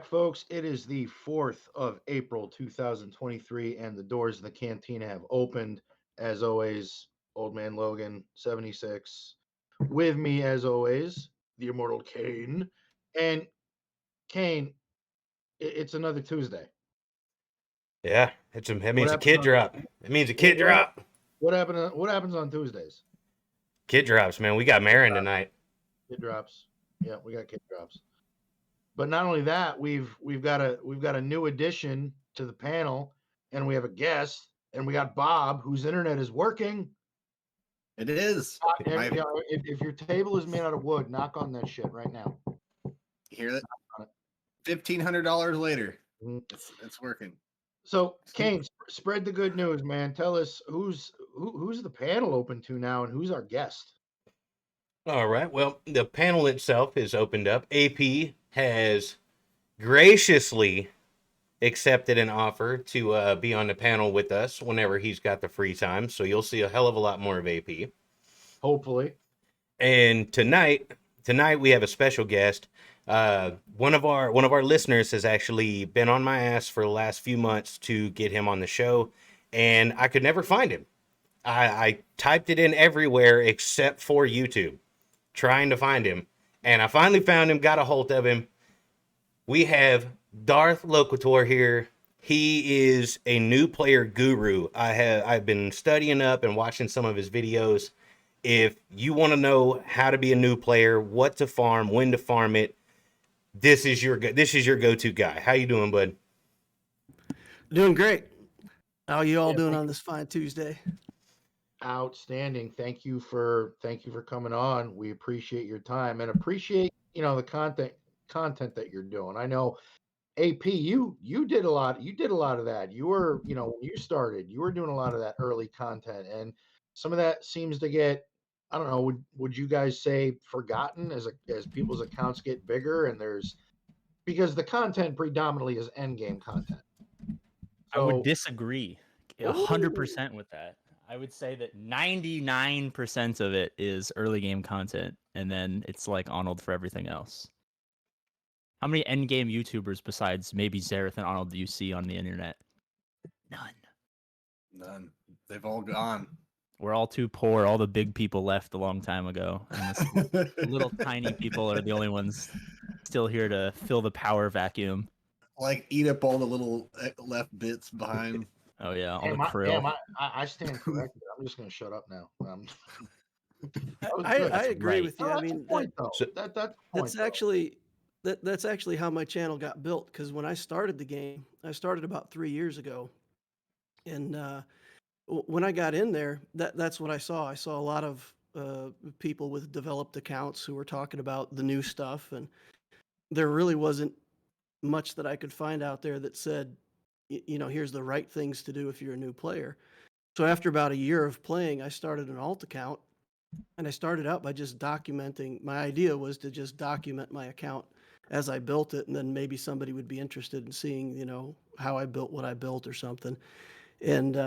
folks. It is the 4th of April, 2023, and the doors of the Cantina have opened. As always, Old Man Logan, 76. With me, as always, the immortal Kane. And Kane, it's another Tuesday. Yeah, it What means a happens kid on drop. It means a what, kid drop. what happens on Tuesdays? Kid drops, man. We got Kid Marin drops. tonight. Kid drops. Yeah, we got kid drops. But not only that, we've got a new addition to the panel, and we have a guest, and we got Bob, whose internet is working. It is. If, you know, if your table is made out of wood, knock on that shit right now. Hear that? $1,500 later. Mhm. It's working. So, Kane, spread the good news, man. Tell us who's the panel open to now, and who's our guest. All right. Well, the panel itself is opened up. AP has graciously accepted an offer to be on the panel with us whenever he's got the free time. So you'll see a hell of a lot more of AP. Hopefully, And tonight we have a special guest. One of our listeners has actually been on my ass for the last few months to get him on the show, and I could never find him. I typed it in everywhere except for YouTube, trying to find him, and I finally found him. Got a hold of him. We have Darth Locator here. He is a new player guru. I've been studying up and watching some of his videos. If you want to know how to be a new player, what to farm, when to farm it, this is your go-to guy. How you doing, bud? Doing great. How are you all Yeah, doing thank on this fine Tuesday? outstanding. Thank you for coming on. We appreciate your time and appreciate the content that you're doing. I know AP, you did a lot. You did a lot of that. You were, when you started, you were doing a lot of that early content, and some of that seems to get, I don't know, would you guys say forgotten as people's accounts get bigger and there's because the content predominantly is end game content. I would So, disagree ooh, 100% with that. I would say that 99% of it is early game content, and then it's like Arnold for everything else. How many end game YouTubers besides maybe Zareth and Arnold do you see on the internet? None. None. They've all gone. We're all too poor. All the big people left a long time ago, and the little tiny people are the only ones still here to fill the power vacuum. Like eat up all the little left bits behind. Oh yeah, all the damn, krill. I stand corrected. I'm just going to shut up now. That was I, good. I agree right. with you. No, I that's the mean, point, though. So- That's the point, that's though. actually that's actually how my channel got built. Because when I started the game, I started about 3 years ago, and when I got in there, that's what I saw. I saw a lot of people with developed accounts who were talking about the new stuff, and there really wasn't much that I could find out there that said, here's the right things to do if you're a new player. So after about a year of playing, I started an alt account, and I started out by just documenting. My idea was to just document my account as I built it, and then maybe somebody would be interested in seeing, how I built what I built or something. And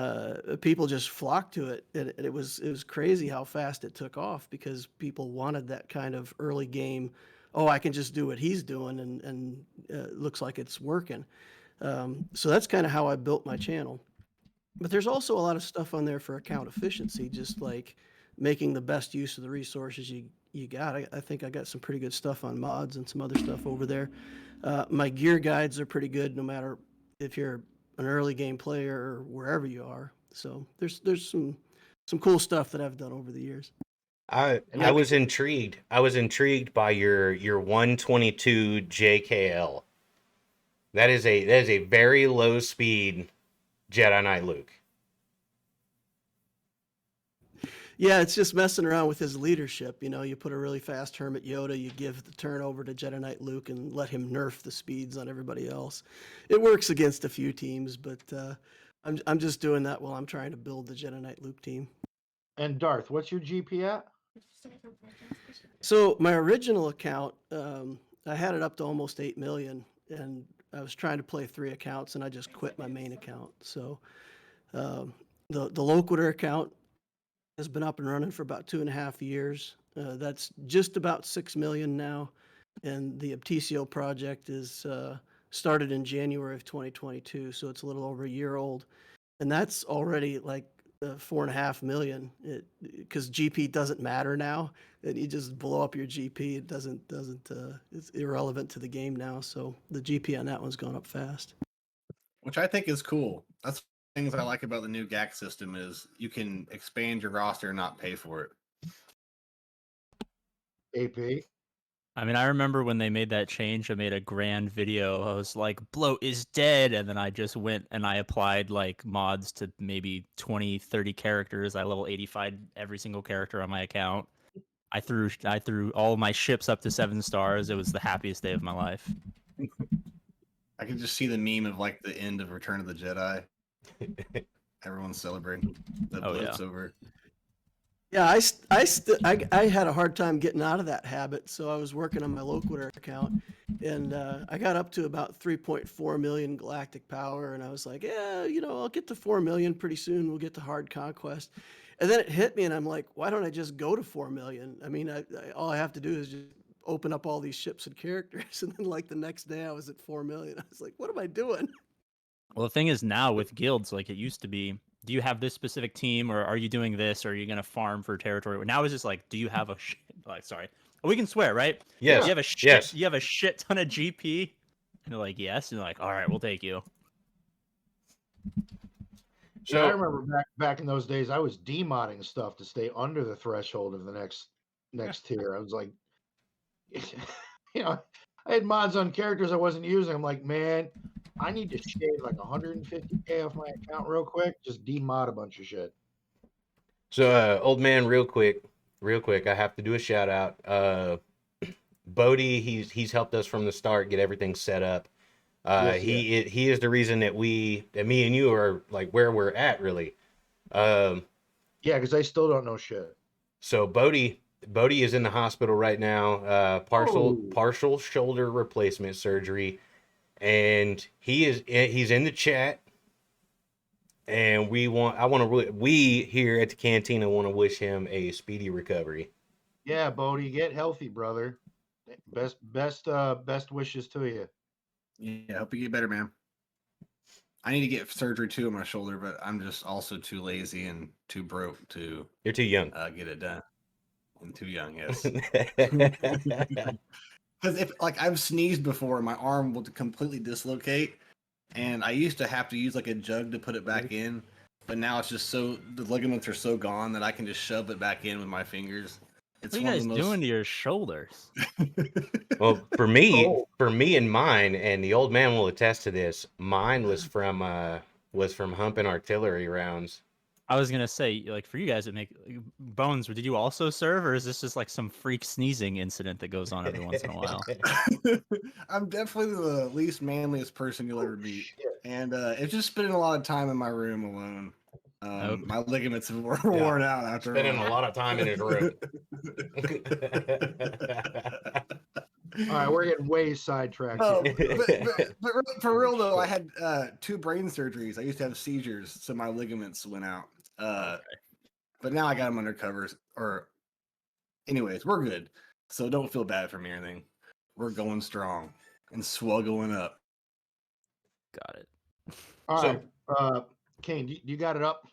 people just flocked to it. And it was crazy how fast it took off because people wanted that kind of early game. Oh, I can just do what he's doing, and looks like it's working. So that's kind of how I built my channel. But there's also a lot of stuff on there for account efficiency, just like making the best use of the resources you got. I think I got some pretty good stuff on mods and some other stuff over there. My gear guides are pretty good, no matter if you're an early game player or wherever you are. So there's some cool stuff that I've done over the years. I And I that- was intrigued. I was intrigued by your 122 JKL. That is a very low speed Jedi Knight Luke. Yeah, it's just messing around with his leadership. You put a really fast Hermit Yoda, you give the turn over to Jedi Knight Luke and let him nerf the speeds on everybody else. It works against a few teams, but I'm just doing that while I'm trying to build the Jedi Knight Luke team. and Darth, what's your GP at? So my original account, I had it up to almost 8 million, and I was trying to play 3 accounts, and I just quit my main account. So the Loquitur account has been up and running for about 2.5 years. That's just about 6 million now, and the Optio project is started in January of 2022, so it's a little over a year old, and that's already like 4.5 million. Because GP doesn't matter now, and you just blow up your GP. It doesn't it's irrelevant to the game now. So the GP on that one's gone up fast. Which I think is cool. That's things I like about the new GAC system is you can expand your roster and not pay for it. AP. I mean, I remember when they made that change, I made a grand video. I was like, Bloat is dead. And then I just went and I applied like mods to maybe 20, 30 characters. I level 85 every single character on my account. I threw all my ships up to 7 stars. It was the happiest day of my life. I can just see the meme of like the end of Return of the Jedi. Everyone's celebrating. The Oh, bloat's yeah. over. Yeah, I had a hard time getting out of that habit, so I was working on my Loquitur account, and I got up to about 3.4 million galactic power, and I was like, yeah, I'll get to 4 million pretty soon. We'll get to hard conquest, and then it hit me, and I'm like, why don't I just go to 4 million? I mean, all I have to do is just open up all these ships and characters, and then like the next day I was at 4 million. I was like, what am I doing? Well, the thing is now with guilds, like it used to be, do you have this specific team or are you doing this or are you going to farm for territory? Now it's just like, do you have a like, sorry, we can swear, right? Yes. You have a shit, Yes. you have a shit ton of GP. And they're like, yes. And you're like, all right, we'll take you. So I So remember back in those days, I was demodding stuff to stay under the threshold of the next tier. I was like, I had mods on characters I wasn't using. I'm like, man, I need to shave like 150K off my account real quick. Just demod a bunch of shit. old man, real quick, I have to do a shout out. Bodie, he's helped us from the start get everything set up. Yes, He is the reason that me and you are like where we're at, really. Um, Yeah, because I still don't know shit. so Bodie is in the hospital right now, Oh. partial shoulder replacement surgery, and he's in the chat. And we here at the Cantina want to wish him a speedy recovery. Yeah, Bodie, get healthy, brother. Best wishes to you. Yeah, hope you get better, man. I need to get surgery too on my shoulder, but I'm just also too lazy and too broke to You're too young. get it done. I'm too young, yes. Because if like I've sneezed before, my arm will completely dislocate, and I used to have to use like a jug to put it back in, but now it's just the ligaments are so gone that I can just shove it back in with my fingers. It's What are you guys doing to your shoulders? Well, for me Oh. and mine, and the old man will attest to this, mine was from humping artillery rounds. I was gonna say, like, for you guys, Bones. Did you also serve, or is this just like some freak sneezing incident that goes on every once in a while? I'm definitely the least manliest person you'll ever meet, Shit. and it's just spending a lot of time in my room alone. Okay. My ligaments have worn out after Spending a lot of time in his room. All right, we're getting way sidetracked. Oh, here. but for real though, I had 2 brain surgeries. I used to have seizures, so my ligaments went out. But now I got them under covers. Or, anyways, we're good. So don't feel bad for me or anything. We're going strong and swuggling up. Got it. All So- right, Kane, you got it up?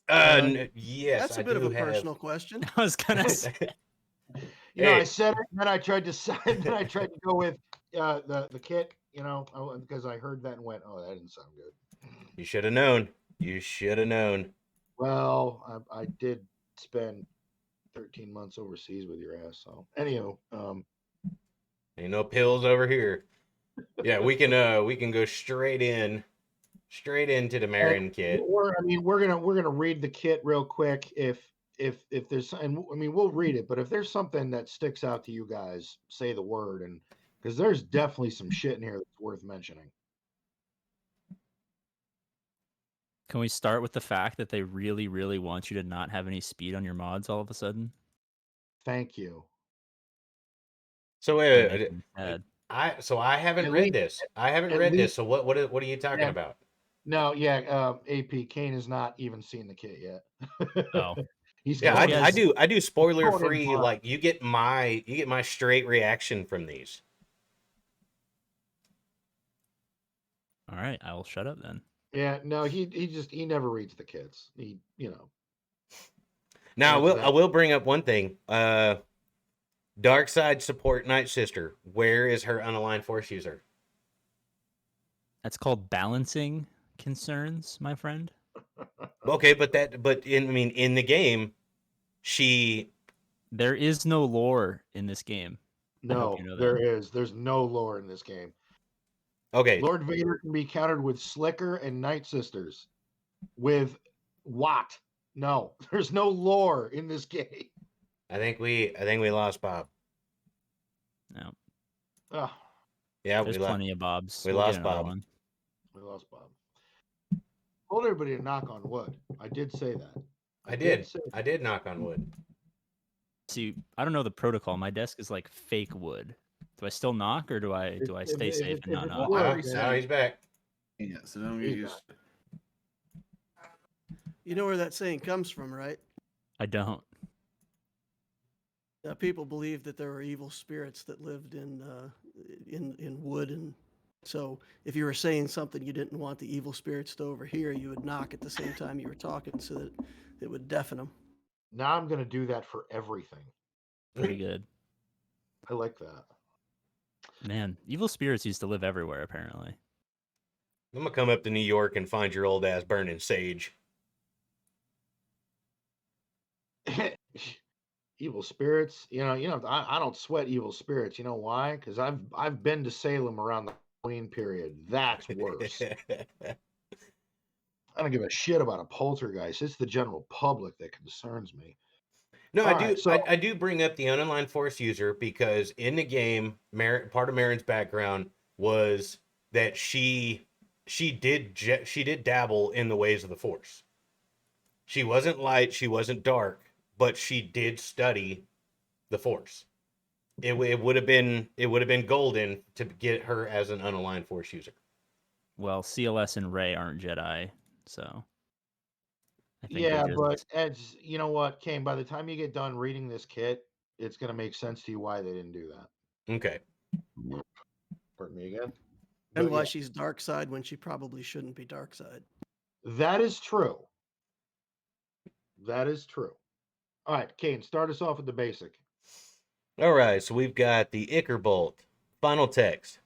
Yes, That's a I bit of do a have. personal question. I was gonna say, I Hey. said it, and then I tried to go with the kit, because I heard that and went, oh, that didn't sound good. You should have known. You should have known. Well, I did spend 13 months overseas with your ass. So, anyhow, Ain't no pills over here. Yeah, we can go straight into the Marion kit. we're gonna read the kit real quick. If there's, and I mean, we'll read it, but if there's something that sticks out to you guys, say the word, and because there's definitely some shit in here that's worth mentioning. can we start with the fact that they really, really want you to not have any speed on your mods all of a sudden? Thank you. So That wait, makes me sad. I haven't At read least- this. I haven't at read this. least- So what are you talking Yeah. about? No, yeah, AP Kane has not even seen the kit yet. Oh. He's Yeah, going I in- do spoiler going in free. blind. Like you get my straight reaction from these. All right, I will shut up then. Yeah, no, he never reads the kids. He, Now That's I will bring up one thing. Dark side support Night Sister. Where is her unaligned force user? That's called balancing concerns, my friend. Okay, but in the game, there is no lore in this game. No, you know there that. is. There's no lore in this game. Okay. Lord Vader can be countered with Slicker and Night Sisters. With what? No, there's no lore in this game. I think we lost Bob. No. Ugh, Yeah, There's plenty of Bobs. we We'll lost get another Bob. one. we lost Bob. Told everybody to knock on wood. I did say that. I did knock on wood. See, I don't know the protocol. My desk is like fake wood. Do I still knock or do I stay safe and not knock? wood, Now he's back. Yeah, so don't get used. You know where that saying comes from, right? I don't. People believe that there were evil spirits that lived in wood, and so if you were saying something you didn't want the evil spirits to overhear, you would knock at the same time you were talking, so that it would deafen them. Now I'm going to do that for everything. Pretty good. I like that. Man, evil spirits used to live everywhere, apparently. I'm gonna come up to New York and find your old ass burning sage. Evil spirits, I don't sweat evil spirits. You know why? Because I've been to Salem around the Halloween period. That's worse. I don't give a shit about a poltergeist. It's the general public that concerns me. No, All I do. right, so- I do bring up the unaligned force user because in the game, part of Marin's background was that she did dabble in the ways of the force. She wasn't light, she wasn't dark, but she did study the force. It would have been golden to get her as an unaligned force user. Well, CLS and Ray aren't Jedi, so I think Yeah, they just... but as you know what, Kane, by the time you get done reading this kit, it's going to make sense to you why they didn't do that. Okay. Pardon me again. And But why yeah, she's dark side when she probably shouldn't be dark side. that is true. That is true. All right, Kane, start us off with the basic. All right, so we've got the Ichor Bolt. Final text.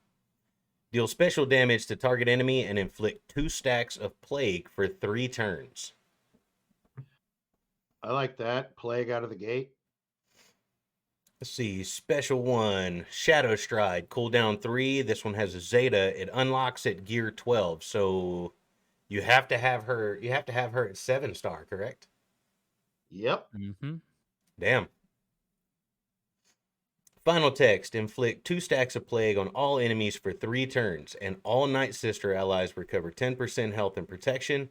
Deal special damage to target enemy and inflict 2 stacks of plague for 3 turns. I like that. Plague out of the gate. Let's see, special one, Shadow Stride, cooldown 3. This one has a Zeta. It unlocks at gear 12. So you have to have her at 7-star, correct? Yep. Mm-hmm. Damn. Final text, inflict 2 stacks of plague on all enemies for 3 turns, and all Night Sister allies recover 10% health and protection.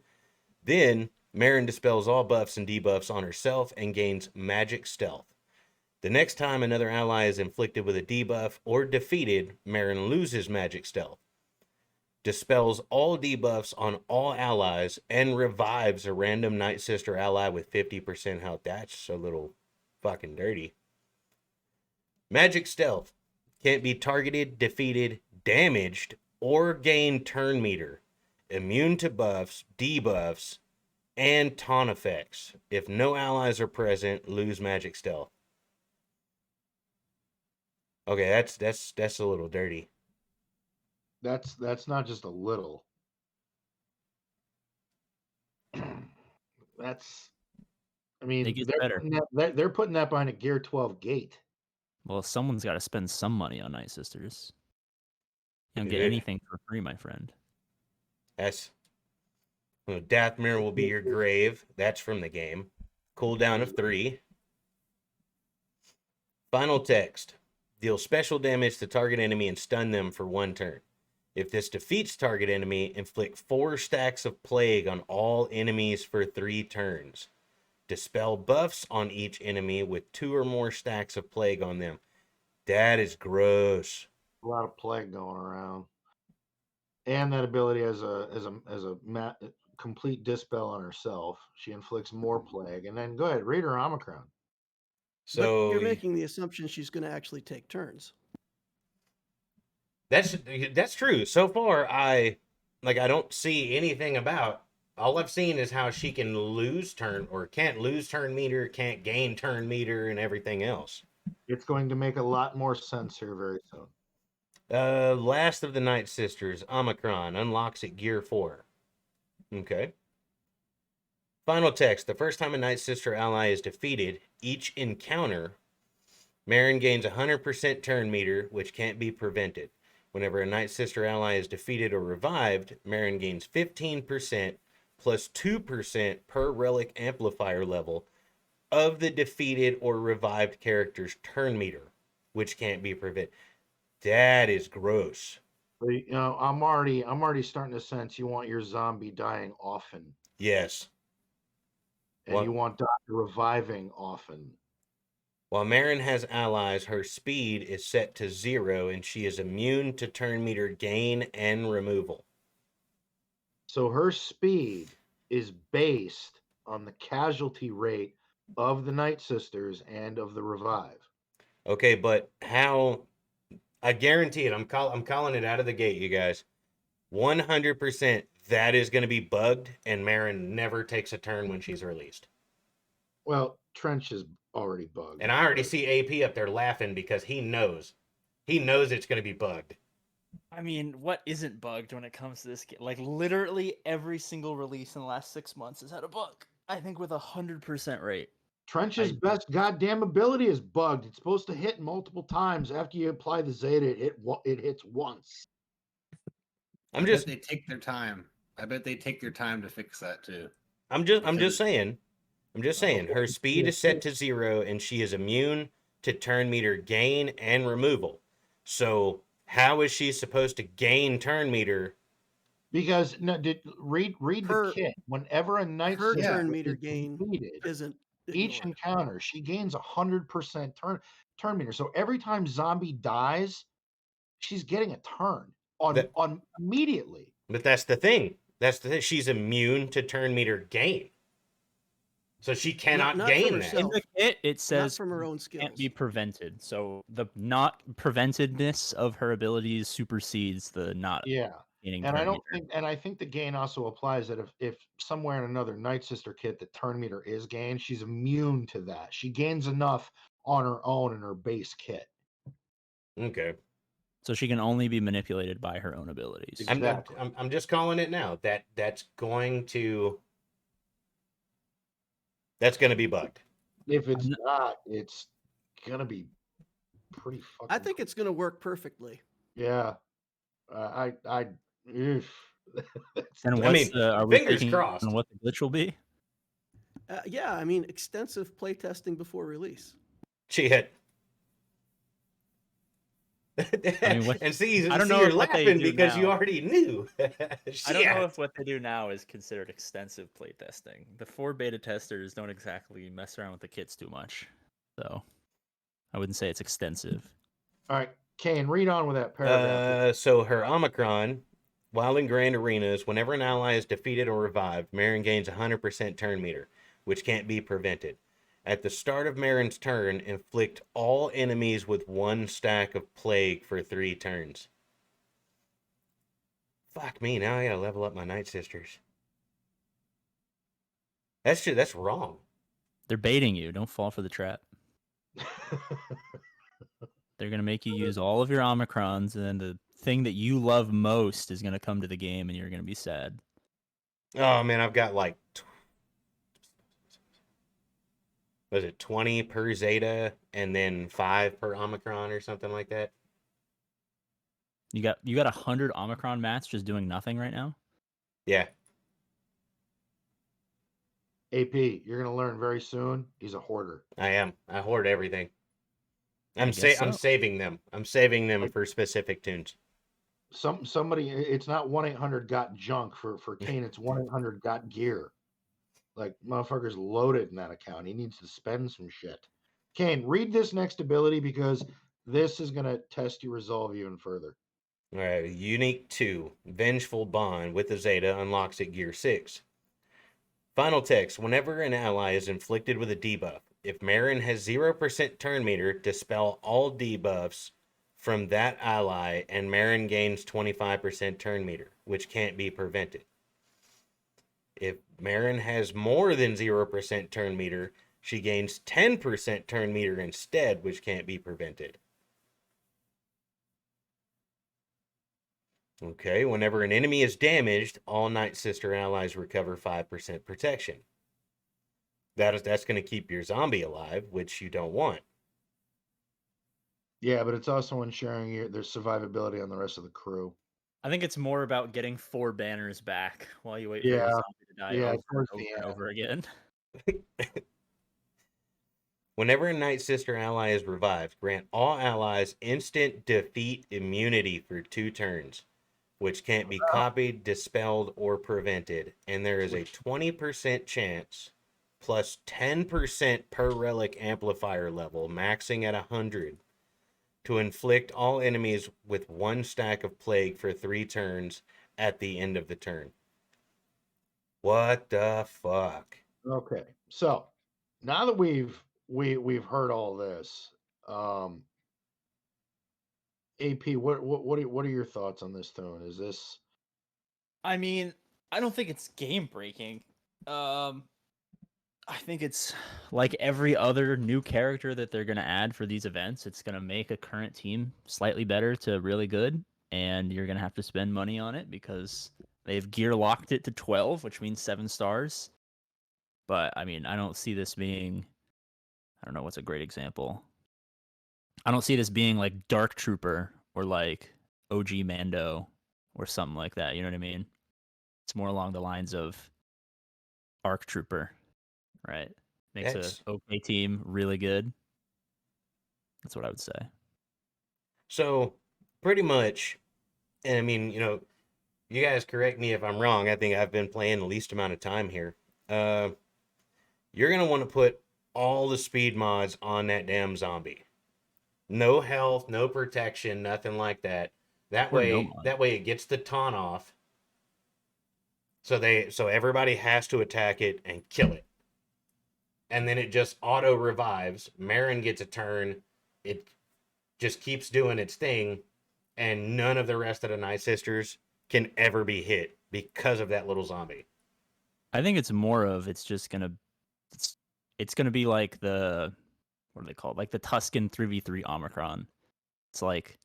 Then Marin dispels all buffs and debuffs on herself and gains magic stealth. The next time another ally is inflicted with a debuff or defeated, Marin loses magic stealth, dispels all debuffs on all allies, and revives a random Night Sister ally with 50% health. That's a little fucking dirty. Magic stealth can't be targeted, defeated, damaged, or gain turn meter. Immune to buffs, debuffs, and taunt effects. If no allies are present, lose magic stealth. Okay, that's a little dirty. That's not just a little. That's, I mean, It gets better. They're putting that behind a gear 12 gate. Well, someone's got to spend some money on Night Sisters. You don't get Yeah. anything for free, my friend. That's Dathmir will be your grave. That's from the game. Cooldown of 3. Final text. Deal special damage to target enemy and stun them for 1 turn. If this defeats target enemy, inflict 4 stacks of plague on all enemies for 3 turns. Dispel buffs on each enemy with 2 or more stacks of plague on them. That is gross. A lot of plague going around, and that ability as a complete dispel on herself. She inflicts more plague, and then go ahead, read her Omicron. So but you're making the assumption she's going to actually take turns. that's true. So far, I I don't see anything about. All I've seen is how she can lose turn or can't lose turn meter, can't gain turn meter, and everything else. It's going to make a lot more sense here very soon. Last of the Night Sisters, Omicron, unlocks at Gear 4. Okay. Final text. The first time a Night Sister ally is defeated, each encounter, Marin gains 100% turn meter, which can't be prevented. Whenever a Night Sister ally is defeated or revived, Marin gains 15% plus 2% per relic amplifier level of the defeated or revived character's turn meter, which can't be prevented. That is gross. But, I'm already starting to sense you want your zombie dying often, Yes. and you want Doctor reviving often. While Marin has allies, her speed is set to 0, and she is immune to turn meter gain and removal. So her speed is based on the casualty rate of the Night Sisters and of the revive. Okay, but how? I guarantee it. I'm calling it out of the gate, you guys. 100% that is going to be bugged, and Marin never takes a turn when she's released. Well, Trench is already bugged. And I already see AP up there laughing because he knows. He knows it's going to be bugged. I mean, what isn't bugged when it comes to this game? Like, literally every single release in the last 6 months has had a bug. I think with 100% rate. Trench's best goddamn ability is bugged. It's supposed to hit multiple times. After you apply the Zeta, it hits once. I bet they take their time. I bet they take their time to fix that too. I'm just saying. Her speed is set to 0, and she is immune to turn meter gain and removal. So how is she supposed to gain turn meter? Because read the kit. Whenever a Night her Sister turn meter is gain defeated, isn't each ignored. encounter she gains 100% turn meter. So every time zombie dies, she's getting a turn on immediately. But that's the thing. She's immune to turn meter gain. So she cannot Not gain from that. herself. In the kit, it Not says from her own skills. can't be prevented. So the not preventedness of her abilities supersedes the not gaining And turn I don't meter. think, and I think the gain also applies that if somewhere in another Night Sister kit the turn meter is gained, she's immune to that. She gains enough on her own in her base kit. Okay. So she can only be manipulated by her own abilities. Exactly. I'm just calling it now. That's going to be bugged. If it's not, it's gonna be pretty fucking. I think it's going to work perfectly. Yeah. Oof. And I mean, are we fingers thinking crossed. on what the glitch will be? Yeah, I mean, extensive playtesting before release. Shit. I mean, and see, I don't know you're if what they laughing do because you now- already knew. I don't know if what they do now is considered extensive playtesting. The 4 beta testers don't exactly mess around with the kits too much. So I wouldn't say it's extensive. All right, Kane, read on with that paragraph. So her Omicron, while in Grand Arenas, whenever an ally is defeated or revived, Marin gains 100% turn meter, which can't be prevented. At the start of Marin's turn, inflict all enemies with 1 stack of plague for 3 turns. Fuck me, now I gotta level up my Night Sisters. That's wrong. They're baiting you. Don't fall for the trap. They're going to make you use all of your Omicrons, and then the thing that you love most is going to come to the game, and you're going to be sad. Oh, man, I've got like... Was it 20 per Zeta, and then 5 per Omicron or something like that? You got 100 Omicron mats just doing nothing right now? Yeah. AP, you're gonna learn very soon. He's a hoarder. I am. I hoard everything. I I'm guess so. saving them. I'm saving them for specific tunes. Somebody, it's not 1-800-GOT-JUNK for Kane. It's 1-800-GOT-GEAR. Like, motherfucker's loaded in that account. He needs to spend some shit. Kane, read this next ability because this is gonna test your resolve even further. All right, Unique 2, Vengeful Bond with the Zeta unlocks at Gear 6. Final text, whenever an ally is inflicted with a debuff, if Marin has 0% turn meter, dispel all debuffs from that ally, and Marin gains 25% turn meter, which can't be prevented. If Marin has more than 0% turn meter, she gains 10% turn meter instead, which can't be prevented. Okay, whenever an enemy is damaged, all Night Sister allies recover 5% protection. That's going to keep your zombie alive, which you don't want. Yeah, but it's also ensuring there's survivability on the rest of the crew. I think it's more about getting 4 banners back while you wait for Yeah, the zombie to die yeah, over towards and the over and over again. Whenever a Night Sister ally is revived, grant all allies instant defeat immunity for 2 turns, which can't be copied, dispelled, or prevented. And there is a 20% chance plus 10% per relic amplifier level, maxing at 100, to inflict all enemies with 1 stack of plague for 3 turns at the end of the turn. What the fuck? Okay, so now that we've heard all this, AP, what are your thoughts on this tune? Is this I mean, I don't think it's game breaking. I think it's like every other new character that they're going to add for these events. It's going to make a current team slightly better to really good, and you're going to have to spend money on it because they've gear locked it to 12, which means 7 stars. But I mean, I don't see this being, I don't know what's a great example. I don't see this being like Dark Trooper or like OG Mando or something like that. You know what I mean? It's more along the lines of Arc Trooper, right? Makes a That's okay team really good. That's what I would say. so pretty much. And I mean, you guys correct me if I'm wrong. I think I've been playing the least amount of time here. Uh, you're gonna want to put all the speed mods on that damn zombie. No health, no protection, nothing like that. That Or no way, mod. that way it gets the taunt off. So everybody has to attack it and kill it, and then it just auto revives. Marin gets a turn. It just keeps doing its thing, and none of the rest of the Night Sisters can ever be hit because of that little zombie. I think it's more of it's it's gonna be like the what are they called? Like the Tuscan 3v3 Omicron. It's like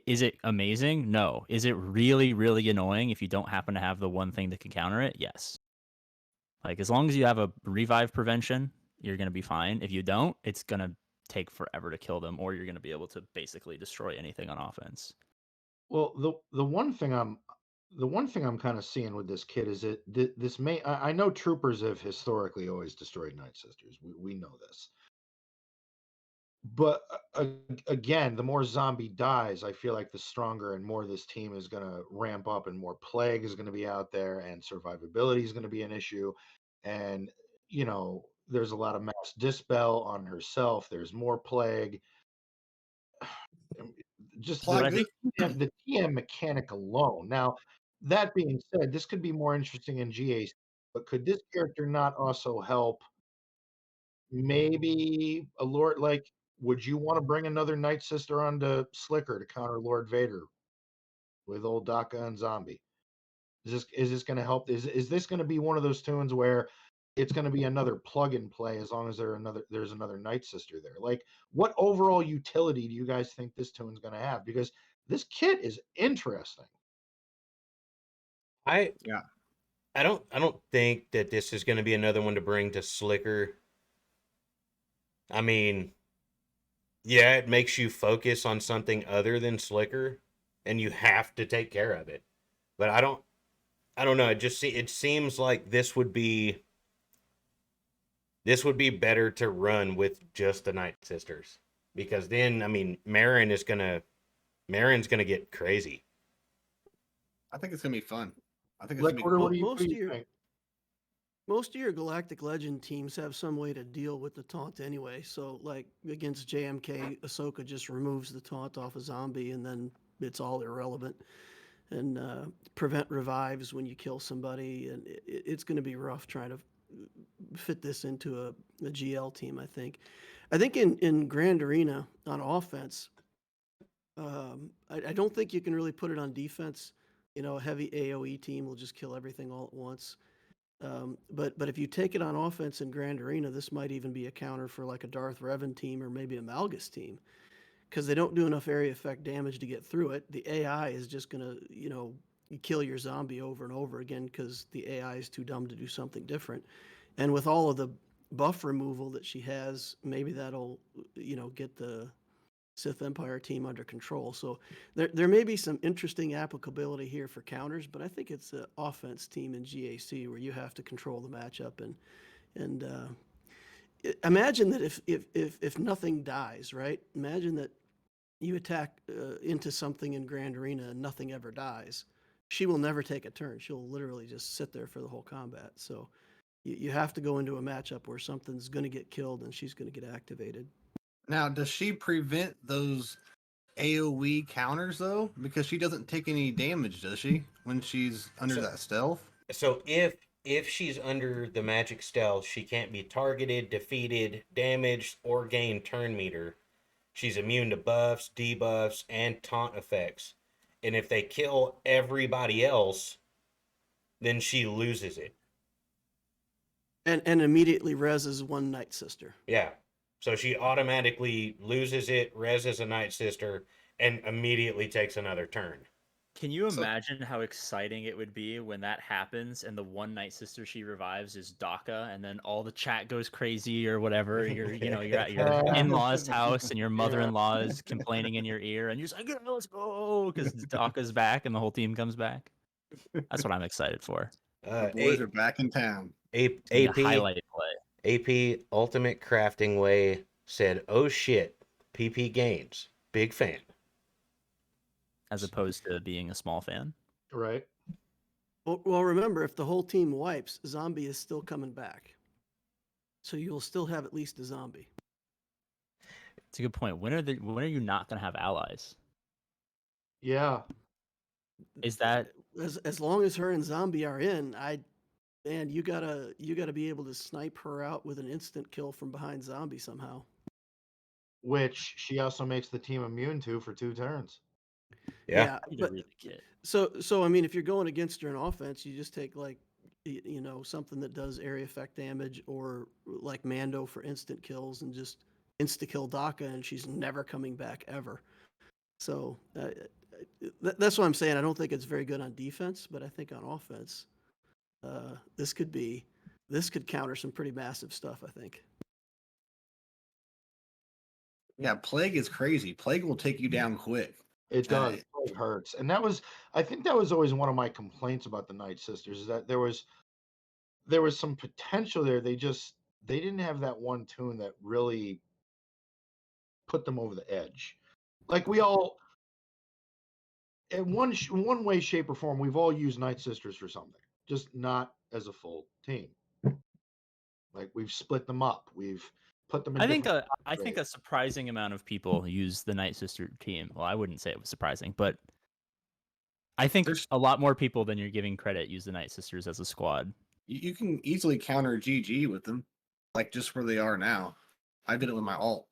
is it amazing? No. Is it really, really annoying if you don't happen to have the one thing that can counter it? Yes. Like as long as you have a revive prevention, you're gonna be fine. If you don't, it's gonna take forever to kill them, or you're gonna be able to basically destroy anything on offense. well the one thing I'm kind of seeing with this kid is that this may I know troopers have historically always destroyed Night Sisters. We know this. But again, the more zombie dies, I feel like the stronger and more this team is going to ramp up, and more plague is going to be out there, and survivability is going to be an issue. And there's a lot of mass dispel on herself. There's more plague. Um, Just But the I Plague the think TM, the TM mechanic alone. Now, that being said, this could be more interesting in GA, but could this character not also help? Maybe a Lord like, would you wanna bring another Night Sister onto Slicker to counter Lord Vader with old Daka and Zombie? Is this gonna help? Is this gonna be one of those tunes where it's gonna be another plug and play as long as there's another Night Sister there? Like, what overall utility do you guys think this tune's gonna have? Because this kit is interesting. I Yeah. I don't think that this is going to be another one to bring to Slicker. I mean, yeah, it makes you focus on something other than Slicker, and you have to take care of it. But I don't know. It seems like this would be better to run with just the Night Sisters, because then I mean Marin's gonna get crazy. I think it's gonna be fun. I think it's Like, gonna be what cool. do you what Most do of you your think? most of your Galactic Legend teams have some way to deal with the taunt anyway. So, like against JMK, Ahsoka just removes the taunt off a zombie, and then it's all irrelevant. And prevent revives when you kill somebody, and it's going to be rough trying to fit this into a GL team. I think in Grand Arena on offense, I don't think you can really put it on defense. You know, a heavy AOE team will just kill everything all at once. But if you take it on offense in Grand Arena, this might even be a counter for like a Darth Revan team or maybe a Malgus team, because they don't do enough area effect damage to get through it. The AI is just gonna, you know, kill your zombie over and over again because the AI is too dumb to do something different. And with all of the buff removal that she has, maybe that'll, you know, get the Sith Empire team under control. So there may be some interesting applicability here for counters, but I think it's an offense team in GAC where you have to control the matchup and imagine that if nothing dies, right? Imagine that you attack into something in Grand Arena and nothing ever dies. She will never take a turn. She'll literally just sit there for the whole combat. So you have to go into a matchup where something's going to get killed and she's going to get activated. Now, does she prevent those AoE counters though? Because she doesn't take any damage, does she? When she's under that stealth? So if she's under the magic stealth, she can't be targeted, defeated, damaged, or gain turn meter. She's immune to buffs, debuffs, and taunt effects. And if they kill everybody else, then she loses it. And immediately reses one Night Sister. Yeah. So she automatically loses it, reses a Night Sister, and immediately takes another turn. Can you imagine how exciting it would be when that happens and the one Night Sister she revives is Daka, and then all the chat goes crazy or whatever? You're at your in-laws' house and your mother-in-law is complaining in your ear, and you're just like, "Yeah, let's go," because Daka's back and the whole team comes back. That's what I'm excited for. The boys are back in town. It's gonna be a AP highlight play. AP Ultimate Crafting Way said, "Oh shit, PP Games, big fan." As opposed to being a small fan. Right. Well, remember, if the whole team wipes, zombie is still coming back. So you'll still have at least a zombie. It's a good point. When are you not gonna have allies? Yeah. Is that as long as her and zombie are in, man, you gotta be able to snipe her out with an instant kill from behind zombie somehow. Which she also makes the team immune to for 2 turns. Yeah. But so I mean, if you're going against her in offense, you just take like you know, something that does area effect damage, or like Mando for instant kills, and just insta kill Daka, and she's never coming back ever. So that's what I'm saying. I don't think it's very good on defense, but I think on offense, this could counter some pretty massive stuff, I think. Yeah, Plague is crazy. Plague will take you down quick. It does. It hurts. And I think that was always one of my complaints about the Night Sisters, is that there was some potential there. They didn't have that one tune that really put them over the edge. Like we all, in one way, shape, or form, we've all used Night Sisters for something, just not as a full team. Like we've split them up. We've put them in I think different a surprising amount of people use the Night Sister team. Well, I wouldn't say it was surprising, but I think a lot more people than you're giving credit use the Night Sisters as a squad. You can easily counter GG with them, like just where they are now. I did it with my alt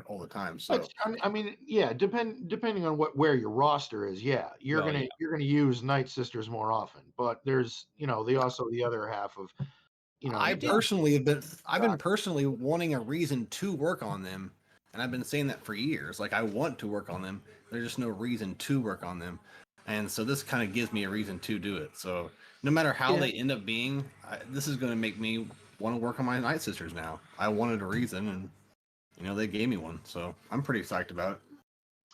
all the time. So I mean, yeah, depending on where your roster is, yeah, you're gonna use Night Sisters more often. But there's the other half of I've been personally wanting a reason to work on them, and I've been saying that for years. Like I want to work on them. There's just no reason to work on them, and so this kind of gives me a reason to do it. So no matter how they end up being, this is going to make me want to work on my Night Sisters now. I wanted a reason, and they gave me one, so I'm pretty psyched about it.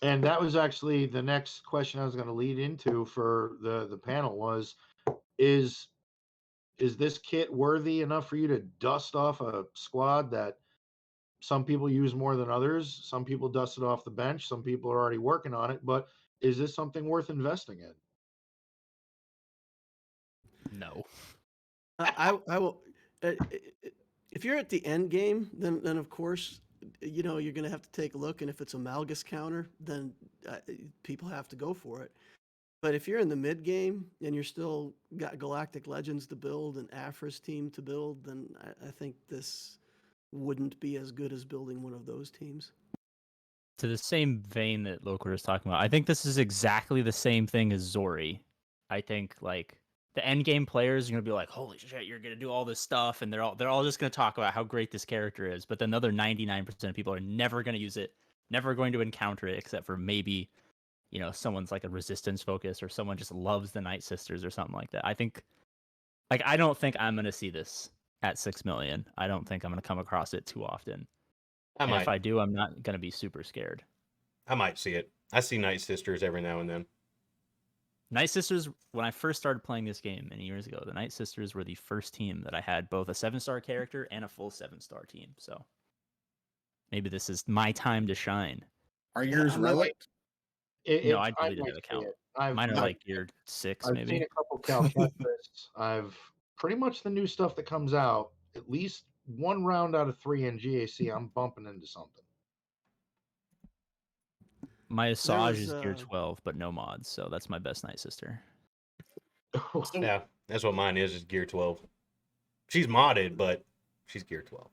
And that was actually the next question I was going to lead into for the panel was, is this kit worthy enough for you to dust off a squad that some people use more than others? Some people dust it off the bench. Some people are already working on it. But is this something worth investing in? No. I will. If you're at the end game, then of course, you're going to have to take a look. And if it's a Malgus counter, then people have to go for it. But if you're in the mid game and you're still got Galactic Legends to build and Afra's team to build, then I think this wouldn't be as good as building one of those teams. To the same vein that Loker is talking about, I think this is exactly the same thing as Zori. I think like the end game players are gonna be like, "Holy shit, you're gonna do all this stuff," and they're all just gonna talk about how great this character is. But then the other 99% of people are never gonna use it, never going to encounter it, except for maybe someone's like a resistance focus or someone just loves the Night Sisters or something like that. I think like I don't think I'm gonna see this at 6 million. I don't think I'm gonna come across it too often. I And if might. I do, I'm not gonna be super scared. I might see it. I see Night Sisters every now and then. Night Sisters, when I first started playing this game many years ago, the Night Sisters were the first team that I had both a 7-star character and a full 7-star team. So maybe this is my time to shine. Are yours I might- relic? No, I I deleted might that see account. it. I've Mine are I've- like geared 6, I've maybe. seen a couple Calcettas. I've pretty much the new stuff that comes out. At least one round out of 3 in GAC, I'm bumping into something. My Asajj was, is geared 12, but no mods, so that's my best Night Sister. So, Yeah, that's what mine is Gear 12. She's modded, but she's Gear 12.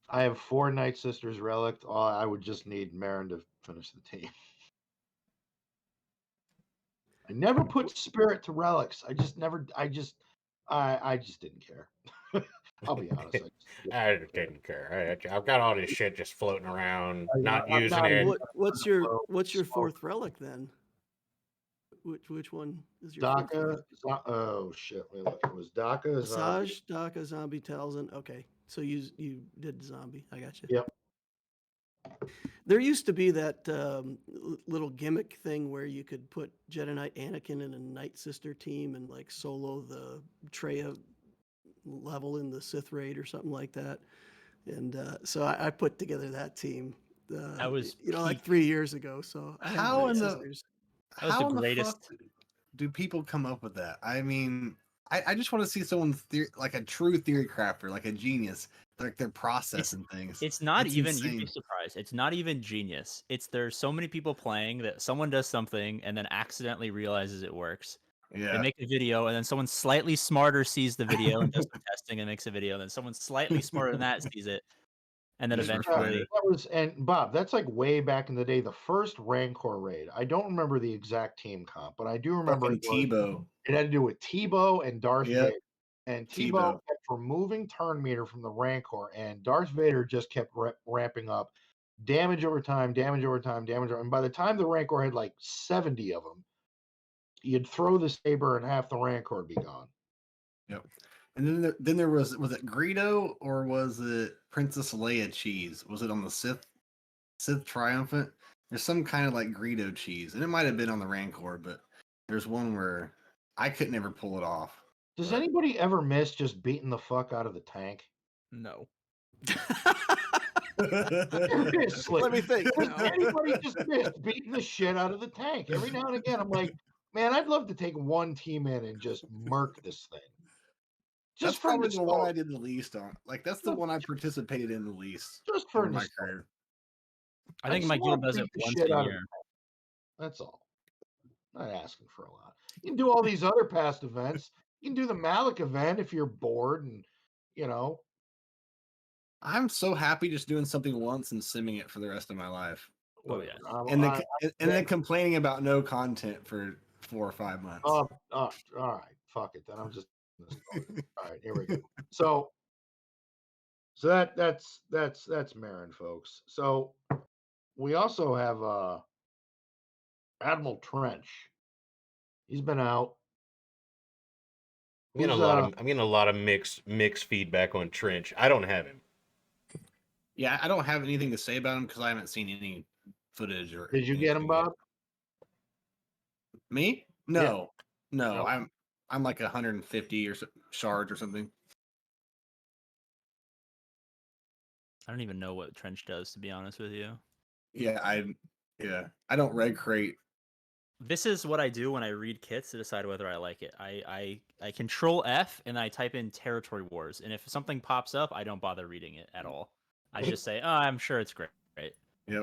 I have 4 Night Sisters relic. I would just need Marin to finish the team. I never put Spirit to relics. I just didn't care. I'll be honest. I didn't care. I've got all this shit just floating around, not I'm using not it. even- What's your Smoke. fourth relic then? Which one is your fourth DACA. relic? Oh shit! Wait, look, it was DACA. Zombie. Asajj, DACA, Zombie, Talzin. Okay, so you did Zombie. I got you. Yep. There used to be that little gimmick thing where you could put Jedi Knight Anakin in a Night Sister team and like solo the Treya level in the Sith Raid or something like that. And so I put together that team. That was like peak. 3 years ago. So I have How Night in the- Sisters. That was how the in the greatest. fuck do people come up with that? I mean, I just want to see someone like a true theory crafter, like a genius, like their process and things. It's not It's even, you'd be insane. surprised. It's not even genius. There's so many people playing that someone does something and then accidentally realizes it works. They Yeah. make a video and then someone slightly smarter sees the video and does some testing and makes a video. And then someone slightly smarter than that sees it. And then Just refine eventually, it. That was, and Bob, that's like way back in the day, the first Rancor raid. I don't remember the exact team comp, but I do remember Fucking Tebow. it had to do with Tebow and Darth Yep. Vader. And Tebow Tebow. kept removing turn meter from the Rancor, and Darth Vader just kept ramping up damage over time, damage over time, damage over. And by the time the Rancor had like 70 of them, you'd throw the saber and half the Rancor would be gone. Yep. And then there was it Greedo or was it Princess Leia cheese? Was it on the Sith Triumphant? There's some kind of like Greedo cheese, and it might have been on the Rancor, but there's one where I couldn't ever pull it off. Does But- anybody ever miss just beating the fuck out of the tank? no. Seriously. Let me think. Does now. anybody just missed beating the shit out of the tank? Every now and again, I'm like, man, I'd love to take one team in and just murk this thing. That's Just for probably the one I nostalgia. did the least on. Like that's the one I participated in the least Just for in my nostalgia. career. I think just my wanna guild does beat it the once shit a out of year. the tank. That's all. Not asking for a lot. You can do all these other past events. You can do the Malik event if you're bored, and you know. I'm so happy just doing something once and simming it for the rest of my life, Oh, yeah. and then complaining about no content for 4 or 5 months. All right, fuck it. Then I'm just all right. Here we go. So that's Marin, folks. So we also have Admiral Trench. He's been out. I'm getting a lot of mixed feedback on Trench. I don't have him. Yeah, I don't have anything to say about him because I haven't seen any footage or. Did you get him, anything yet. Bob? Me? No, no. No. I'm like 150 or shards or something. I don't even know what Trench does, to be honest with you. Yeah, I don't red crate. This is what I do when I read kits to decide whether I like it. I control F and I type in territory wars, and if something pops up, I don't bother reading it at all. I just say, "Oh, I'm sure it's great," Yep.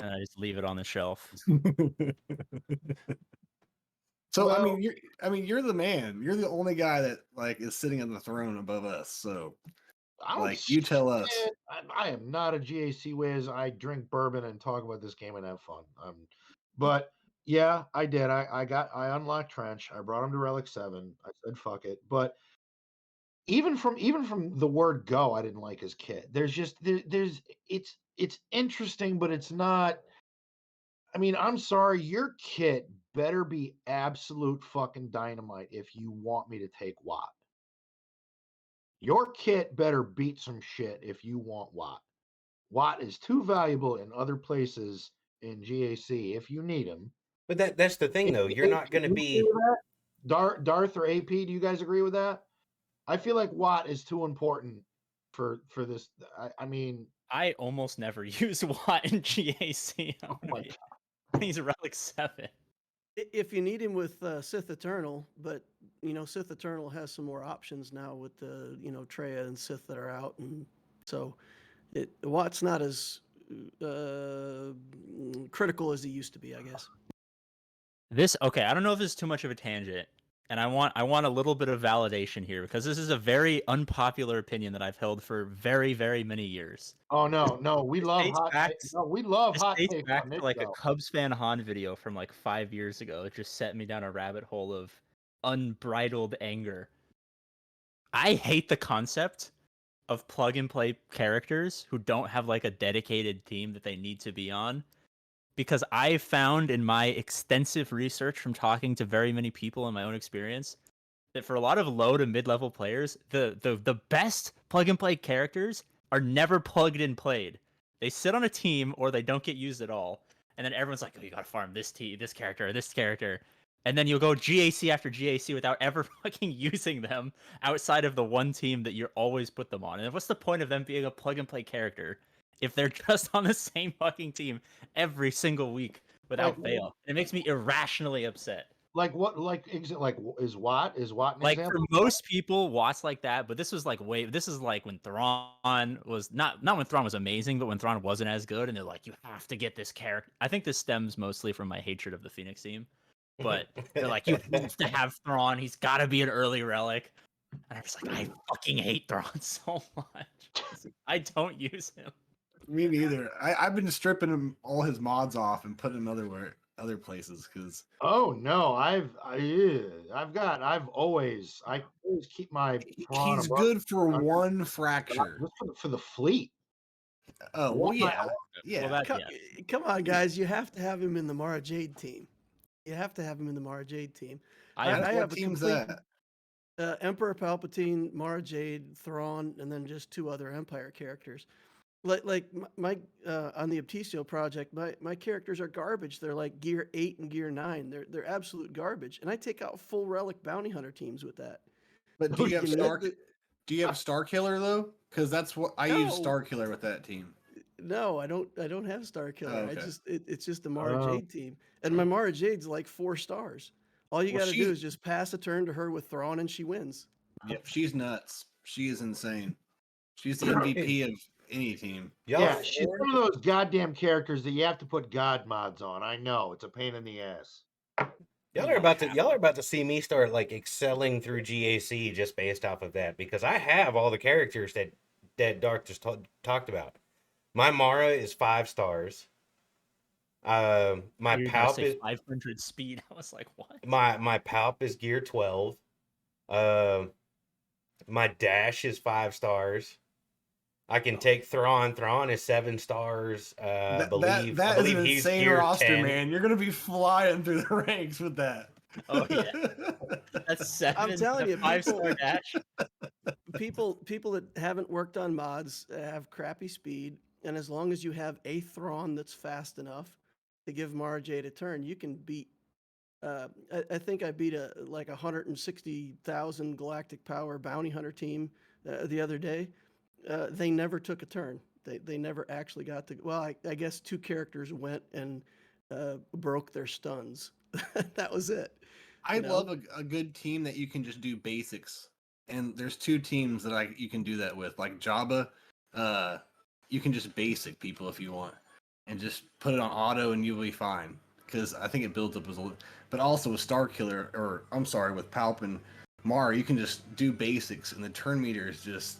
and I just leave it on the shelf. So Well- you're the man. You're the only guy that like is sitting on the throne above us. So I don't Like, you tell us. shit, I am not a GAC whiz. I drink bourbon and talk about this game and have fun. But yeah, I did. I unlocked Trench. I brought him to Relic 7. I said fuck it. But even from the word go, I didn't like his kit. There's just there's it's interesting, but it's not. I mean, I'm sorry, your kit better be absolute fucking dynamite if you want me to take Watt. Your kit better beat some shit if you want Watt. Watt is too valuable in other places in GAC if you need him. But that's the thing, though. You're not going to be. Darth or AP, do you guys agree with that? I feel like Watt is too important for this. I mean, I almost never use Watt in GAC. oh my He's a Relic 7. If you need him with Sith Eternal, but Sith Eternal has some more options now with the Treya and Sith that are out, and so Watt's not as critical as he used to be, I guess. Okay, I don't know if this is too much of a tangent, and I want a little bit of validation here because this is a very unpopular opinion that I've held for very, very many years. Oh no, we love hot takes. No, we love hot This dates takes back on to this like a show. Cubs fan Han video from like 5 years ago. It just set me down a rabbit hole of unbridled anger. I hate the concept of plug and play characters who don't have like a dedicated team that they need to be on. Because I found in my extensive research from talking to very many people in my own experience that for a lot of low to mid-level players, the best plug and play characters are never plugged and played. They sit on a team or they don't get used at all. And then everyone's like, oh, you gotta farm this character, or this character. And then you'll go GAC after GAC without ever fucking using them outside of the one team that you always put them on. And what's the point of them being a plug and play character if they're just on the same fucking team every single week without fail? It makes me irrationally upset. Like what? Like is Watt an Like example? for most people, Watt's like that, but this was like this is like when Thrawn was not when Thrawn was amazing, but when Thrawn wasn't as good, and they're like, you have to get this character. I think this stems mostly from my hatred of the Phoenix team, but they're like, you have to have Thrawn. He's got to be an early relic. And I'm just like, I fucking hate Thrawn so much. I don't use him. Me neither. I've been stripping him all his mods off and putting him other places because. Oh no, I always keep my. He's good for one fracture. For the fleet. Oh well, yeah. Well, come on, guys! You have to have him in the Mara Jade team. You have to have him in the Mara Jade team. I have a complete Emperor Palpatine, Mara Jade, Thrawn, and then just 2 other Empire characters. Like my on the Aptisio project, my characters are garbage. They're like gear 8 and gear 9. They're absolute garbage, and I take out full relic bounty hunter teams with that. But do you have Star Killer though? Because that's what I use Star Killer with that team. No, I don't have Star Killer. Oh, okay. It's just the Mara Jade team, and my Mara Jade's like 4 stars. All you got to do is just pass a turn to her with Thrawn, and she wins. Yep, she's nuts. She is insane. She's the MVP of any team. Yeah, she's one of those goddamn characters that you have to put God mods on. I know it's a pain in the ass. Y'all are about to see me start like excelling through GAC just based off of that because I have all the characters that Dark just talked about. My Mara is 5 stars. My Palp is 500 speed. I was like, what? My Palp is gear 12. My Dash is 5 stars. I can take Thrawn. Thrawn is 7 stars. I believe is an he's insane gear roster, 10. Man. You're gonna be flying through the ranks with that. Oh yeah, that's 7. I'm telling you, 5-star dash. People that haven't worked on mods have crappy speed, and as long as you have a Thrawn that's fast enough to give Mara Jade a turn, you can beat. I think I beat a 160,000 galactic power bounty hunter team the other day. They never took a turn. They never actually got to. Well, I guess 2 characters went and broke their stuns. That was it. I love a good team that you can just do basics. And there's 2 teams that you can do that with, like Jabba. You can just basic people if you want, and just put it on auto, and you'll be fine. Because I think it builds up as a little. But also with Star Killer, with Palp and Mara, you can just do basics, and the turn meter is just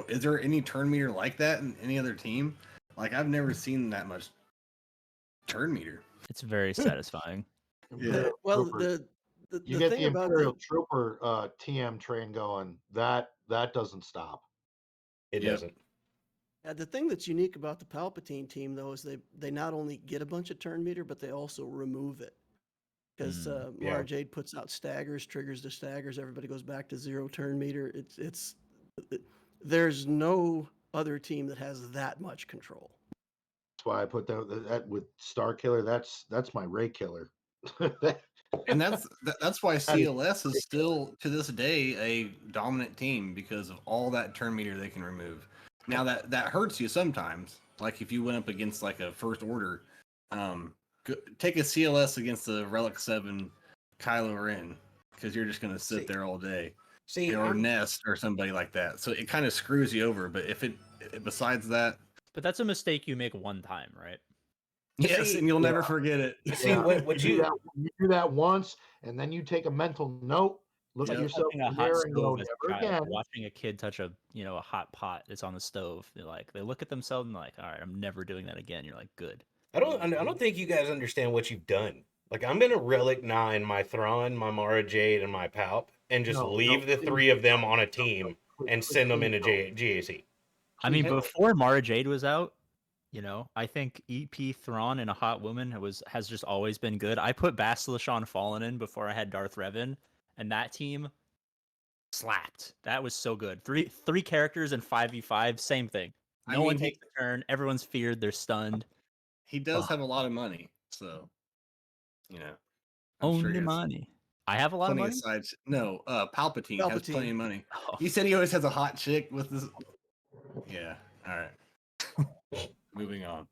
Is there any turn meter like that in any other team? Like I've never seen that much turn meter. It's very satisfying. Yeah. Well, Troopers. You the get thing the about Imperial the Trooper TM train going. That doesn't stop. It Yep. doesn't. the thing that's unique about the Palpatine team, though, is they not only get a bunch of turn meter, but they also remove it. Because Yeah. Mara Jade puts out staggers, triggers the staggers, everybody goes back to 0 turn meter. There's no other team that has that much control. That's why I put that with Star Killer. That's my Ray Killer. And that's why CLS is still to this day a dominant team because of all that turn meter they can remove. Now that hurts you sometimes. Like if you went up against like a first order, take a CLS against the Relic 7 Kylo Ren because you're just gonna sit there all day. Or Nest or somebody like that. So it kind of screws you over. But if besides that, But that's a mistake you make one time, right? yes, See, and you'll never forget it. See what you you do that once, and then you take a mental note, look at Yep. yourself Touching in a the hot mirror, and go, stove as a never child, again. watching a kid touch a hot pot that's on the stove, they look at themselves and like, all right, I'm never doing that again. You're like, good. I don't think you guys understand what you've done. Like I'm gonna Relic 9 my Thrawn, my Mara Jade, and my Palp, and just leave the three of them on a team and send them into GAC. I mean, Please. before Mara Jade was out, I think EP Thrawn and a Hot Woman has just always been good. I put Basilisk on Fallen in before I had Darth Revan, and that team slapped. That was so good. Three characters and 5v5, same thing. No one takes a turn. Everyone's feared. They're stunned. He does have a lot of money, so I'm Only sure he has money. I have a lot of plenty money. of sides. No, Palpatine has Palpatine. plenty of money. Oh. You said he always has a hot chick with this. Yeah. All right. Moving on.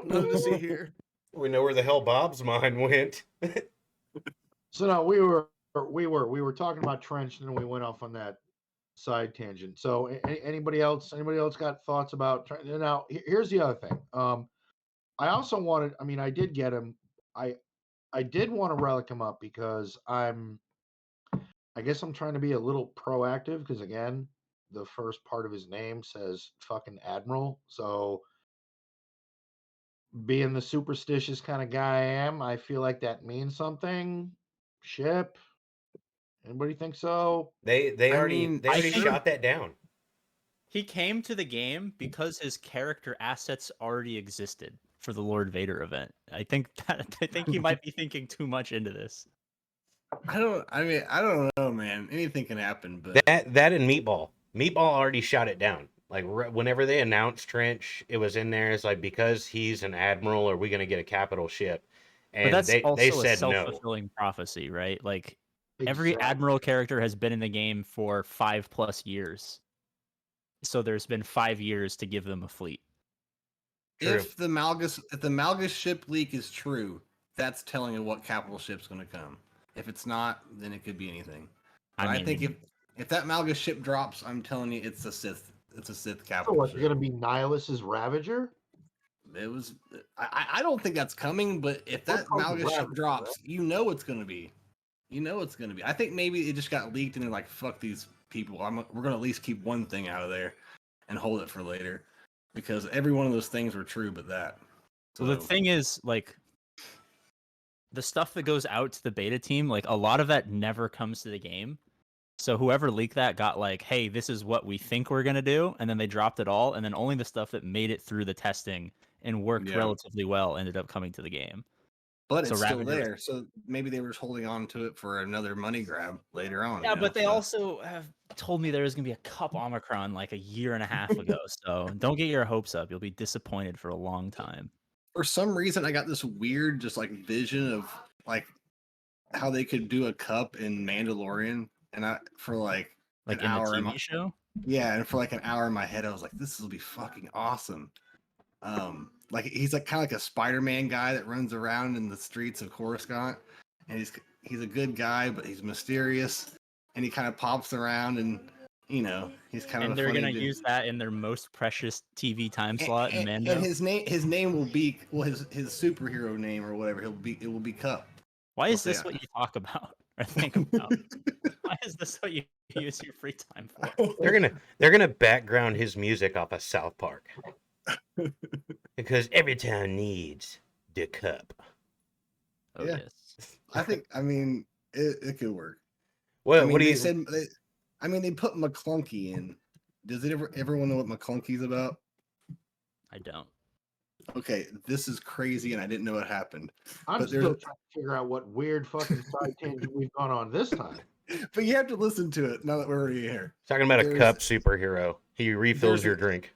Nothing to see here. We know where the hell Bob's mind went. So no, we were talking about Trench, and then we went off on that side tangent. So anybody else got thoughts about Trench? Now here's the other thing. I also wanted. I mean, I did get him. I did want to relic him up because I guess I'm trying to be a little proactive because again, the first part of his name says fucking Admiral. So being the superstitious kind of guy I am, I feel like that means something. Ship. Anybody think so? They I already mean, they already sure. shot that down. He came to the game because his character assets already existed for the Lord Vader event. I think you might be thinking too much into this. I don't know, man. Anything can happen, but That and Meatball. Meatball already shot it down. Like whenever they announced Trench, it was in there. It's like because he's an admiral, are we going to get a capital ship? And But that's they also a said no. self-fulfilling prophecy, right? Like every Exactly. admiral character has been in the game for 5+ years. So there's been 5 years to give them a fleet. True. if the Malgus ship leak is true, that's telling you what capital ship's going to come. If it's not, then it could be anything. But I think if that Malgus ship drops, I'm telling you, it's a Sith. It's a Sith So capital what's ship. going to be Nihilus's Ravager? It was. I don't think that's coming, but if that What comes Malgus ship Ravager, drops, you know it's going to be. You know it's going to be. I think maybe it just got leaked and they're like, "Fuck these people. We're going to at least keep one thing out of there and hold it for later," because every one of those things were true, but that. So Well, the thing is, like, the stuff that goes out to the beta team, like, a lot of that never comes to the game. So whoever leaked that got like, hey, this is what we think we're going to do. And then they dropped it all. And then only the stuff that made it through the testing and worked relatively well ended up coming to the game. But So it's still Ravager- there. So maybe they were just holding on to it for another money grab later on. Yeah, but they also have told me there was going to be a Cup Omicron like a year and a half ago. So don't get your hopes up. You'll be disappointed for a long time. For some reason, I got this weird, just like vision of like how they could do a cup in Mandalorian, and for like Like an in the hour TV show? Yeah, and for like an hour in my head, I was like, "This will be fucking awesome." Like he's like kind of like a Spider-Man guy that runs around in the streets of Coruscant, and he's a good guy, but he's mysterious, and he kind of pops around, and he's kind of. And they're gonna use that in their most precious TV time slot in Mando. And his name will be his superhero name or whatever. It will be Cup. Why is this what you talk about or think about? Why is this what you use your free time for? They're gonna background his music off of South Park because every town needs the cup. Oh Yeah. yes. I mean, it could work. Well, I mean, what do they you? said, they put McClunky in. Does everyone know what McClunky's about? I don't. Okay, this is crazy, and I didn't know it happened. I'm But there's, still trying to figure out what weird fucking side tangent we've gone on this time. but you have to listen to it now that we're already here. Talking about a there's- cup superhero. He refills there's your a- drink.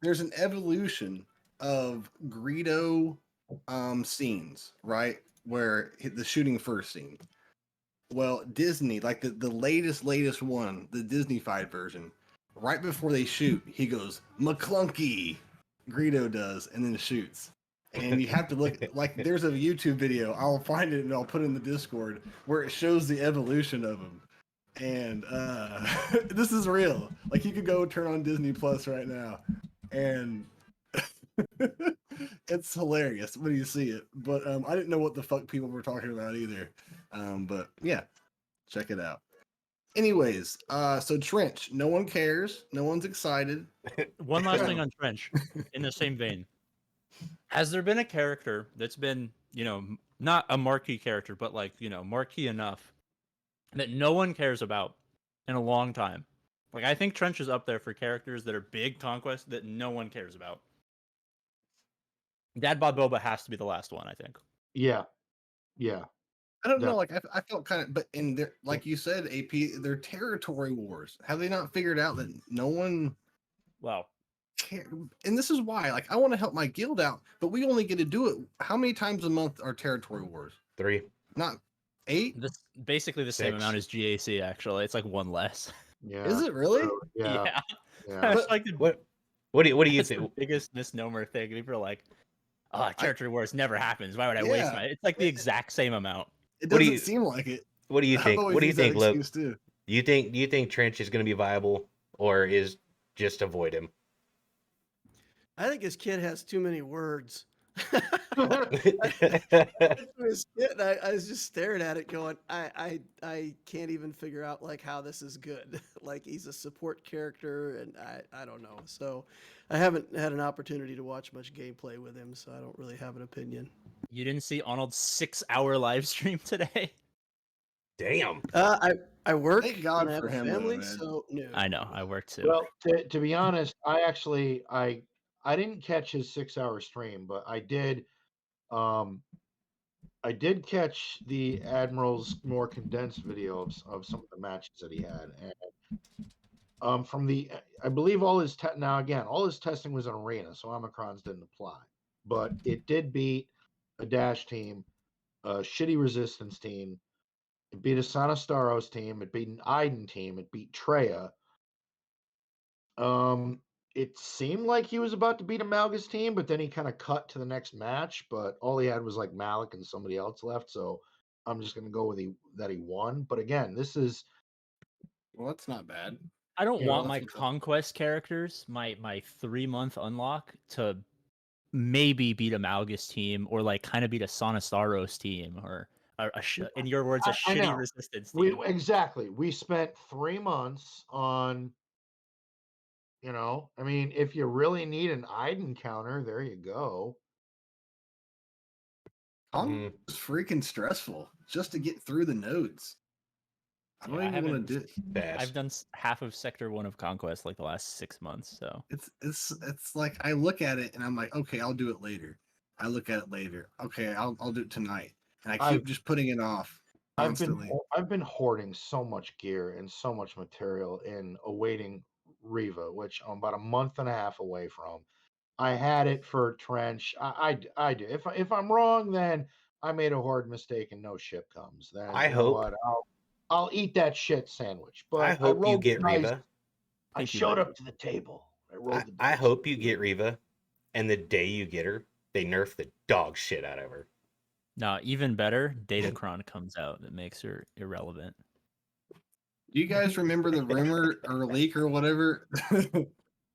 There's an evolution of Greedo scenes, right? Where the shooting first scene. Well, Disney, like the latest one, the Disney-fied version, right before they shoot, he goes, McClunky, Greedo does, and then shoots. And you have to look, like, there's a YouTube video, I'll find it and I'll put it in the Discord, where it shows the evolution of him. And this is real. Like, you could go turn on Disney Plus right now, and it's hilarious when you see it. But I didn't know what the fuck people were talking about either. But yeah, check it out. Anyways, so Trench, no one cares, no one's excited. One last thing on Trench, in the same vein. Has there been a character that's been, not a marquee character, but like, marquee enough that no one cares about in a long time? Like, I think Trench is up there for characters that are big conquest that no one cares about. Dad Bod Boba has to be the last one, I think. Yeah. I don't know, like I felt kind of, but in their, like you said, AP, they're territory wars. Have they not figured out that no one Well, care? And this is why, like, I want to help my guild out, but we only get to do it. How many times a month are territory wars? 3. Not 8? this basically the same 6. amount as GAC. Actually, it's like one less. Yeah. Is it really? Yeah. It's like the What do you it's the think? biggest misnomer thing. People are like, "Oh, territory wars never happens. Why would I Yeah. waste my?" It's like the exact same amount. It What do doesn't you- seem like it. What do you I've think? always What do you used that think, Luke? excuse too. Do you think Trench is going to be viable, or is just avoid him? I think his kid has too many words. I His kid, and I was just staring at it, going, I can't even figure out like how this is good. Like, he's a support character, and I don't know. So I haven't had an opportunity to watch much gameplay with him, so I don't really have an opinion. You didn't see Arnold's 6-hour live stream today? Damn. I work Thank God and I have for a him, though, family, man. so no. I know. I work too. Well, to be honest, I didn't catch his 6-hour stream, but I did catch the Admiral's more condensed video of some of the matches that he had, and from the I believe all his now again all his testing was in arena, so Omicrons didn't apply, but it did beat a Dash team, a shitty Resistance team. It beat a Sonostaros team. It beat an Iden team. It beat Treya. It seemed like he was about to beat a Malgus team, but then he kind of cut to the next match. But all he had was like Malik and somebody else left. So I'm just gonna go with that he won. But again, this is Well, that's not bad. I don't you know, want my that's- conquest characters, my 3-month unlock, to maybe beat a Malgus team or like kind of beat a Sonostaros team or in your words, a I shitty know. resistance team. We spent 3 months on. I mean, if you really need an Iden counter, there you go. Conquest is freaking stressful just to get through the nodes. I don't Yeah, I even want haven't- to do it. Fast. I've done half of Sector 1 of Conquest like the last 6 months, so It's like I look at it and I'm like, okay, I'll do it later. I look at it later. Okay, I'll do it tonight, and I keep just putting it off constantly. I've been hoarding so much gear and so much material in awaiting Riva, which I'm about a month and a half away from. I had it for Trench. I do. If I'm wrong, then I made a horde mistake and no ship comes. Then I you know hope- what? I'll eat that shit sandwich. But I hope you rolled get the dice. Riva. I Think you showed might. up to the table. I rolled the I dice. hope you get Riva, and the day you get her, they nerf the dog shit out of her. no, even better, Datacron comes out that makes her irrelevant. Do you guys remember the rumor or leak or whatever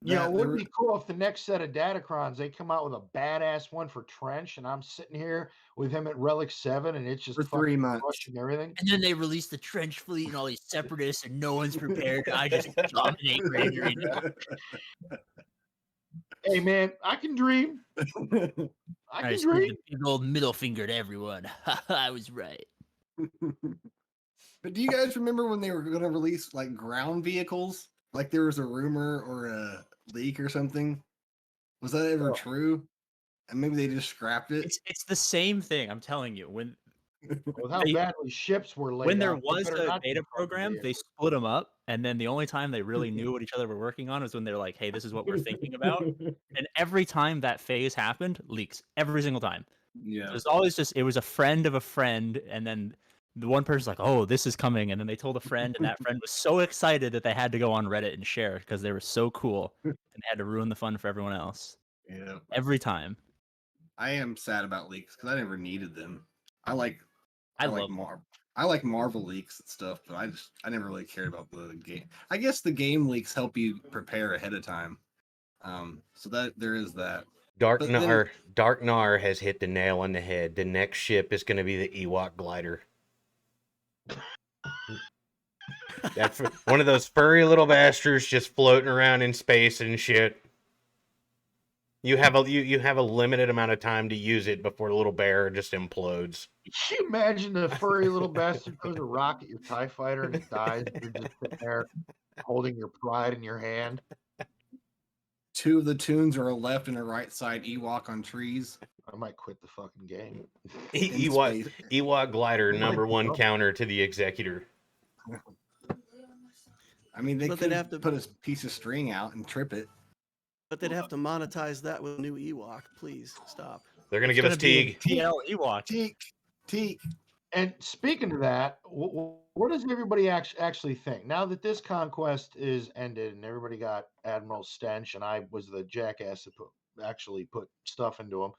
You know, it there would be cool if the next set of Datacrons, they come out with a badass one for Trench, and I'm sitting here with him at Relic 7, and it's just for 3 fucking months. crushing everything. And then they release the trench fleet and all these separatists, and no one's prepared. I just dominate Grand Arena. Hey, man, I can dream. I I can just give dream. the big old middle finger to everyone. I was right. But do you guys remember when they were going to release like ground vehicles? Like there was a rumor or a leak or something. Was that ever Oh. true? And maybe they just scrapped it. It's the same thing. I'm telling you. When With how They- badly ships were laid when there out, they was better a not do beta fucking program, they vehicles. split them up, and then the only time they really knew what each other were working on was when they're like, "Hey, this is what we're thinking about." And every time that phase happened, leaks every single time. Yeah. There's always just it was a friend of a friend, and then the one person's like, "Oh, this is coming," and then they told a friend, and that friend was so excited that they had to go on Reddit and share because they were so cool, and they had to ruin the fun for everyone else Yeah. every time. I am sad about leaks because I never needed them. I like I like love them. I like Marvel leaks and stuff, but I never really cared about the game. I guess the game leaks help you prepare ahead of time. So that there is that. Dark But then- Nar, Dark Nar has hit the nail on the head. The next ship is going to be the Ewok glider. That's one of those furry little bastards just floating around in space and shit. You have a limited amount of time to use it before the little bear just implodes. Can you imagine the furry little bastard throws a rock at your TIE fighter and it dies? You're just sitting there holding your pride in your hand. 2 of the tunes are a left and a right side Ewok on trees. I might quit the fucking game. in Ewok, space. Ewok glider, Like, #1 oh. counter to the Executor. I mean, they But they'd could have to- put a piece of string out and trip it. But they'd have to monetize that with a new Ewok. Please stop. They're going to It's give us gonna be a Teague. TL Ewok. Teak. And speaking of that, what does everybody actually think? Now that this conquest is ended and everybody got Admiral Stench, and I was the jackass that actually put stuff into him.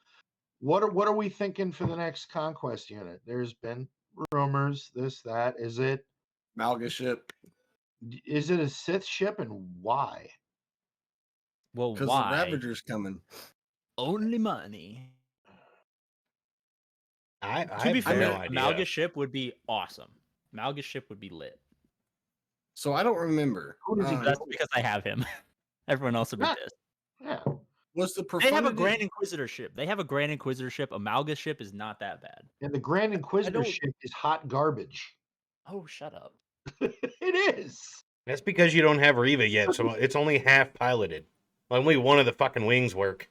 What are we thinking for the next conquest unit? There's been rumors, this, that. Is it Malga ship. a Sith ship, and why? Well, Because the why? Ravager's coming. Only money. I To have be fair, no a idea. Malga ship would be awesome. Malga ship would be lit. So I don't remember. Who does he That's because I have him. Everyone else would be Yeah. pissed. Yeah. Was the They have a profundity? Grand Inquisitor ship. They have a Grand Inquisitor ship. A Malga ship is not that bad. And the Grand Inquisitor don't- ship is hot garbage. Oh, shut up. It is. That's because you don't have Reva yet, so it's only half piloted. Only one of the fucking wings work.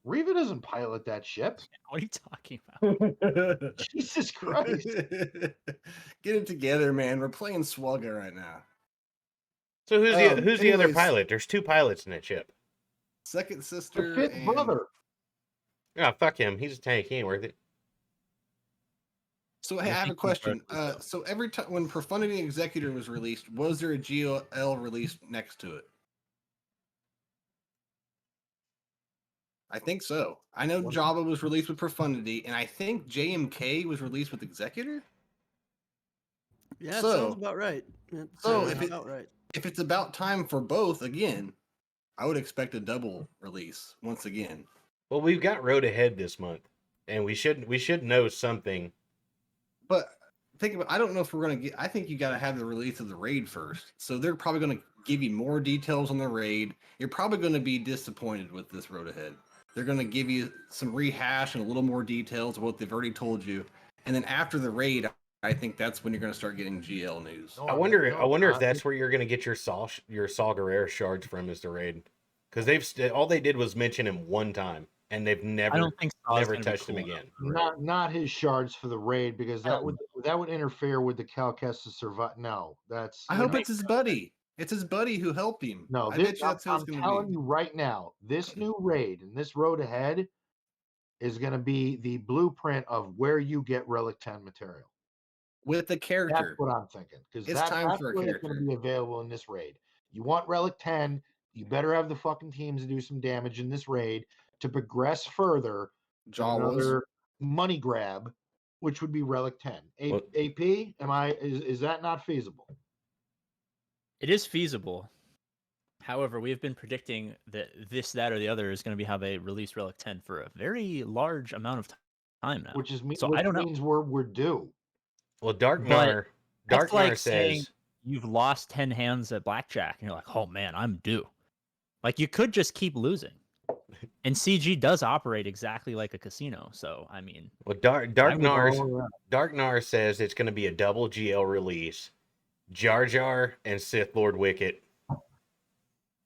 Reva doesn't pilot that ship. What are you talking about? Jesus Christ. Get it together, man. We're playing Swugga right now. So who's the other anyways. pilot? There's 2 pilots in that ship. Second The sister. fifth and- brother. Oh, fuck him. He's a tank. He ain't worth it. So hey, I have a question. So every time when Profundity Executor was released, was there a GL released next to it? I think so. I know Java was released with Profundity, and I think JMK was released with Executor. Yeah, it So- sounds about right. It so sounds if it- about right. If it's about time for both again, I would expect a double release once again. Well, we've got Road Ahead this month, and we should know something. But think about, I don't know if we're gonna get. I think you got to have the release of the raid first. So they're probably going to give you more details on the raid. You're probably going to be disappointed with this Road Ahead. They're going to give you some rehash and a little more details of what they've already told you, and then after the raid, I think that's when you're going to start getting GL news. No, I wonder if not. that's where you're gonna get your Saw Gerrera shards from is the raid, because all they did was mention him one time, and they've I never don't think Saw's never gonna be touched him cool again. enough. Not his shards for the raid, because that would interfere with the Cal Kestis survive. No, that's. I hope it's his buddy. It's his buddy who helped him. No, I this, bet you that's who it's I'm going telling to be. you right now, this new raid and this road ahead is going to be the blueprint of where you get Relic 10 material. With the That's character. what I'm thinking, because It's that's time for a where it's going character. to be available in this raid. You want Relic 10, you better have the fucking teams to do some damage in this raid to progress further to Jawas. another money grab, which would be Relic 10. Well- AP, is that not feasible? It is feasible. However, we have been predicting that this, that, or the other is going to be how they release Relic 10 for a very large amount of time now. which So I don't know. means we're due. Well, But that's like saying says you've lost 10 hands at blackjack, and you're like, oh man, I'm due. Like, you could just keep losing. And CG does operate exactly like a casino. So, I mean, well, I would roll around. Dark Nar says it's going to be a double GL release. Jar Jar and Sith Lord Wicket.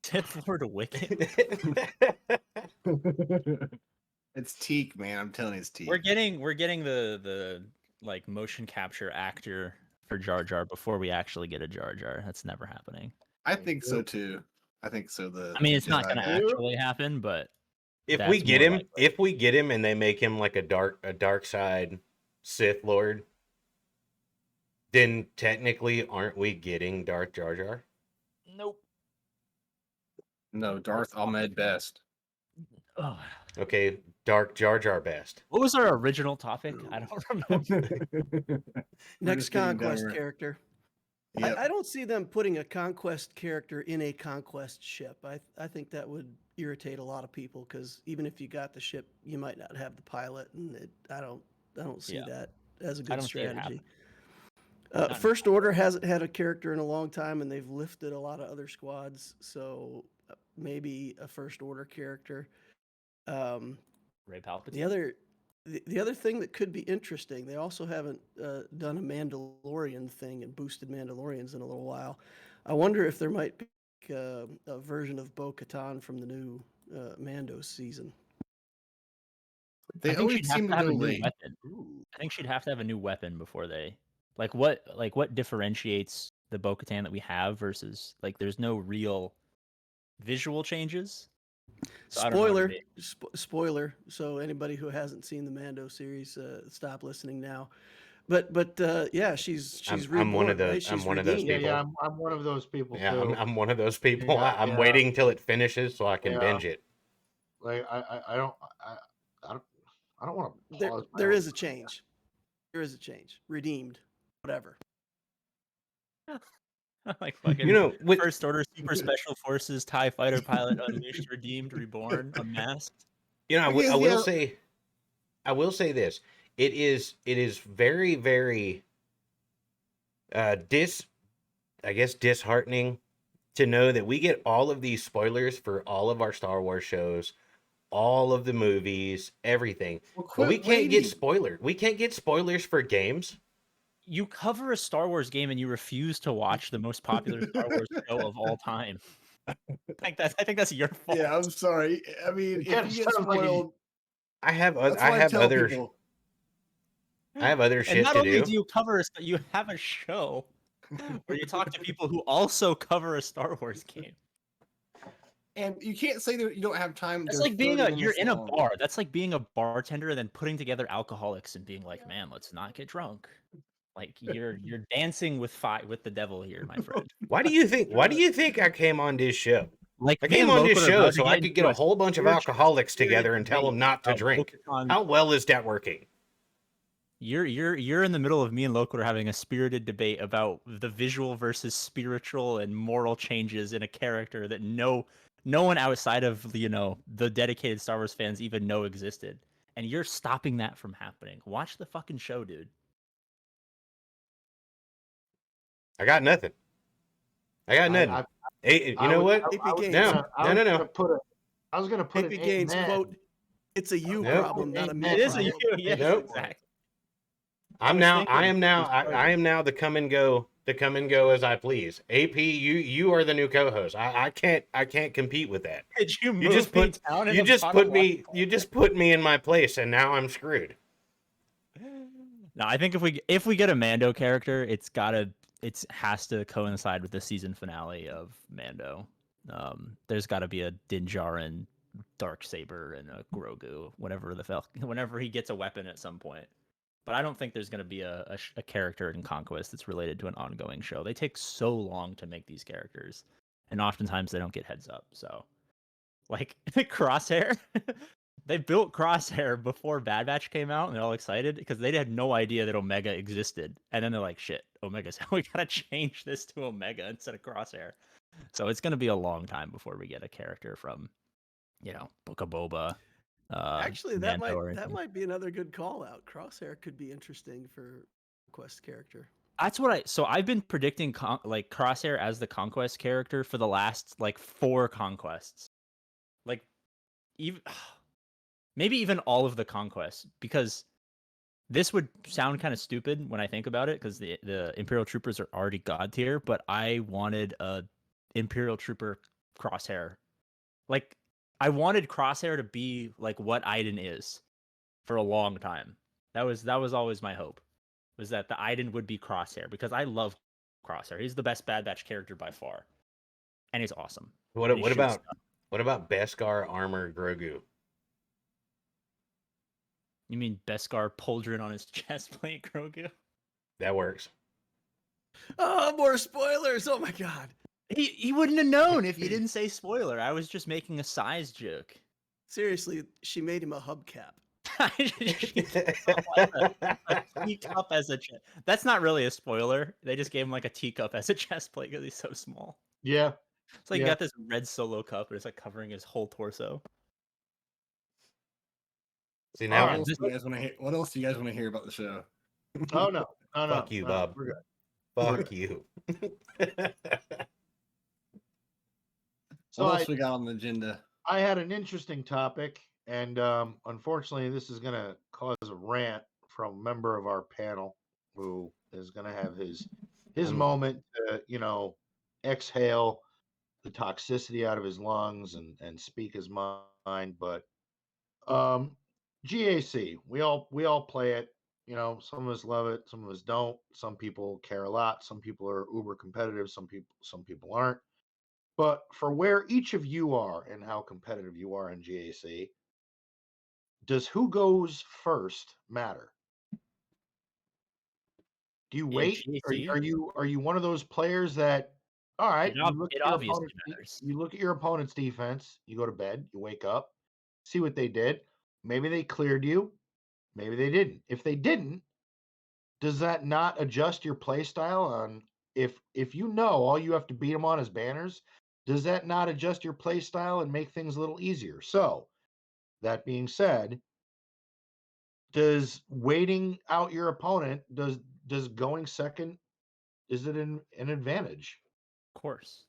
Sith Lord Wicket. It's Teak, man. I'm telling you, it's Teak. We're getting the like motion capture actor for Jar Jar before we actually get a Jar Jar. That's never happening. I think so too. I think so. I mean, it's not Jedi going to guy. actually happen, but If that's we get more him, likely. if we get him, and they make him like a dark side Sith Lord, then technically, aren't we getting Darth Jar Jar? Nope. No, Darth Ahmed Best. Oh. Okay, Dark Jar Jar best. What was our original topic? I don't remember. Next just getting conquest dumber. character. Yep. I don't see them putting a conquest character in a conquest ship. I think that would irritate a lot of people because even if you got the ship, you might not have the pilot, and I don't see Yeah. that as a I good don't see it strategy. Not in First Order hasn't had a character in a long time, and they've lifted a lot of other squads. So maybe a First Order character. Ray Palpatine. The other thing that could be interesting, they also haven't done a Mandalorian thing and boosted Mandalorians in a little while. I wonder if there might be a version of Bo-Katan from the new Mando season. They I think always she'd have seem to to have go a new late. weapon. I think she'd have to have a new weapon before they what differentiates the Bo-Katan that we have versus like there's no real visual changes. So I don't know what Spoiler, it spoiler. So anybody who hasn't seen the Mando series, stop listening now. But yeah, she's reborn, I'm one of right? She's one of those redeemed. Yeah, people. I'm one of those people Yeah, too. I'm one of those people. Yeah, I'm yeah. waiting till it finishes so I can Yeah. binge it. Like I don't want to pause. There is a change. There is a change. Redeemed, whatever. like fucking You know, with First Order Super Special Forces TIE Fighter Pilot Unleashed, Redeemed, Reborn, Unmasked. you know, Because, I will yeah. say, I will say this. It is very, very disheartening to know that we get all of these spoilers for all of our Star Wars shows, all of the movies, everything. Well, But we quit can't get waiting. spoilers. We can't get spoilers for games. You cover a Star Wars game and you refuse to watch the most popular Star Wars show of all time. I think that's your fault. Yeah, I'm sorry. I mean, It kinda if you get sounds like spoiled, I have that's I what I have tell other people. I have other And shit not to only do. do you cover you have a show where you talk to people who also cover a Star Wars game. And you can't say that you don't have time. That's They're like being 30 you're minutes in a long. bar. That's like being a bartender and then putting together alcoholics and being like, man, let's not get drunk. Like you're dancing with the devil here, my friend. Why do you think I came on this show? Like I me came and on this Loco are show about to so I get could get into a whole bunch of spiritual- alcoholics spirited together and tell them debate not to about drink. Bo-Katan. How well is that working? You're in the middle of me and Loco are having a spirited debate about the visual versus spiritual and moral changes in a character that no one outside of the dedicated Star Wars fans even know existed. And you're stopping that from happening. Watch the fucking show, dude. I got nothing. I got nothing. Hey, you know what? No. I was gonna put AP it Games amen. quote, "It's a you Nope. problem, not a me It is a problem." you. Yes, Nope. exactly. I am thinking now the come and go as I please. AP, you are the new co-host. I can't compete with that. Did you move just me put down in you the just bottom put me you just put me in my place and now I'm screwed. No, I think if we get a Mando character, it has to coincide with the season finale of Mando. There's got to be a Din Djarin, Darksaber, and a Grogu, whenever he gets a weapon at some point. But I don't think there's going to be a character in Conquest that's related to an ongoing show. They take so long to make these characters, and oftentimes they don't get heads up. So, like Crosshair, They built Crosshair before Bad Batch came out, and they're all excited because they had no idea that Omega existed. And then they're like, "Shit, Omega's we gotta change this to Omega instead of Crosshair." So it's gonna be a long time before we get a character from, Book of Boba. Actually, Mando or that anything. might be another good call out. Crosshair could be interesting for quest character. That's what I've been predicting like Crosshair as the conquest character for the last like 4 conquests, like even maybe even all of the conquests, because this would sound kind of stupid when I think about it, because the Imperial Troopers are already god tier, but I wanted a Imperial Trooper Crosshair. Like, I wanted Crosshair to be like what Iden is for a long time. That was always my hope, was that the Iden would be Crosshair, because I love Crosshair. He's the best Bad Batch character by far, and he's awesome. What And he what shoots about what about Beskar armor Grogu? You mean Beskar Poldrin on his chest plate, Grogu? That works. Oh, more spoilers! Oh my god! He wouldn't have known if you didn't say spoiler. I was just making a size joke. Seriously, she made him a hubcap. A teacup as a chest. That's not really a spoiler. They just gave him like a teacup as a chest plate because he's so small. Yeah. It's like Yeah. he got this red Solo cup, and it's like covering his whole torso. See What now, else do you guys want to hear? What else do you guys want to hear about the show? Oh no. fuck you, Bob. We're good. Fuck you. So What else we got on the agenda? I had an interesting topic, and unfortunately, this is going to cause a rant from a member of our panel who is going to have his moment to, exhale the toxicity out of his lungs and speak his mind. But GAC, we all play it. Some of us love it, some of us don't. Some people care a lot. Some people are uber competitive. Some people aren't. But for where each of you are and how competitive you are in GAC, does who goes first matter? Do you wait? GAC? Are you one of those players that, all right, It obviously matters. you look at your opponent's defense, you go to bed, you wake up, see what they did. Maybe they cleared you, maybe they didn't. If they didn't, does that not adjust your play style on if you know all you have to beat them on is banners? Does that not adjust your play style and make things a little easier? So, that being said, does waiting out your opponent, does going second, is it an advantage? Of course.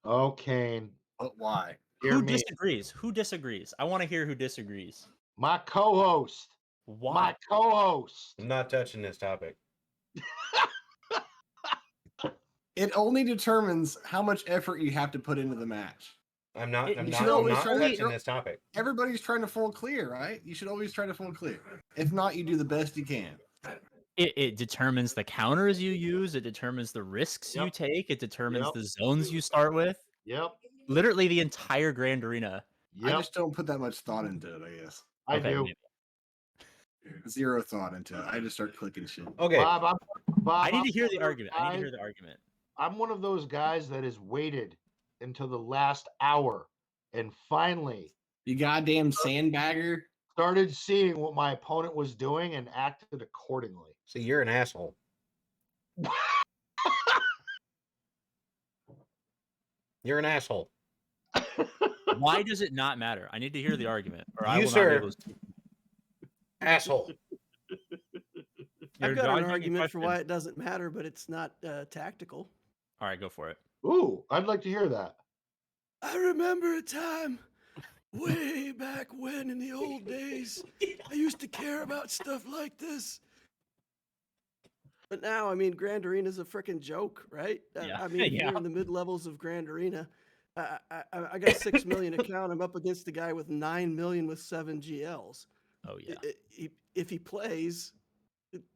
Okay, But why? hear Who me. disagrees? Who disagrees? I want to hear who disagrees. My co-host. Why? My co-host. I'm not touching this topic. It only determines how much effort you have to put into the match. I'm not. It- I'm you not, should I'm always not try to- touching this topic. Everybody's trying to full clear, right? You should always try to full clear. If not, you do the best you can. It determines the counters you use. It determines the risks you Yep. take. It determines Yep. the zones you start with. Yep. Literally the entire Grand Arena. I Yep. just don't put that much thought into it, I guess. I Okay, do. maybe. Zero thought into it. I just start clicking shit. Okay. Bob, I need I'm to hear one the of those argument. I need to guys- hear the argument. I'm one of those guys that has waited until the last hour and finally You goddamn sandbagger. started seeing what my opponent was doing and acted accordingly. See, you're an asshole. You're an asshole. Why does it not matter? I need to hear the argument, or I You, will not be sir. able to. Asshole. You're I've got dodging an the argument for question. why it doesn't matter, but it's not tactical. All right, go for it. Ooh, I'd like to hear that. I remember a time way back when in the old days, I used to care about stuff like this. But now, I mean, Grand Arena's a freaking joke, right? Yeah. I mean, Yeah. you're in the mid levels of Grand Arena. I got 6 million account. I'm up against a guy with 9 million with 7 GLs. Oh yeah. If he plays,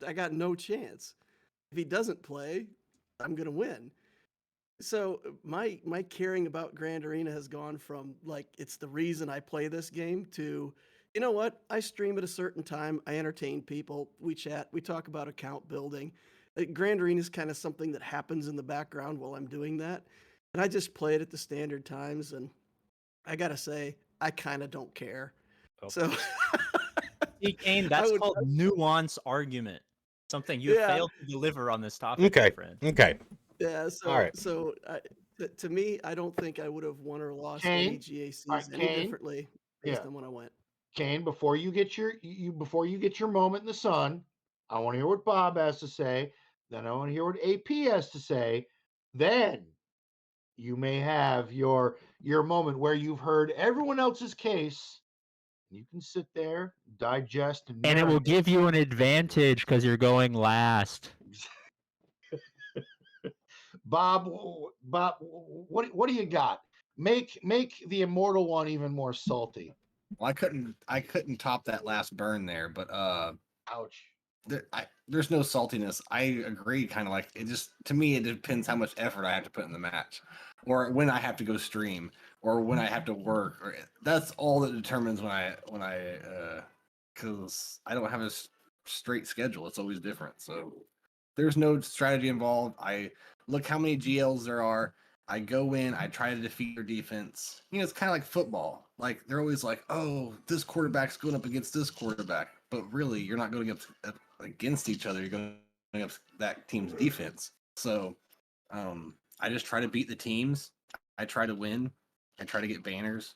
I got no chance. If he doesn't play, I'm gonna win. So my caring about Grand Arena has gone from like it's the reason I play this game to, you know what? I stream at a certain time. I entertain people. We chat. We talk about account building. Grand Arena is kind of something that happens in the background while I'm doing that, and I just play it at the standard times. And I gotta say, I kind of don't care. Oh. So See, Kane, I that's would, called nuance argument. Something you yeah, failed to deliver on this topic, my Okay. friend. Okay. yeah. All right. To me, I don't think I would have won or lost any Kane, all right, GACs any Kane, differently based yeah, on when I went. Kane. Before you get your moment in the sun, I want to hear what Bob has to say. Then I want to hear what AP has to say. Then you may have your moment where you've heard everyone else's case. You can sit there, digest, and And it will marinate. give you an advantage because you're going last. Bob, what do you got? Make the immortal one even more salty. Well, I couldn't top that last burn there, but Ouch. there's no saltiness. I agree, kind of like it. Just to me, it depends how much effort I have to put in the match, or when I have to go stream, or when I have to work. Or that's all that determines when I because I don't have a straight schedule. It's always different. So there's no strategy involved. I look how many GLs there are. I go in, I try to defeat their defense. You know, it's kind of like football. Like they're always like, "Oh, this quarterback's going up against this quarterback," but really, you're not going up against each other. You're going up that team's defense. So, I just try to beat the teams. I try to win. I try to get banners.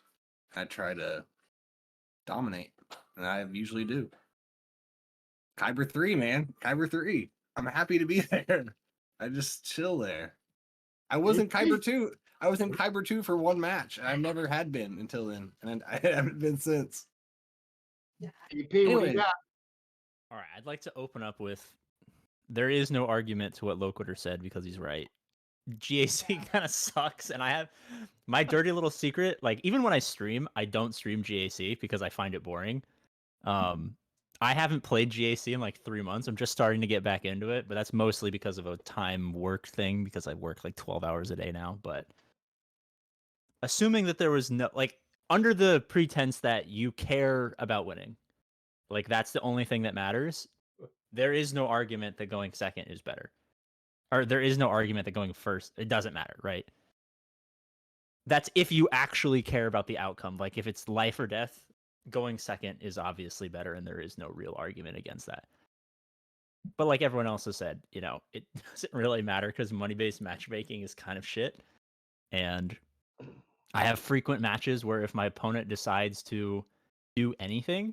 I try to dominate, and I usually do. Kyber 3, man. Kyber 3. I'm happy to be there. I just chill there. I was in Kyber 2. I was in Kyber 2 for one match. I never had been until then, and I haven't been since. AP, what do Anyway. you got? All right, I'd like to open up with there is no argument to what Loquitur said because he's right. GAC kind of sucks, and I have my dirty little secret. Like even when I stream, I don't stream GAC because I find it boring. I haven't played GAC in like 3 months. I'm just starting to get back into it, but that's mostly because of a time work thing because I work like 12 hours a day now. But assuming that there was no like under the pretense that you care about winning, like that's the only thing that matters. There is no argument that going second is better. Or there is no argument that going first, it doesn't matter, right? That's if you actually care about the outcome. Like if it's life or death, going second is obviously better, and there is no real argument against that. But like everyone else has said, you know, it doesn't really matter because money-based matchmaking is kind of shit. And I have frequent matches where if my opponent decides to do anything,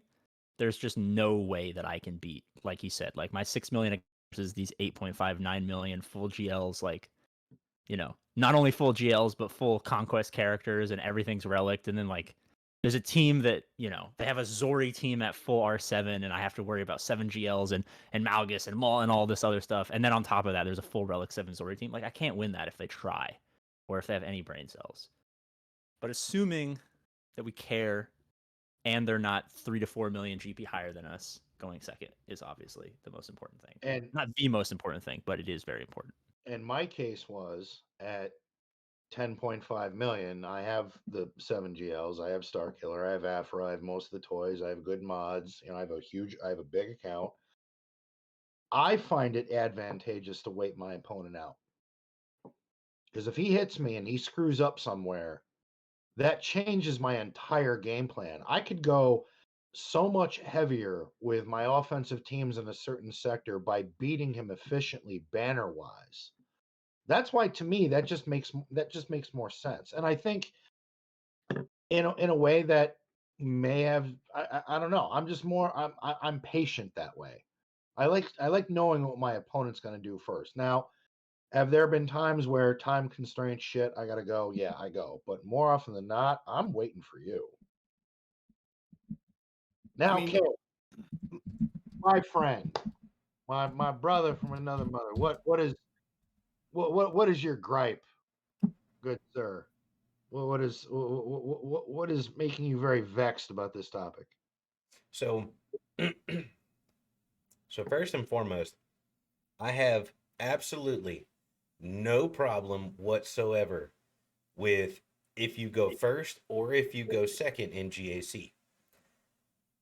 there's just no way that I can beat. Like he said, like my 6 million versus these 8.59 million full GLs, like, you know, not only full GLs, but full conquest characters and everything's relic. And then like there's a team that, you know, they have a Zori team at full R7 and I have to worry about 7 GLs and Malgus and Maul and all this other stuff. And then on top of that, there's a full relic 7 Zori team. Like I can't win that if they try or if they have any brain cells. But assuming that we care and they're not 3 to 4 million GP higher than us, going second is obviously the most important thing. And Not the most important thing, but it is very important. and my case was at 10.5 million. I have the 7 GLs. I have Starkiller. I have Afra. I have most of the toys. I have good mods. You know, I have a big account. I find it advantageous to wait my opponent out because if he hits me and he screws up somewhere, that changes my entire game plan. I could go so much heavier with my offensive teams in a certain sector by beating him efficiently banner wise. That's why to me that just makes more sense. And I think in a way that may have I don't know. I'm just more I'm patient that way. I like knowing what my opponent's going to do first. Now, have there been times where time constraint shit I got to go? Yeah, I go. But more often than not, I'm waiting for you. Now, I mean, Kay, my friend, my brother from another mother. What is your gripe, good sir? What is making you very vexed about this topic? So, so first and foremost, I have absolutely no problem whatsoever with if you go first or if you go second in GAC.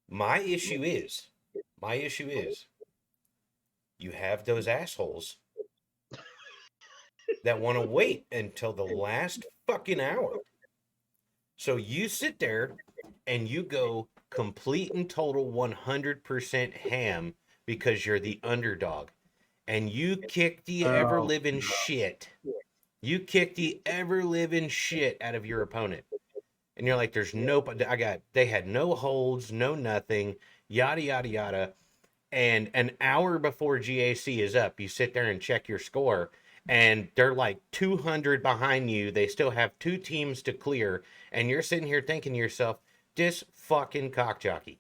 My issue is you have those assholes that want to wait until the last fucking hour. So you sit there and you go complete and total 100% ham because you're the underdog, and you kick the ever Oh, living shit. You kick the ever living shit out of your opponent. And you're like, there's no, they had no holds, no nothing, yada, yada, yada. And an hour before GAC is up, you sit there and check your score, and they're like 200 behind you. They still have 2 teams to clear, and you're sitting here thinking to yourself, this fucking cock jockey.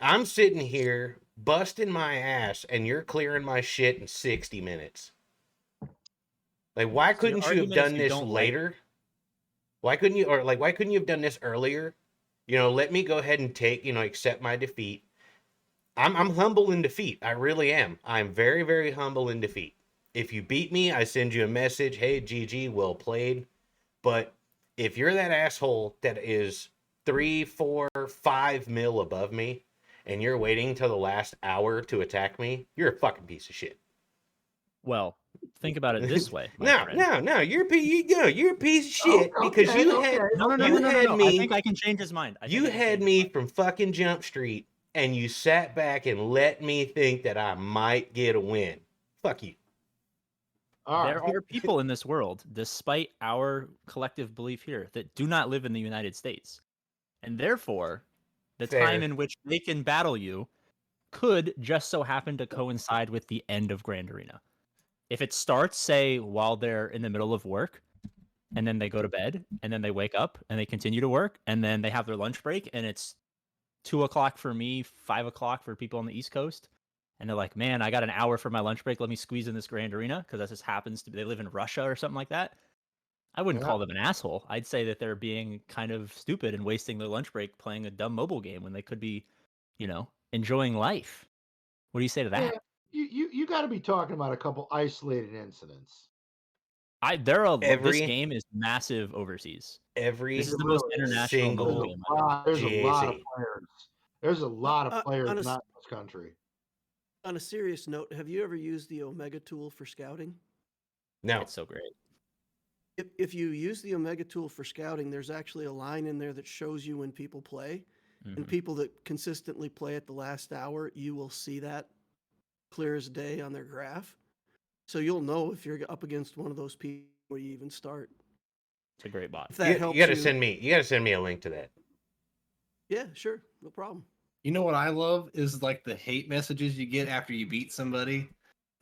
I'm sitting here busting my ass, and you're clearing my shit in 60 minutes. Like, why So your couldn't you have argument is done you this don't like later? Why couldn't you, or like, why couldn't you have done this earlier? Let me go ahead and accept my defeat. I'm humble in defeat. I really am. I'm very, very humble in defeat. If you beat me, I send you a message. Hey, GG, well played. But if you're that asshole that is 3, 4, 5 mil above me, and you're waiting till the last hour to attack me, you're a fucking piece of shit. Well, think about it this way, my No, friend. no, no. You're a piece of shit because okay, you okay, had No. you had I me. think I can change his mind. You had me from fucking Jump Street, and you sat back and let me think that I might get a win. Fuck you. all There right. are people in this world, despite our collective belief here, that do not live in the United States. And therefore, the Fair. time in which they can battle you could just so happen to coincide with the end of Grand Arena. If it starts, say, while they're in the middle of work, and then they go to bed, and then they wake up, and they continue to work, and then they have their lunch break, and it's 2 o'clock for me, 5 o'clock for people on the East Coast, and they're like, man, I got an hour for my lunch break. Let me squeeze in this Grand Arena because that just happens to be, they live in Russia or something like that. I wouldn't Yeah. call them an asshole. I'd say that they're being kind of stupid and wasting their lunch break playing a dumb mobile game when they could be, enjoying life. What do you say to Yeah, that? you got to be talking about a couple isolated incidents. This Every game is massive overseas. every This is the Really most is. international mobile single game I've There's a lot of GAC. players. There's a lot of players On a, not in this country. on a serious note, have you ever used the Omega tool for scouting? No, It's so great. If you use the Omega tool for scouting, there's actually a line in there that shows you when people play. And Mhm. people that consistently play at the last hour, you will see that clear as day on their graph. So you'll know if you're up against one of those people where you even start. It's a great bot. If that helps you gotta send me a link to that. Yeah, sure. No problem. You know what I love is like the hate messages you get after you beat somebody,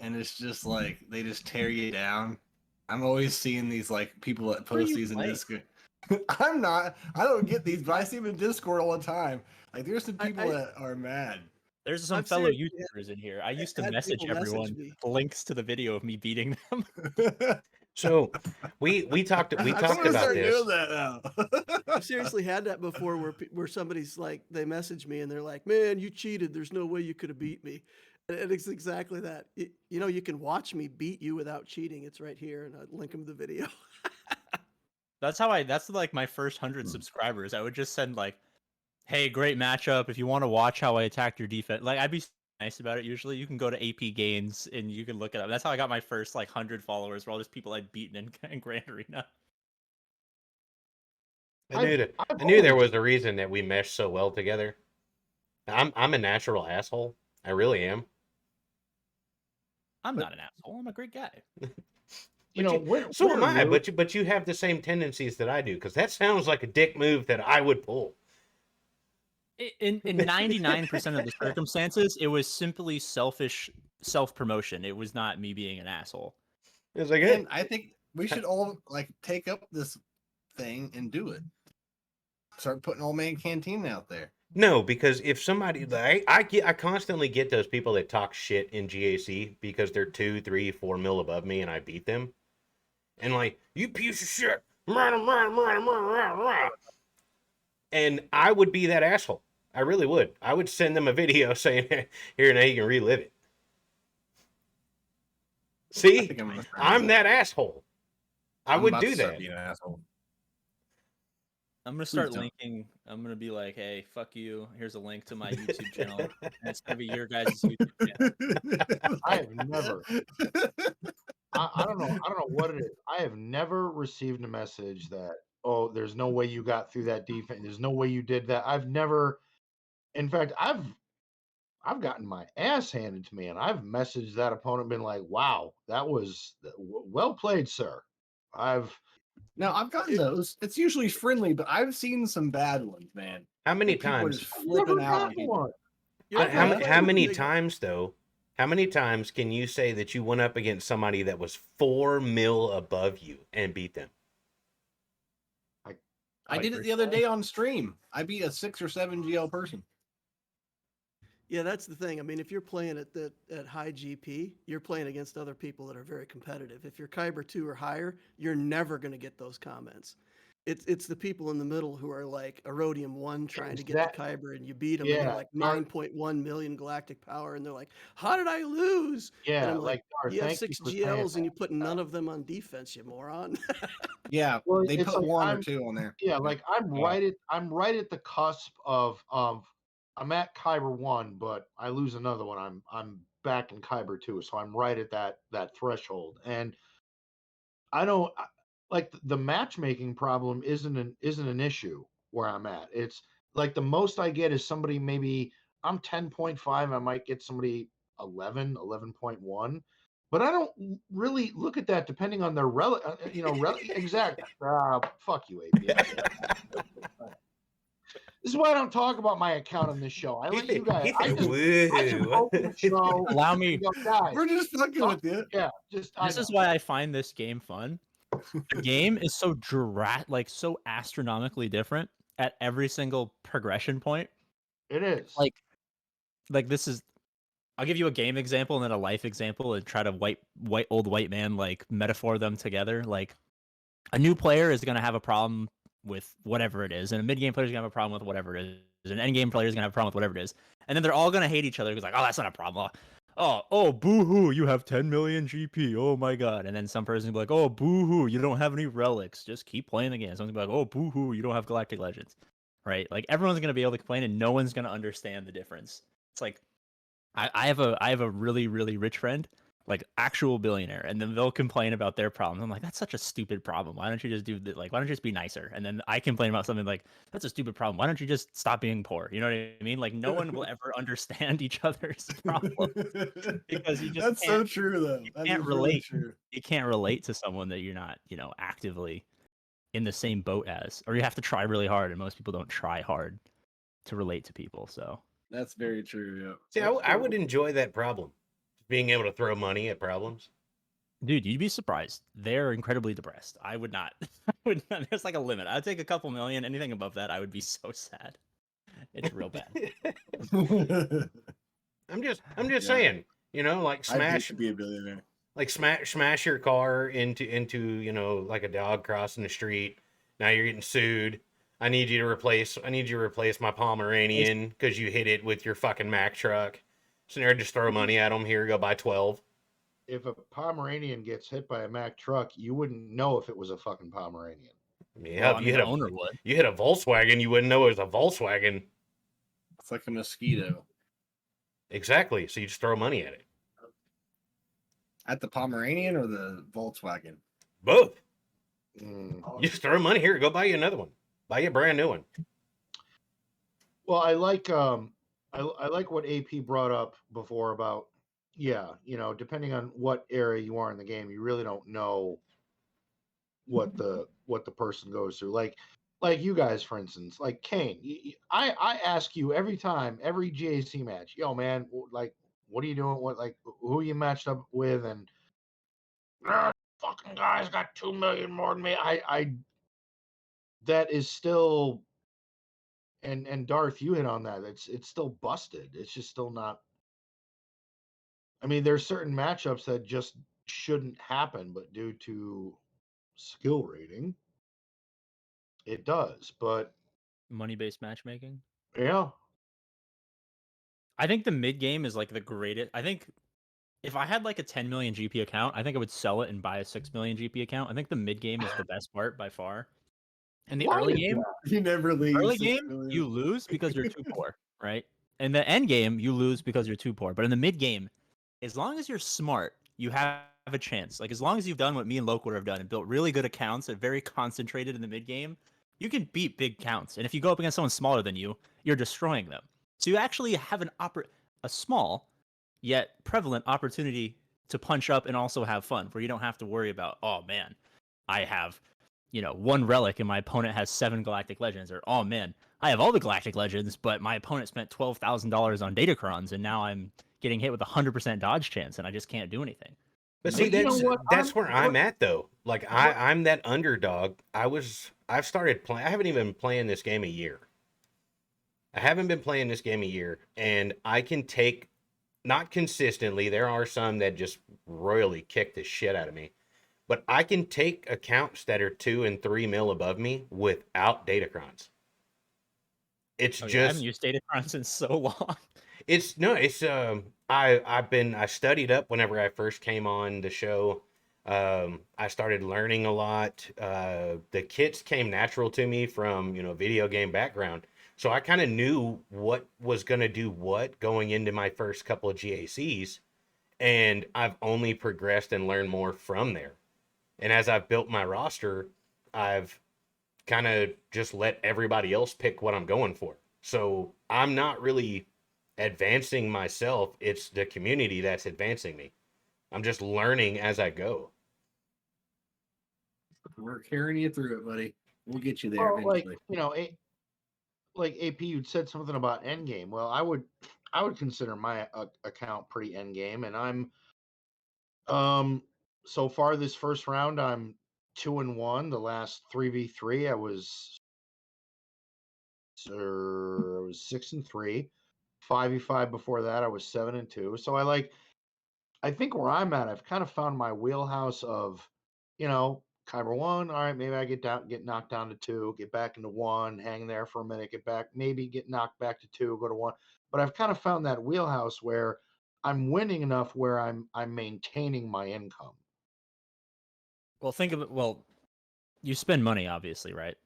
and it's just like they just tear you down. I'm always seeing these like people that Where are post you these in playing? Discord. I don't get these, but I see them in Discord all the time. Like there's some people that are mad. There's some I've fellow seriously YouTubers in here. I used to had message people message everyone me. links to the video of me beating them. So we talked I'm about gonna start this. doing that now. I've seriously had that before where somebody's like, they message me and they're like, man, you cheated. There's no way you could have beat me. And it's exactly that. You can watch me beat you without cheating. It's right here. And I link them to the video. That's like my first 100 subscribers. I would just send like, hey, great matchup. If you want to watch how I attacked your defense, like I'd be nice about it. Usually you can go to AP Games and you can look it up. That's how I got my first like 100 followers, were all just people I'd beaten in Grand Arena. I knew there was a reason that we meshed so well together. I'm a natural asshole. I really am. I'm not an asshole. I'm a great guy. So am I. But you have the same tendencies that I do, because that sounds like a dick move that I would pull. In 99% of the circumstances, it was simply selfish self-promotion. It was not me being an asshole. It was like, And I think we should all like take up this thing and do it. Start putting old man Cantina out there. no, because if somebody, I constantly get those people that talk shit in GAC because they're 2, 3, 4 mil above me and I beat them, and like, you piece of shit, and I would be that asshole. I really would. I would send them a video saying, here, now you can relive it. See, I'm that asshole. I would do that. Be an asshole. I'm gonna start linking. I'm gonna be like, "Hey, fuck you. Here's a link to my YouTube channel. And it's gonna be your guys' YouTube channel." I have never. I don't know what it is. I have never received a message that oh, there's no way you got through that defense. There's no way you did that. In fact, I've gotten my ass handed to me, and I've messaged that opponent, been like, "Wow, that was well played, sir." I've Now I've gotten those. It's usually friendly, but I've seen some bad ones, man. How many Where people are times? just never flipping out on gotten people. one. You're How, probably how playing with many big- times though? How many times can you say that you went up against somebody that was 4 mil above you and beat them? I did it the other day on stream. I beat a 6 or 7 GL person. Yeah, that's the thing. I mean, if you're playing at high GP, you're playing against other people that are very competitive. If you're Kyber 2 or higher, you're never going to get those comments. It's the people in the middle who are like Erodium 1 trying to get That- the Kyber, and you beat them, and Yeah, they're like Darth- 9.1 million galactic power, and they're like, how did I lose? And Yeah, I'm like, like Darth, you have thank you 6 for saying GLs, and that. you put none of them on defense, you moron. Yeah, Well, they it's put like 1 or I'm- 2 on there. Yeah, like I'm Yeah. right at the cusp of I'm at Kyber 1, but I lose another one. I'm back in Kyber 2, so I'm right at that threshold. And I don't like the matchmaking problem isn't an issue where I'm at. It's like the most I get is somebody, maybe I'm 10.5, I might get somebody 11.1, but I don't really look at that depending on their exact fuck you, AP. This is why I don't talk about my account on this show. I let you guys. I just open the show. Allow me. and go, guys. We're just fucking with you. Yeah, just This is why I find this game fun. The game is so so astronomically different at every single progression point. it is. Like this is. I'll give you a game example and then a life example, and try to old white man like metaphor them together. Like a new player is gonna have a problem with whatever it is, and a mid game player is gonna have a problem with whatever it is, and an end game player is gonna have a problem with whatever it is, and then they're all gonna hate each other because like, oh, that's not a problem. Oh, boo hoo, you have 10 million GP. Oh my god. And then some person will be like, oh, boo hoo, you don't have any relics. Just keep playing the game. Someone's gonna be like, oh, boo hoo, you don't have Galactic Legends. Right? Like everyone's gonna be able to complain, and no one's gonna understand the difference. It's like I have a really, really rich friend, like actual billionaire, and then they'll complain about their problems. I'm like, that's such a stupid problem. Why don't you just why don't you just be nicer? And then I complain about something like, that's a stupid problem. Why don't you just stop being poor? You know what I mean? Like no one will ever understand each other's problems because you just That's so true, though. you That can't is really relate. true. You can't relate to someone that you're not, actively in the same boat as, or you have to try really hard, and most people don't try hard to relate to people. So That's very true. Yeah. See, That's I cool. would enjoy that problem, being able to throw money at problems. dude, you'd be surprised. They're incredibly depressed. I would not. I would not. There's like a limit. I'd take a couple million. Anything above that, I would be so sad. It's real bad. I'm just Yeah. saying, like I'd hate smash to be a billionaire. like smash your car into like a dog crossing the street. Now you're getting sued. I need you to replace my Pomeranian because you hit it with your fucking Mack truck. So now just throw money at them. Here, go buy 12. If a Pomeranian gets hit by a Mack truck, you wouldn't know if it was a fucking Pomeranian. Yeah, Well, I if mean, the owner would. you hit a Volkswagen, you wouldn't know it was a Volkswagen. It's like a mosquito. Exactly. So you just throw money at it. At the Pomeranian or the Volkswagen? Both. Mm. You just throw money here. Go buy you another one. Buy you a brand new one. Well, I like what AP brought up before about, depending on what area you are in the game, you really don't know what the person goes through. Like you guys, for instance, like Kane. I ask you every GAC match, yo man, like what are you doing? Who are you matched up with? And fucking guy's got 2 million more than me. I that is still. And Darth, you hit on that. It's still busted. It's just still not. I mean, there's certain matchups that just shouldn't happen, but due to skill rating, it does. But Money-based matchmaking. yeah, I think the mid game is like the greatest. I think if I had like a 10 million GP account, I think I would sell it and buy a 6 million GP account. I think the mid game is the best part by far. And the Why early is game, You never leave. early 6 game, million. you lose because you're too poor, right? In the end game, you lose because you're too poor. But in the mid game, as long as you're smart, you have a chance. Like as long as you've done what me and Loquar have done and built really good accounts and very concentrated in the mid game, you can beat big counts. And if you go up against someone smaller than you, you're destroying them. So you actually have a small yet prevalent opportunity to punch up and also have fun, where you don't have to worry about, oh man, I have, one relic and my opponent has 7 Galactic Legends, or oh man, I have all the Galactic Legends, but my opponent spent $12,000 on Datacrons, and now I'm getting hit with a 100% dodge chance, and I just can't do anything. But see, you know what? that's where I'm at though. Like What- I'm that underdog. I've started playing. I haven't even been playing this game a year. I haven't been playing this game a year, and I can take, not consistently. There are some that just royally kick the shit out of me, but I can take accounts that are 2 and 3 mil above me without Datacrons. It's I just haven't used Datacrons in so long. It's no, it's I studied up whenever I first came on the show. I started learning a lot. The kits came natural to me from, video game background. So I kind of knew what was going to do what going into my first couple of GACs, and I've only progressed and learned more from there. And as I've built my roster, I've kind of just let everybody else pick what I'm going for. So I'm not really advancing myself. It's the community that's advancing me. I'm just learning as I go. We're carrying you through it, buddy. We'll get you there Well, like eventually. like AP, you'd said something about endgame. Well, I would consider my account pretty endgame, and I'm so far this first round I'm 2-1. The last 3v3 I was 6-3. 5v5 before that I was 7-2. So I think where I'm at, I've kind of found my wheelhouse of, Kyber 1, all right, maybe I get knocked down to 2, get back into 1, hang there for a minute, get back, maybe get knocked back to 2, go to 1. But I've kind of found that wheelhouse where I'm winning enough where I'm maintaining my income. Well, think of it. Well, you spend money, obviously, right?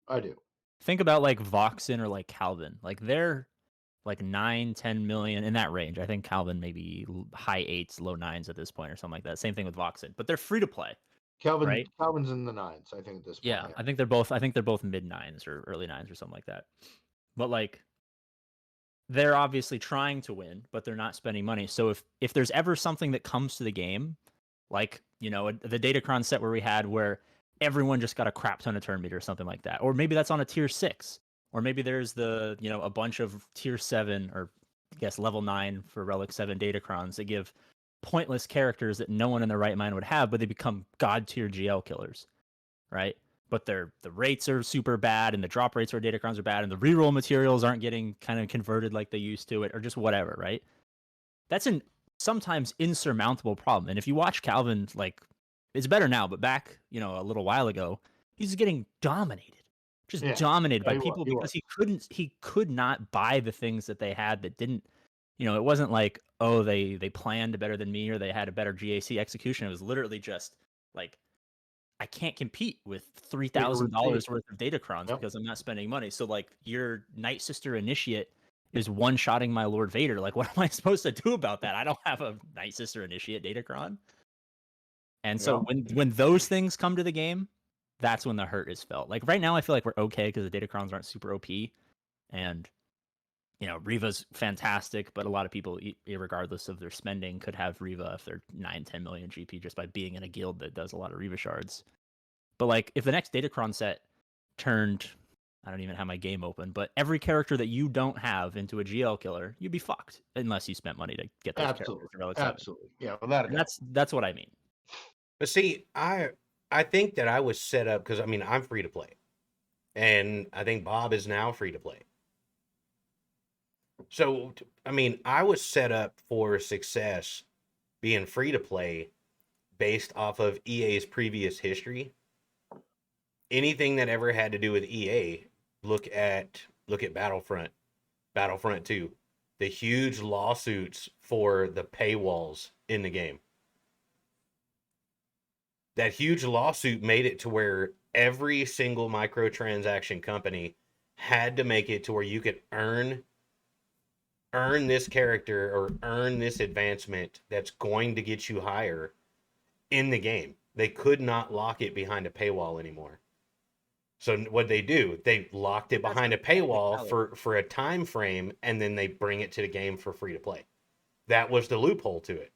I do. Think about like Voxen or like Calvin. Like they're like 9-10 million in that range. I think Calvin maybe high 8s, low 9s at this point or something like that. Same thing with Voxen, but they're free to play, right? Calvin's in the 9s, I think, at this point. Yeah, I think they're both. I think they're both mid 9s or early 9s or something like that. But like, they're obviously trying to win, but they're not spending money. So if there's ever something that comes to the game, like the Datacron set where everyone just got a crap ton of turn meter or something like that, or maybe that's on a tier 6, or maybe there's a bunch of tier 7 or I guess level 9 for relic 7 Datacrons that give pointless characters that no one in their right mind would have, but they become god tier GL killers, right? But the rates are super bad, and the drop rates for Datacrons are bad, and the reroll materials aren't getting kind of converted like they used to, or just whatever, right? That's an sometimes insurmountable problem. And if you watch Calvin, like, it's better now, but back, a little while ago, he's getting dominated, just dominated by people because he could not buy the things that they had that didn't, it wasn't like, oh, they planned better than me or they had a better GAC execution. It was literally just like, I can't compete with $3,000 worth of Datacrons because I'm not spending money. So like your Night Sister Initiate is one-shotting my Lord Vader. Like, what am I supposed to do about that? I don't have a Night Sister Initiate Datacron. And so when those things come to the game, that's when the hurt is felt. Like right now, I feel like we're okay because the Datacrons aren't super OP, and Reva's fantastic, but a lot of people, regardless of their spending, could have Reva if they're 9-10 million GP just by being in a guild that does a lot of Reva shards. But like, if the next Datacron set turned, I don't even have my game open, but every character that you don't have into a GL killer, you'd be fucked unless you spent money to get those characters. Absolutely, yeah, without a doubt. That's what I mean. But see, I think that I was set up because I'm free to play, and I think Bob is now free to play. So I was set up for success being free to play based off of EA's previous history. Anything that ever had to do with EA, look at Battlefront 2, the huge lawsuits for the paywalls in the game. That huge lawsuit made it to where every single microtransaction company had to make it to where you could earn this character or earn this advancement that's going to get you higher in the game. They could not lock it behind a paywall anymore. So what they do, they locked it behind a paywall for a time frame, and then they bring it to the game for free to play. That was the loophole to it.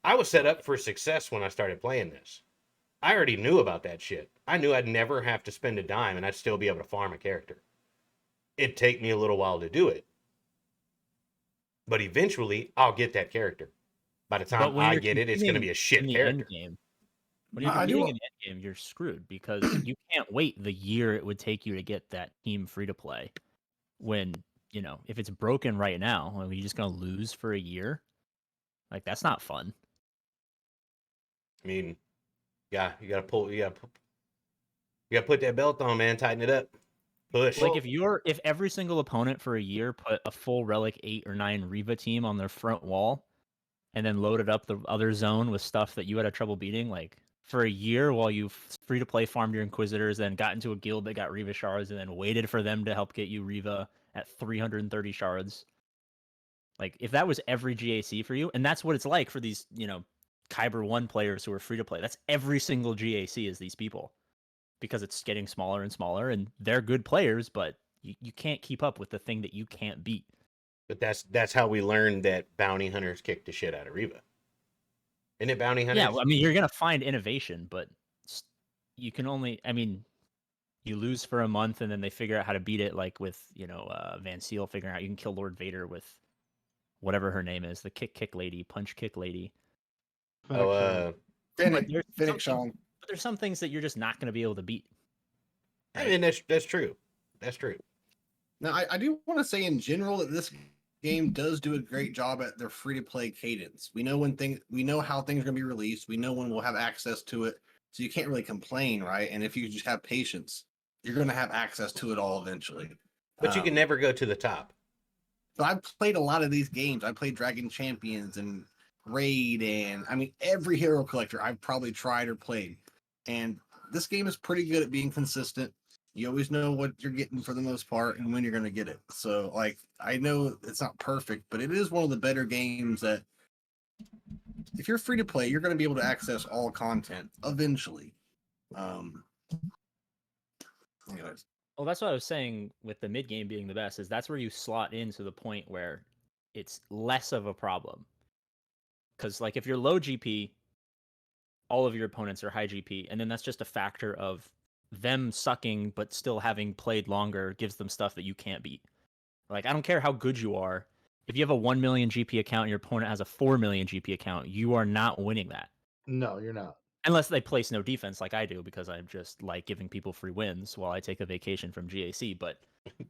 I was set up for success when I started playing this. I already knew about that shit. I knew I'd never have to spend a dime and I'd still be able to farm a character. It'd take me a little while to do it, but eventually I'll get that character. By the time I get it, it's going to be a shit character. When you're competing in the end game, you're screwed because you can't wait the year it would take you to get that team free to play. When, you know, if it's broken right now, are you just going to lose for a year? Like, that's not fun. I mean, yeah, you got to put that belt on, man. Tighten it up. Push. Like, if every single opponent for a year put a full Relic 8 or 9 Reva team on their front wall and then loaded up the other zone with stuff that you had trouble beating, like, for a year while you free to play farmed your Inquisitors, then got into a guild that got Reva shards, and then waited for them to help get you Reva at 330 shards. Like, if that was every GAC for you, and that's what it's like for these, you know, Kyber 1 players who are free to play. That's every single GAC is these people. Because it's getting smaller and smaller, and they're good players, but you can't keep up with the thing that you can't beat. But that's how we learned that bounty hunters kick the shit out of Reva. Isn't it bounty hunters? Yeah, I mean, you're going to find innovation, but you can only, I mean, you lose for a month and then they figure out how to beat it, like with, you know, Van Seal figuring out you can kill Lord Vader with whatever her name is, the kick lady, punch kick lady. Fennec Sean. But there's some things that you're just not going to be able to beat. Right? I mean, that's true. That's true. Now, I do want to say in general that this game does do a great job at their free-to-play cadence. We know how things are going to be released. We know when we'll have access to it. So you can't really complain, right? And if you just have patience, you're going to have access to it all eventually. But you can never go to the top. So I've played a lot of these games. I played Dragon Champions and Raid, and I mean, every hero collector I've probably tried or played. And this game is pretty good at being consistent. You always know what you're getting for the most part and when you're going to get it. So, like, I know it's not perfect, but it is one of the better games that if you're free to play, you're going to be able to access all content eventually. Anyways. Well, that's what I was saying with the mid game being the best, is that's where you slot in to the point where it's less of a problem. Because, like, if you're low GP, all of your opponents are high GP, and then that's just a factor of them sucking but still having played longer gives them stuff that you can't beat. Like, I don't care how good you are. If you have a 1 million GP account and your opponent has a 4 million GP account, you are not winning that. No, you're not. Unless they place no defense like I do, because I just like giving people free wins while I take a vacation from GAC. But,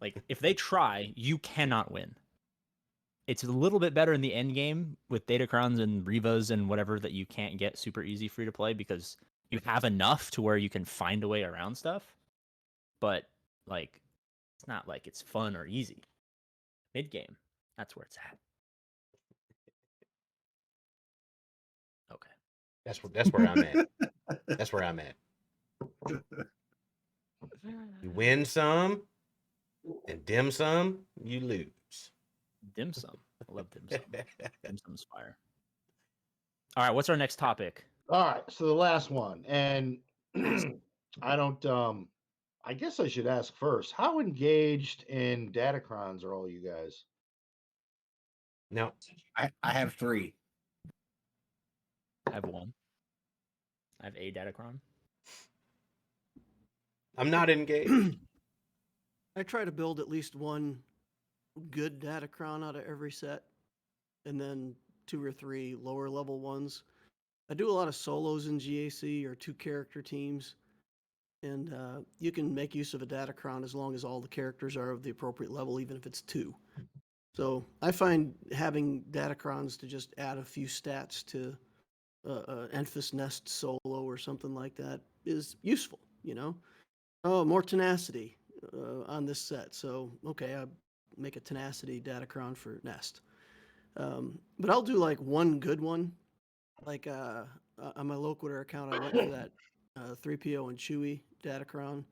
like, if they try, you cannot win. It's a little bit better in the end game with Datacrons and Revas and whatever that you can't get super easy free to play because you have enough to where you can find a way around stuff. But, like, it's not like it's fun or easy. Mid game, that's where it's at. Okay. That's where I'm at. That's where I'm at. You win some, and dim sum, you lose. Dim sum. I love dim sum. Dim sum's fire. All right, what's our next topic? All right, so the last one, and I don't. I guess I should ask first. How engaged in Datacrons are all you guys? No, I have 3. I have 1. I have a Datacron. I'm not engaged. I try to build at least one good Datacron out of every set, and then 2 or 3 lower level ones. I do a lot of solos in GAC or 2 character teams, and you can make use of a Datacron as long as all the characters are of the appropriate level, even if it's 2. So I find having Datacrons to just add a few stats to Enfys Nest solo or something like that is useful, you know? Oh, more tenacity on this set. So, okay, I make a tenacity Datacron for Nest. But I'll do like one good one. Like on my Loquitur account, I went for that 3PO and Chewie Datacron.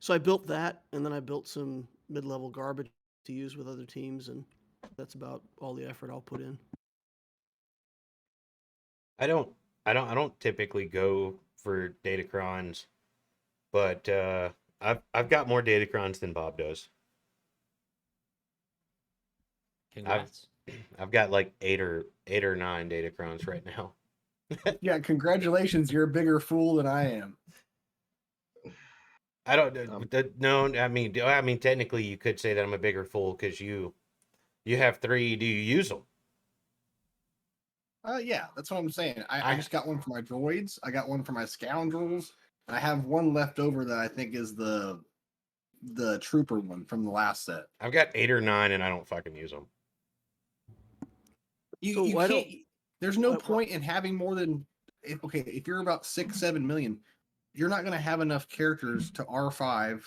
So I built that, and then I built some mid-level garbage to use with other teams, and that's about all the effort I'll put in. I I don't typically go for Datacrons, but I've got more Datacrons than Bob does. I've Congrats. I've got like eight or nine Datacrons right now. Yeah, congratulations. You're a bigger fool than I am. I don't no. I mean, technically, you could say that I'm a bigger fool because you have three. Do you use them? Yeah, that's what I'm saying. I I just got one for my droids. I got one for my scoundrels. And I have one left over that I think is the trooper one from the last set. I've got 8 or 9, and I don't fucking use them. You why can't. don't- There's no why- point in having more than if you're about 6-7 million, you're not going to have enough characters to R5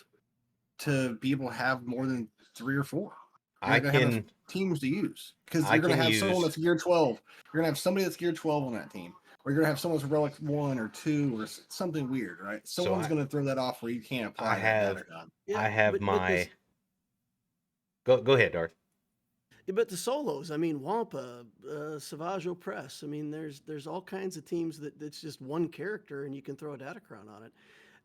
to be able to have more than 3 or 4. You're I not going to have can enough teams to use because I you're going to can have someone use- that's gear 12. You're going to have somebody that's gear 12 on that team, or you're going to have someone that's relic 1 or 2 or something weird, right? So Someone's going to throw that off where you can't apply I that have- data gun. I have but my this- go ahead, Darth. Yeah, but the solos, I mean, Wampa, Savage Opress. I mean, there's all kinds of teams that's just one character and you can throw a Datacron on it.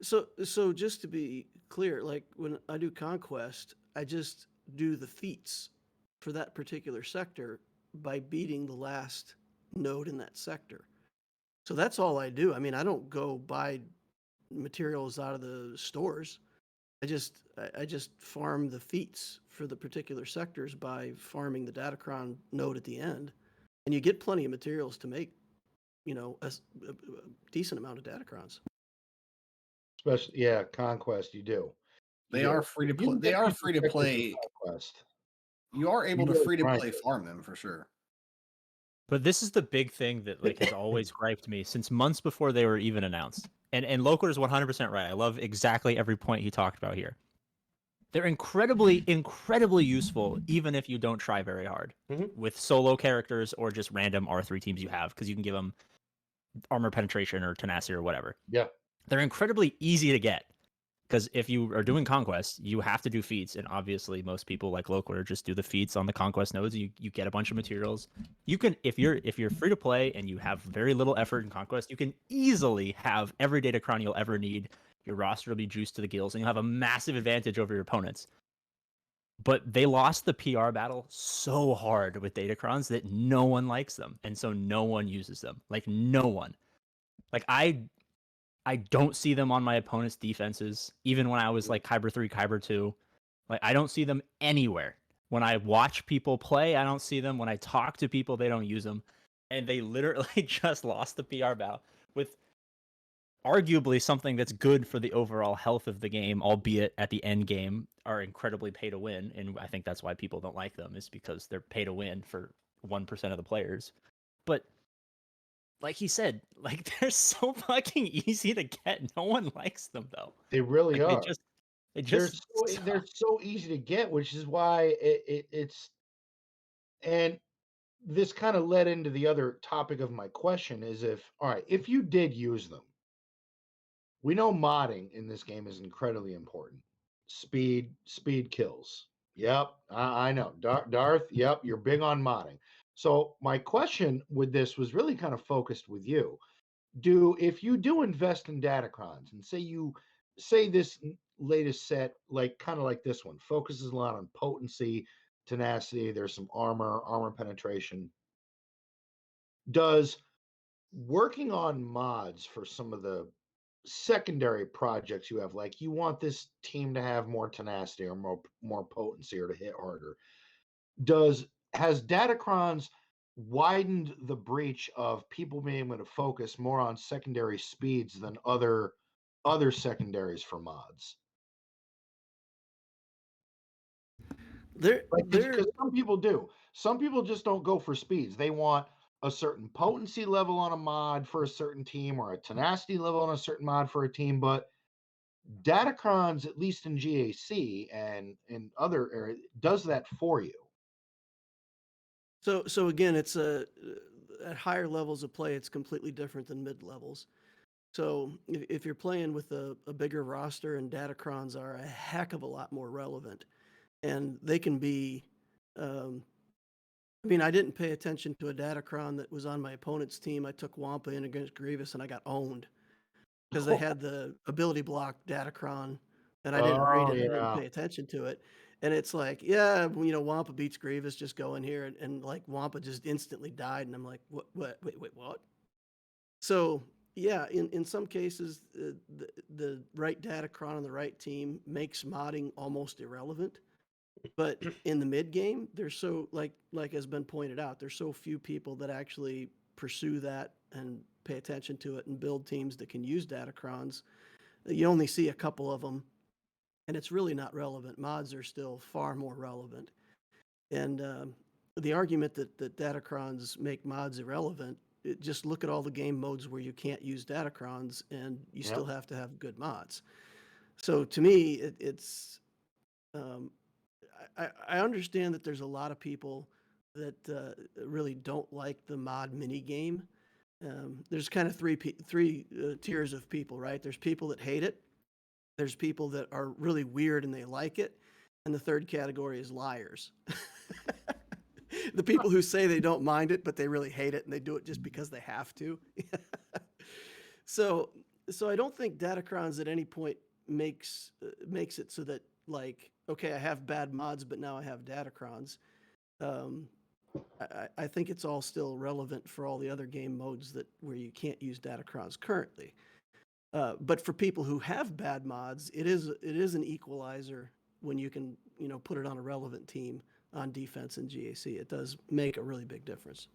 So just to be clear, like when I do Conquest, I just do the feats for that particular sector by beating the last node in that sector. So that's all I do. I mean, I don't go buy materials out of the stores. I just farm the feats for the particular sectors by farming the Datacron node at the end, and you get plenty of materials to make, a decent amount of Datacrons. Especially, yeah, Conquest. You do. They You are do. free to You play. can They get are these free to characters in play. Conquest. You are able You to really free to grind play it. farm them for sure. But this is the big thing that like has always griped me since months before they were even announced. And Loker is 100% right. I love exactly every point he talked about here. They're incredibly, incredibly useful, even if you don't try very hard Mhm. with solo characters or just random R3 teams you have, because you can give them armor penetration or tenacity or whatever. Yeah. They're incredibly easy to get. Because if you are doing conquest, you have to do feats, and obviously most people like Local just do the feats on the conquest nodes. You get a bunch of materials. You can if you're free to play and you have very little effort in conquest, you can easily have every Datacron you'll ever need. Your roster will be juiced to the gills, and you'll have a massive advantage over your opponents. But they lost the PR battle so hard with Datacrons that no one likes them, and so no one uses them. Like no one. Like I don't see them on my opponent's defenses, even when I was like Kyber 3, Kyber 2. Like, I don't see them anywhere. When I watch people play, I don't see them. When I talk to people, they don't use them. And they literally just lost the PR battle with arguably something that's good for the overall health of the game, albeit at the end game are incredibly pay to win. And I think that's why people don't like them, is because they're pay to win for 1% of the players. But like he said, like they're so fucking easy to get. No one likes them though. They really Like, are. they They're just they're so easy to get, which is why it's and this kind of led into the other topic of my question is if you did use them, we know modding in this game is incredibly important. Speed kills. Yep, I know. Darth, yep, you're big on modding. So my question with this was really kind of focused with you. If you do invest in Datacrons and say this latest set, like kind of like this one, focuses a lot on potency, tenacity, there's some armor penetration. Does working on mods for some of the secondary projects you have, like you want this team to have more tenacity or more potency or to hit harder, has Datacrons widened the breach of people being able to focus more on secondary speeds than other secondaries for mods? There, Because some people do. Some people just don't go for speeds. They want a certain potency level on a mod for a certain team or a tenacity level on a certain mod for a team. But Datacrons, at least in GAC and in other areas, does that for you. So again, it's at higher levels of play, it's completely different than mid levels. So if you're playing with a bigger roster, and Datacrons are a heck of a lot more relevant, and they can be, I mean, I didn't pay attention to a Datacron that was on my opponent's team. I took Wampa in against Grievous and I got owned because they had the ability block Datacron and I didn't read Oh it. I didn't yeah. pay attention to it. And it's like, yeah, Wampa beats Grievous, just go in here. And like Wampa just instantly died. And I'm like, wait, what? So yeah, in some cases, the right Datacron on the right team makes modding almost irrelevant. But in the mid game, there's so like has been pointed out, there's so few people that actually pursue that and pay attention to it and build teams that can use Datacrons. You only see a couple of them, and it's really not relevant. Mods are still far more relevant. And the argument that Datacrons make mods irrelevant, just look at all the game modes where you can't use Datacrons and you Yep. still have to have good mods. So to me, it's um, I understand that there's a lot of people that really don't like the mod mini game. There's kind of three tiers of people, right? There's people that hate it. There's people that are really weird and they like it, and the third category is liars. The people who say they don't mind it, but they really hate it and they do it just because they have to. So, so I don't think Datacrons at any point makes it so that like, okay, I have bad mods, but now I have Datacrons. Um, I think it's all still relevant for all the other game modes that where you can't use Datacrons currently. But for people who have bad mods, it is an equalizer when you can put it on a relevant team on defense and GAC. It does make a really big difference.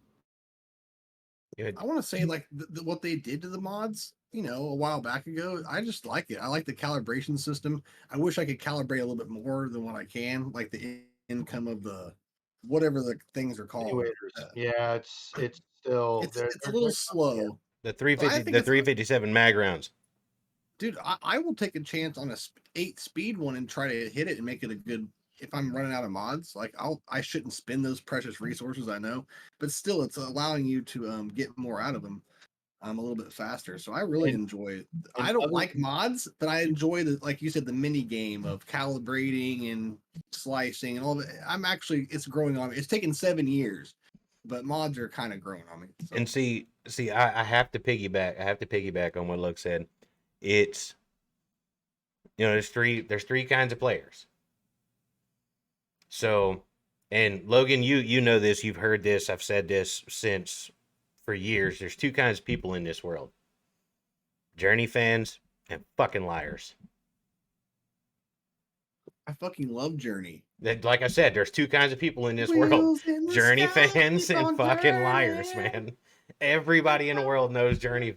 I want to say like what they did to the mods, a while back ago. I just like it. I like the calibration system. I wish I could calibrate a little bit more than what I can, like the income of the whatever the things are called. Anywators. Yeah, it's still It's a little slow. The But I 350, think the it's 357 mag rounds. Dude, I will take a chance on a 8 speed one and try to hit it and make it a good. If I'm running out of mods, like I shouldn't spend those precious resources. I know, but still, it's allowing you to get more out of them a little bit faster. So I really And- enjoy it. and I don't other- like mods, but I enjoy the, like you said, the mini game of calibrating and slicing and all that. It's growing on me. It's taken 7 years, but mods are kind of growing on me. So. And see, I have to piggyback. I have to piggyback on what Luke said. It's there's three kinds of players. So, and Logan, you know this. You've heard this. I've said this for years. There's two kinds of people in this world: Journey fans and fucking liars. I fucking love Journey. Like I said, there's two kinds of people in this world: Wheels in the Journey sky, fans keep and on fucking turning. liars, man. Everybody in the world knows Journey.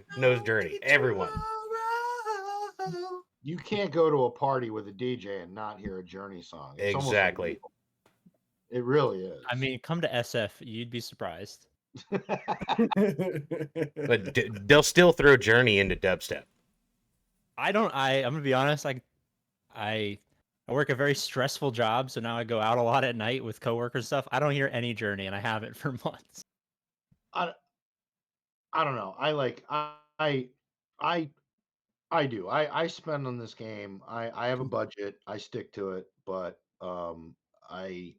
Everyone. Tomorrow. You can't go to a party with a DJ and not hear a Journey song. It's almost Exactly. illegal. It really is. I mean, come to SF, you'd be surprised. But they'll still throw Journey into dubstep. I'm gonna be honest. I work a very stressful job, so now I go out a lot at night with coworkers and stuff. I don't hear any Journey, and I haven't for months. I don't know. I do. I spend on this game. I have a budget. I stick to it, but I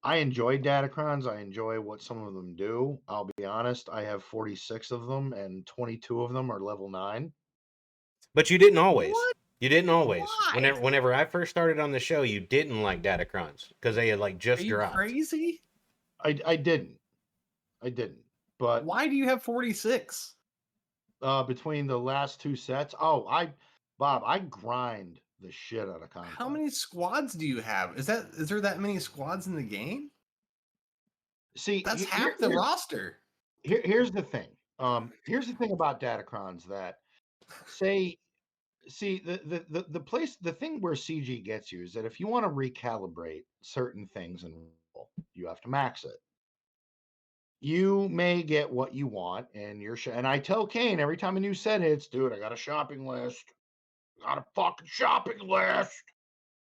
enjoy Datacrons. I enjoy what some of them do. I'll be honest. I have 46 of them, and 22 of them are level 9. But you didn't always. What? You didn't always. Why? Whenever I first started on the show, you didn't like Datacrons because they had like Are just you dropped. crazy? I didn't. But Why do you have 46? between the last two sets, Bob, I grind the shit out of content. How many squads do you have? Is there that many squads in the game? See, That's half the roster. Here's the thing. Here's the thing about Datacrons that see the thing where CG gets you is that if you want to recalibrate certain things in roll, you have to max it. You may get what you want, and and I tell Kane every time a new set hits, dude, I got a shopping list. Got a fucking shopping list.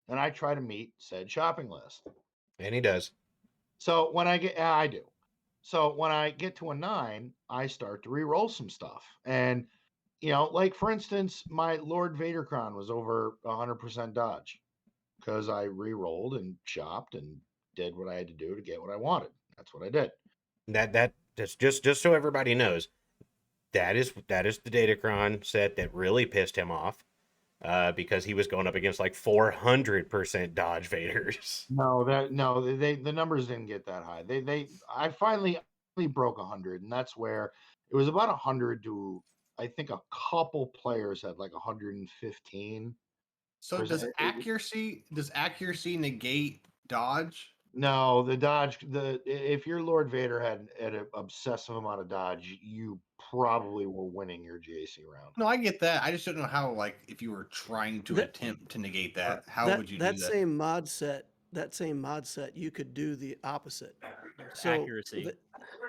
And I try to meet said shopping list. And he does. So when I do. So when I get to a 9, I start to re-roll some stuff. And, like for instance, my Lord Vadercron was over 100% dodge because I re-rolled and shopped and did what I had to do to get what I wanted. That's what I did. That's just so everybody knows. That is the Datacron set that really pissed him off. Because he was going up against like 400% dodge Vaders. No, the numbers didn't get that high. I finally broke 100, and that's where it was about 100 to, I think a couple players had like 115. So does accuracy negate dodge? No, the dodge, if your Lord Vader had an obsessive amount of dodge, you probably were winning your GAC round. No, I get that. I just don't know how, like, if you were trying to attempt to negate that, how would you do that? Same mod set, you could do the opposite. So Accuracy.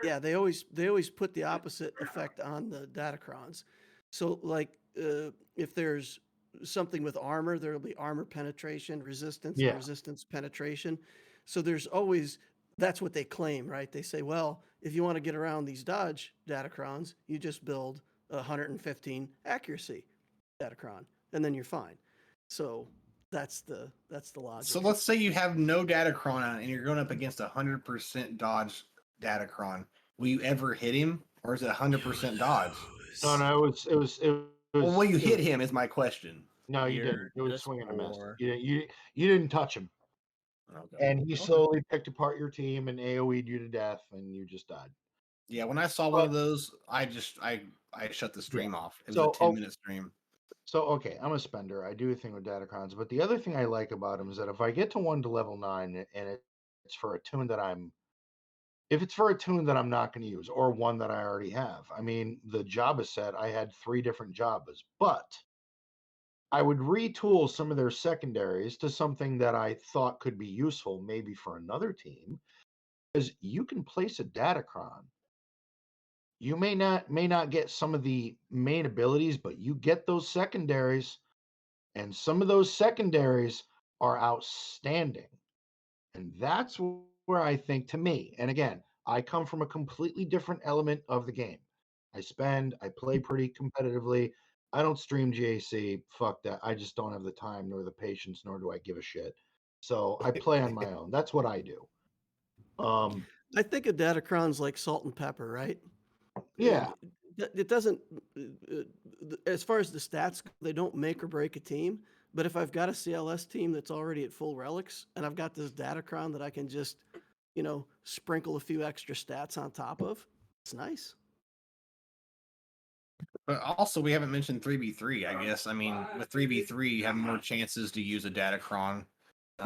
yeah, they always put the opposite effect on the Datacrons. So like if there's something with armor, there'll be armor penetration, resistance, Yeah. and resistance penetration. So there's always, that's what they claim, right? They say, well, if you want to get around these dodge Datacrons, you just build 115 accuracy Datacron, and then you're fine. So that's the logic. So let's say you have no Datacron on and you're going up against 100% dodge Datacron. Will you ever hit him, or is it 100% dodge? No, it was. Well, will you hit him? Is my question. No, you You're didn't. It was just swing and a miss. poor. You didn't touch him, Okay. and he slowly picked apart your team and AOE'd you to death, and you just died. Yeah, when I saw one of those, I shut the stream off. It was a 10-minute stream. So okay, I'm a spender. I do a thing with Datacrons, but the other thing I like about them is that if I get to 1 to level 9 and it's for a tune that if it's for a tune that I'm not going to use, or one that I already have. I mean, the Jabba set, I had 3 different Jabbas, but I would retool some of their secondaries to something that I thought could be useful, maybe for another team, because you can place a Datacron. You may not get some of the main abilities, but you get those secondaries, and some of those secondaries are outstanding. And that's where I think, to me, and again, I come from a completely different element of the game. I play pretty competitively. I don't stream GAC. Fuck that. I just don't have the time nor the patience, nor do I give a shit. So I play on my own. That's what I do. I think of Datacrons like salt and pepper, right? Yeah. It doesn't, as far as the stats, they don't make or break a team. But if I've got a CLS team that's already at full relics, and I've got this Datacron that I can just, sprinkle a few extra stats on top of, it's nice. But also, we haven't mentioned 3v3, I guess. I mean, with 3v3, you have more chances to use a Datacron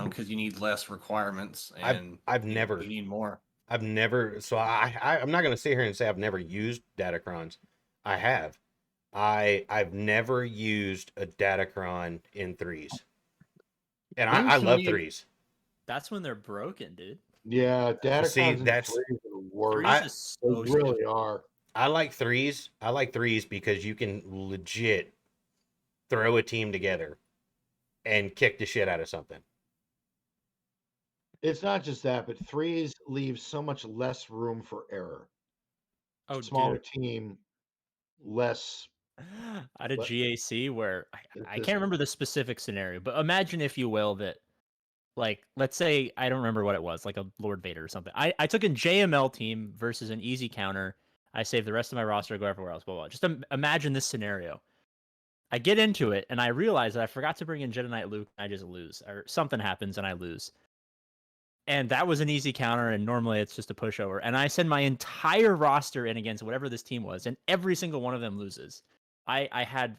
because you need less requirements, and you need more. I've never, so I'm not going to sit here and say I've never used Datacrons. I have. I've never used a Datacron in 3s. And I love 3s. That's when they're broken, dude. Yeah, Datacrons See, that's the worst. 3s is so They really are. I like 3s. I like 3s because you can legit throw a team together and kick the shit out of something. It's not just that, but 3s leave so much less room for error. Oh, Smaller dude. team, less. I had a GAC where I can't remember the specific scenario, but imagine, if you will, that, like, let's say, I don't remember what it was, like a Lord Vader or something. I took a JML team versus an easy counter. I saved the rest of my roster, go everywhere else, blah, blah. Just imagine this scenario. I get into it, and I realize that I forgot to bring in Jedi Knight Luke, and I just lose. Or something happens, and I lose. And that was an easy counter, and normally it's just a pushover. And I send my entire roster in against whatever this team was, and every single one of them loses. I had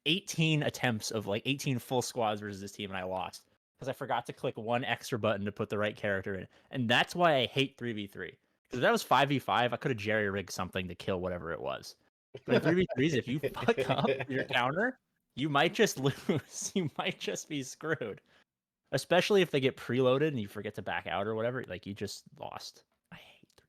18 attempts of, like, 18 full squads versus this team, and I lost. Because I forgot to click one extra button to put the right character in. And that's why I hate 3v3. Because if that was 5v5, I could have jerry-rigged something to kill whatever it was. But in 3v3s, if you fuck up your counter, you might just lose. You might just be screwed. Especially if they get preloaded and you forget to back out or whatever. Like, you just lost. I hate 3s.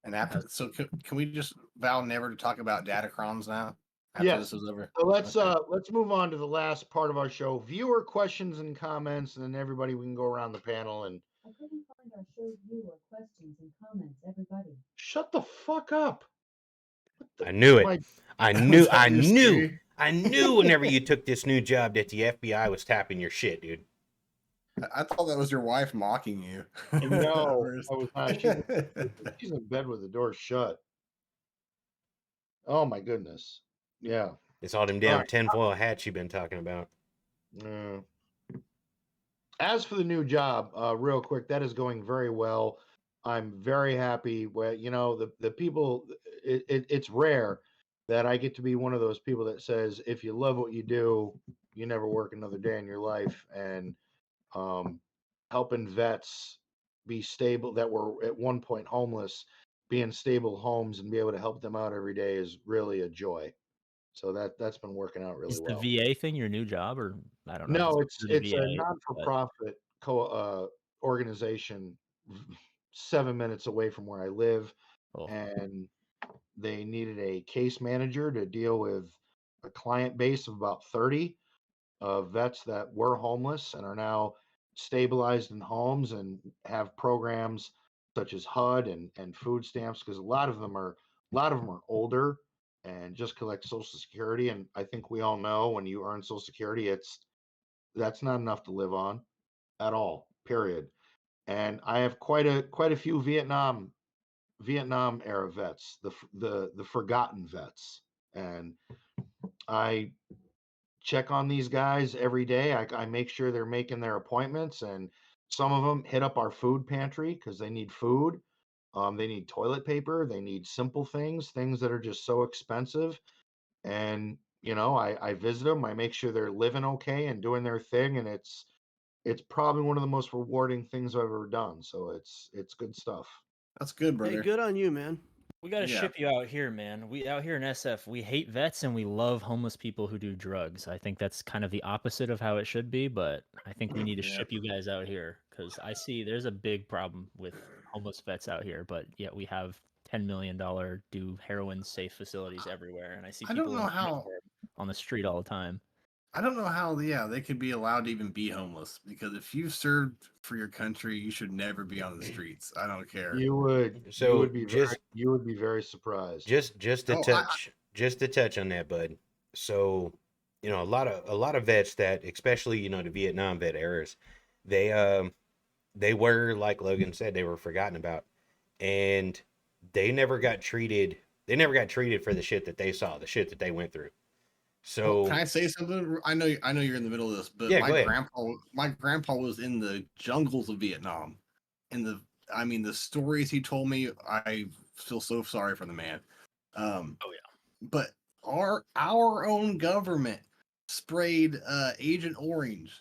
And after, so can we just vow never to talk about Datacrons now? Yes. This is over. So let's move on to the last part of our show. Viewer questions and comments, and then everybody, we can go around the panel and. I couldn't find our show viewer questions and comments, everybody. Shut the fuck up. I knew it. I knew Scary? whenever you took this new job that the FBI was tapping your shit, dude. I thought that was your wife mocking you. No, I was not. She's in bed with the door shut. Oh my goodness. Yeah. It's all them All damn right. tinfoil hats you've been talking about. As for the new job, real quick, that is going very well. I'm very happy. Where the people, it's rare that I get to be one of those people that says, if you love what you do, you never work another day in your life. And um, helping vets be stable that were at one point homeless, be in stable homes and be able to help them out every day is really a joy. So that's been working out really Is the well. VA thing your new job, or I don't know if it's No, it's through the it's a VA, but non-for-profit organization 7 minutes away from where I live, oh, and they needed a case manager to deal with a client base of about 30 vets that were homeless and are now stabilized in homes and have programs such as HUD and food stamps because a lot of them are older and just collect Social Security. And I think we all know when you earn Social Security, that's not enough to live on at all. Period. And I have quite a few Vietnam era vets, the forgotten vets, and I check on these guys every day. I make sure they're making their appointments, and some of them hit up our food pantry because they need food. They need toilet paper. They need simple things that are just so expensive. And I visit them. I make sure they're living okay and doing their thing, and it's probably one of the most rewarding things I've ever done. So it's good stuff. That's good, Hey, brother. good on you, man. we got to Yeah. ship you out here, man. We out here in SF, we hate vets and we love homeless people who do drugs. I think that's kind of the opposite of how it should be, but I think we need to Yeah. ship you guys out here because I see there's a big problem with homeless vets out here, but yet we have $10 million do heroin safe facilities everywhere, and I see I don't people know in how. uniform on the street all the time. I don't know how. Yeah, they could be allowed to even be homeless because if you served for your country, you should never be on the streets. I don't care. So You would be very surprised. just to Oh, touch on that, bud. So, a lot of vets that, especially, the Vietnam vet eras, they they were, like Logan said, they were forgotten about, and they never got treated. They never got treated for the shit that they saw, the shit that they went through. well, can So I say something? I know you're in the middle of this, but yeah, go ahead. my grandpa was in the jungles of Vietnam, and the stories he told me, I feel so sorry for the man. Oh yeah. But our own government sprayed Agent Orange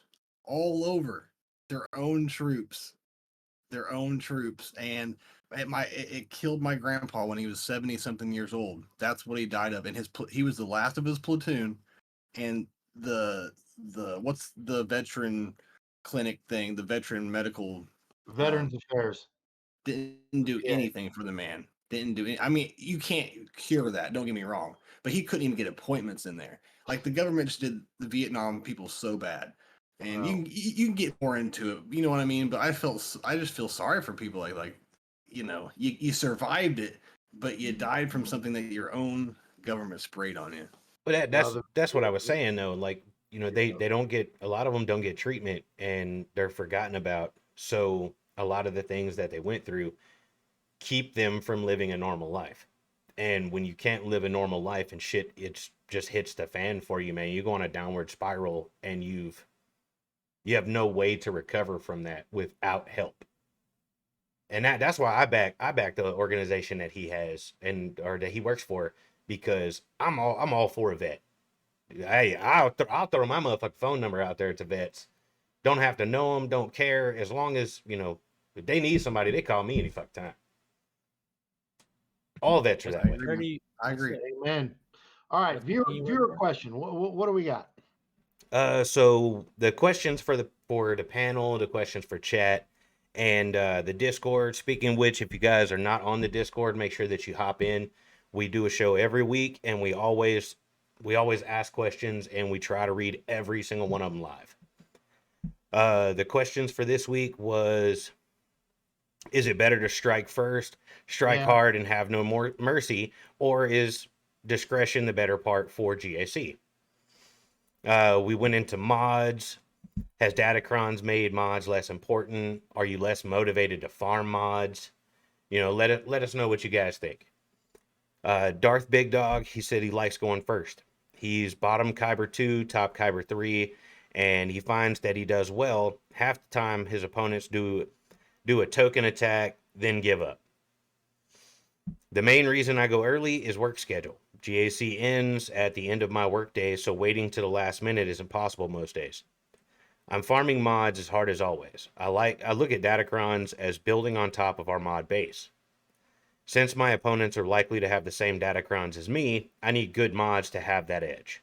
all over their own troops, and it killed my grandpa when he was 70 something years old. That's what he died of, and he was the last of his platoon, and what's the veteran clinic thing, the veteran medical Veterans Affairs. didn't do Yeah. anything for the man. Didn't do it. I mean, you can't cure that. Don't get me wrong, but he couldn't even get appointments in there. Like the government just did the Vietnam people so bad, and Wow. you can get more into it. You know what I mean? But I just feel sorry for people like you survived it, but you died from something that your own government sprayed on you. But that, Now that's the that's what I was saying though. Like, they don't get, a lot of them don't get treatment and they're forgotten about. So a lot of the things that they went through keep them from living a normal life. And when you can't live a normal life and shit, it's just hits the fan for you, man. You go on a downward spiral and you have no way to recover from that without help. And that's why I back the organization that he has, or that he works for, because I'm all for a vet. Hey, I'll throw my motherfucking phone number out there to vets. Don't have to know them, don't care, as long as if they need somebody, they call me any fuck time. All vets are What, that I way. where agree. do you, I agree. Amen. All right, what viewer company you work viewer for? question. What do we got? So the questions for the panel, the questions for chat, and the Discord. Speaking of which, if you guys are not on the Discord, make sure that you hop in. We do a show every week, and we always ask questions, and we try to read every single one of them live. The questions for this week was: is it better to strike first, strike Yeah. hard, and have no more mercy, or is discretion the better part for GAC? We went into mods. Has Datacrons made mods less important? Are you less motivated to farm mods? Let us know what you guys think. Darth Big Dog, he said he likes going first. He's bottom Kyber 2, top Kyber 3, and he finds that he does well. Half the time his opponents do a token attack, then give up. The main reason I go early is work schedule. GAC ends at the end of my workday, so waiting to the last minute is impossible most days. I'm farming mods as hard as always. I look at Datacrons as building on top of our mod base. Since my opponents are likely to have the same Datacrons as me, I need good mods to have that edge.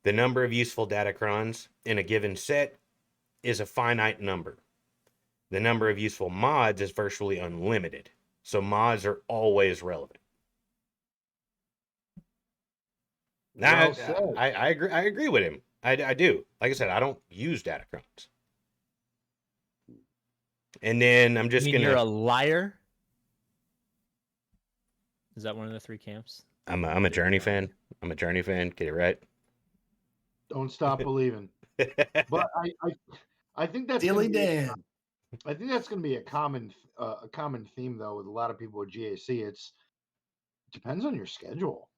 The number of useful Datacrons in a given set is a finite number. The number of useful mods is virtually unlimited, so mods are always relevant. Well said. I agree. I agree with him. I do. Like I said, I don't use Datacrons. And then I'm just You mean gonna. you're a liar? Is that one of the three camps? I'm a Journey fan. I'm a Journey fan. Get it right. Don't stop believing. But I think that's gonna Dilly be, Dan. I think that's going to be a common theme though with a lot of people with GAC. It's depends on your schedule.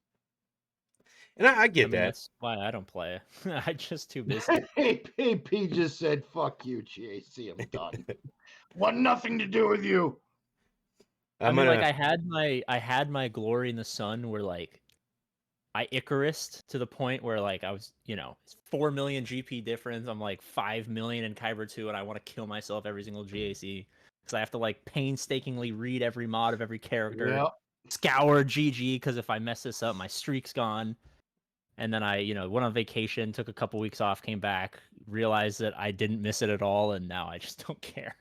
And I I get mean, that. that's why I don't play. I'm just too busy. AP just said, "Fuck you, GAC. I'm done. Want nothing to do with you." I I'm mean, like gonna. I had my glory in the sun where like I Icarus to the point where like I was, it's 4 million GP difference. I'm like 5 million in Kyber 2 and I want to kill myself every single GAC because I have to like painstakingly read every mod of every character, Yeah. scour GG because if I mess this up, my streak's gone. And then I, went on vacation, took a couple weeks off, came back, realized that I didn't miss it at all, and now I just don't care.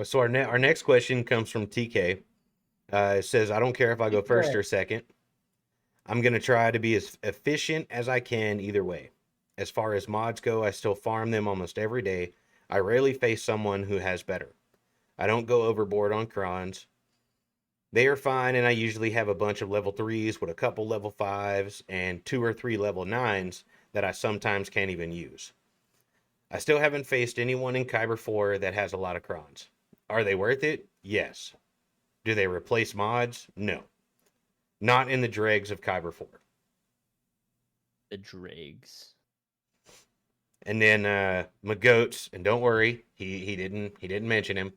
So our next question comes from TK. It says, "I don't care if I go first or second. I'm gonna try to be as efficient as I can either way. As far as mods go, I still farm them almost every day. I rarely face someone who has better. I don't go overboard on crons. They are fine, and I usually have a bunch of level 3s with a couple level 5s and 2 or 3 level 9s that I sometimes can't even use. I still haven't faced anyone in Kyber 4 that has a lot of crons. Are they worth it? Yes. Do they replace mods? No. Not in the dregs of Kyber 4. The dregs. And then Magoats, and don't worry, he didn't mention him.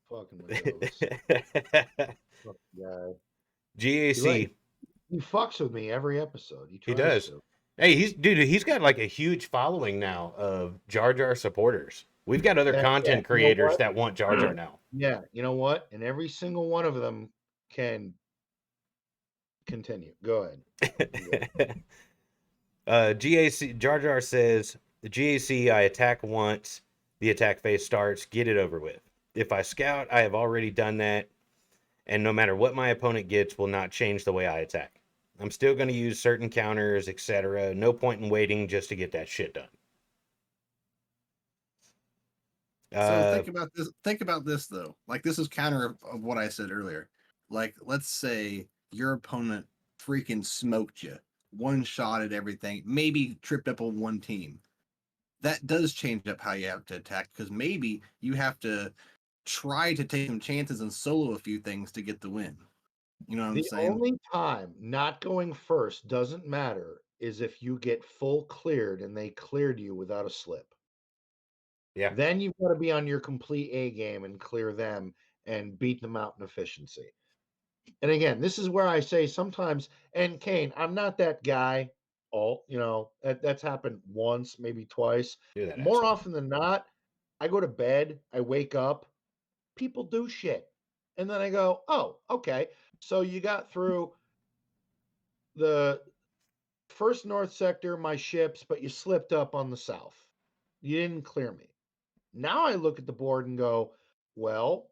Fucking Magoats. Fuck guy. GAC. He fucks with me every episode. He does. To. Hey, he's got like a huge following now of Jar Jar supporters. We've got other content creators that want Jar Jar now. Yeah, you know what? And every single one of them can continue. Go ahead. GAC Jar Jar says the GAC I attack once the attack phase starts, get it over with. If I scout, I have already done that, and no matter what my opponent gets will not change the way I attack. I'm still going to use certain counters, etc. No point in waiting just to get that shit done. So think about this. Think about this though. Like this is counter of what I said earlier. Like let's say your opponent freaking smoked you, one shot at everything, maybe tripped up on one team. That does change up how you have to attack because maybe you have to try to take some chances and solo a few things to get the win. You know what I'm saying? The only time not going first doesn't matter is if you get full cleared and they cleared you without a slip. Yeah. Then you've got to be on your complete A game and clear them and beat them out in efficiency. And again, this is where I say sometimes, and Kane, I'm not that guy. That's happened once, maybe twice. More often than not, I go to bed, I wake up, people do shit. And then I go, oh, okay. So you got through the first north sector, my ships, but you slipped up on the south. You didn't clear me. Now I look at the board and go, well,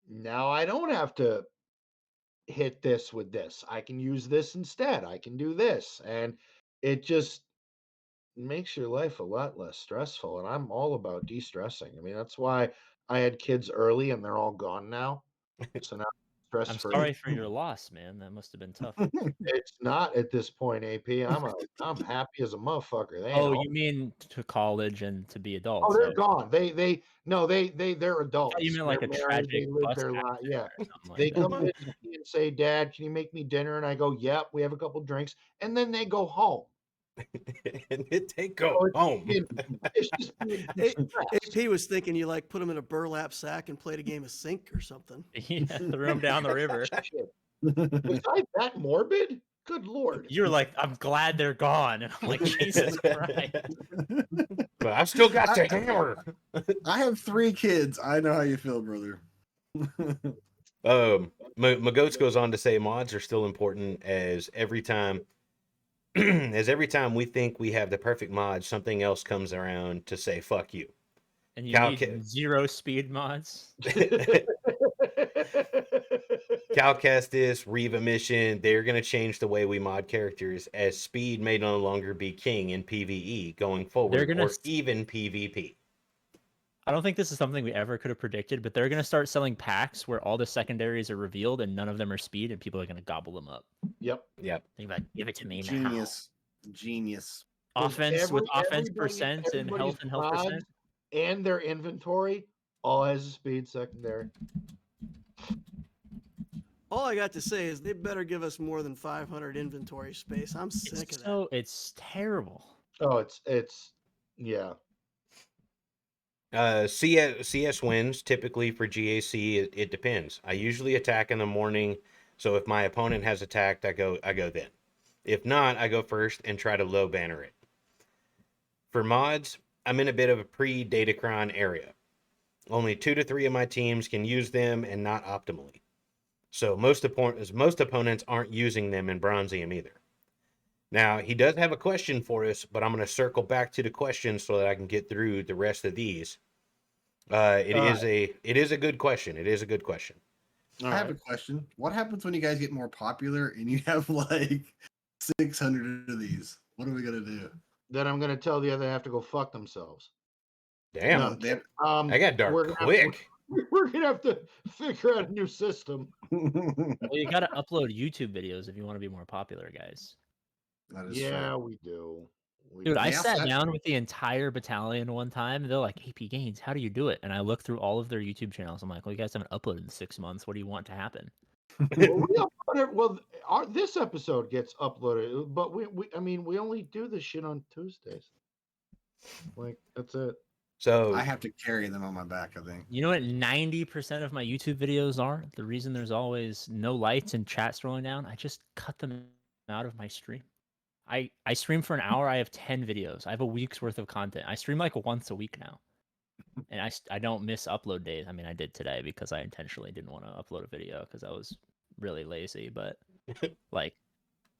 now I don't have to hit this with this. I can use this instead. I can do this. And it just makes your life a lot less stressful. And I'm all about de stressing. I mean, that's why I had kids early and they're all gone now. So now stress I'm free. sorry for your loss, man. That must have been tough. It's not at this point, AP. I'm happy as a motherfucker. They ain't Oh, home. you mean to college and to be Oh, adults? they're right? gone. They're I adults. thought you meant like They're a married. They tragic live bus their life. accident Yeah. or something They like that. come visit me and say, "Dad, can you make me dinner?" And I go, "Yep." We have a couple drinks, and then they go home. And they So go it's home. it's just being stressed. AP was thinking you like put them in a burlap sack and played a game of sink or something. Yeah, threw him down the river. Shit. Was I that morbid? Good Lord. You're like, I'm glad they're gone. And I'm like, Jesus Christ. But I've still got the hammer. I have 3 kids. I know how you feel, brother. Magoats goes on to say mods are still important as every time we think we have the perfect mod, something else comes around to say fuck you. And you Cal need 0 speed mods. Cal Kestis, Reva Mission, they're going to change the way we mod characters as speed may no longer be king in PvE going forward gonna or even PvP. I don't think this is something we ever could have predicted, but they're going to start selling packs where all the secondaries are revealed and none of them are speed, and people are going to gobble them up. Yep. Think like, give it to me Genius. now. Offense with offense Everybody- percent and everybody's health mods percent. and their inventory all has a speed secondary. All I got to say is they better give us more than 500 inventory space. I'm sick of that. So it's terrible. Oh, it's yeah. CS wins typically for GAC. It depends. I usually attack in the morning, so if my opponent has attacked, I go then. If not, I go first and try to low banner it. For mods, I'm in a bit of a pre-Datacron area. Only 2 to 3 of my teams can use them, and not optimally. So most opponents aren't using them in Bronzium either. Now, he does have a question for us, but I'm going to circle back to the question so that I can get through the rest of these. It is a good question. It is a good question. I have a question. What happens when you guys get more popular and you have like 600 of these? What are we gonna do? Then I'm gonna tell the other half to go fuck themselves. Damn, No, they have- I got dark we're gonna quick. We're gonna have to figure out a new system. Well, you got to upload YouTube videos if you want to be more popular, guys. That is Yeah, true. we do. Dude, They I also sat have- down with the entire battalion one time, and they're like, AP Gains, how do you do it? And I looked through all of their YouTube channels. I'm like, well, you guys haven't uploaded in 6 months. What do you want to happen? This episode gets uploaded, but we only do this shit on Tuesdays. Like that's it. So I have to carry them on my back, I think. You know what 90% of my YouTube videos are? The reason there's always no lights and chat scrolling down, I just cut them out of my stream. I stream for an hour. I have 10 videos. I have a week's worth of content. I stream like once a week now. And I don't miss upload days. I mean, I did today because I intentionally didn't want to upload a video because I was really lazy. But like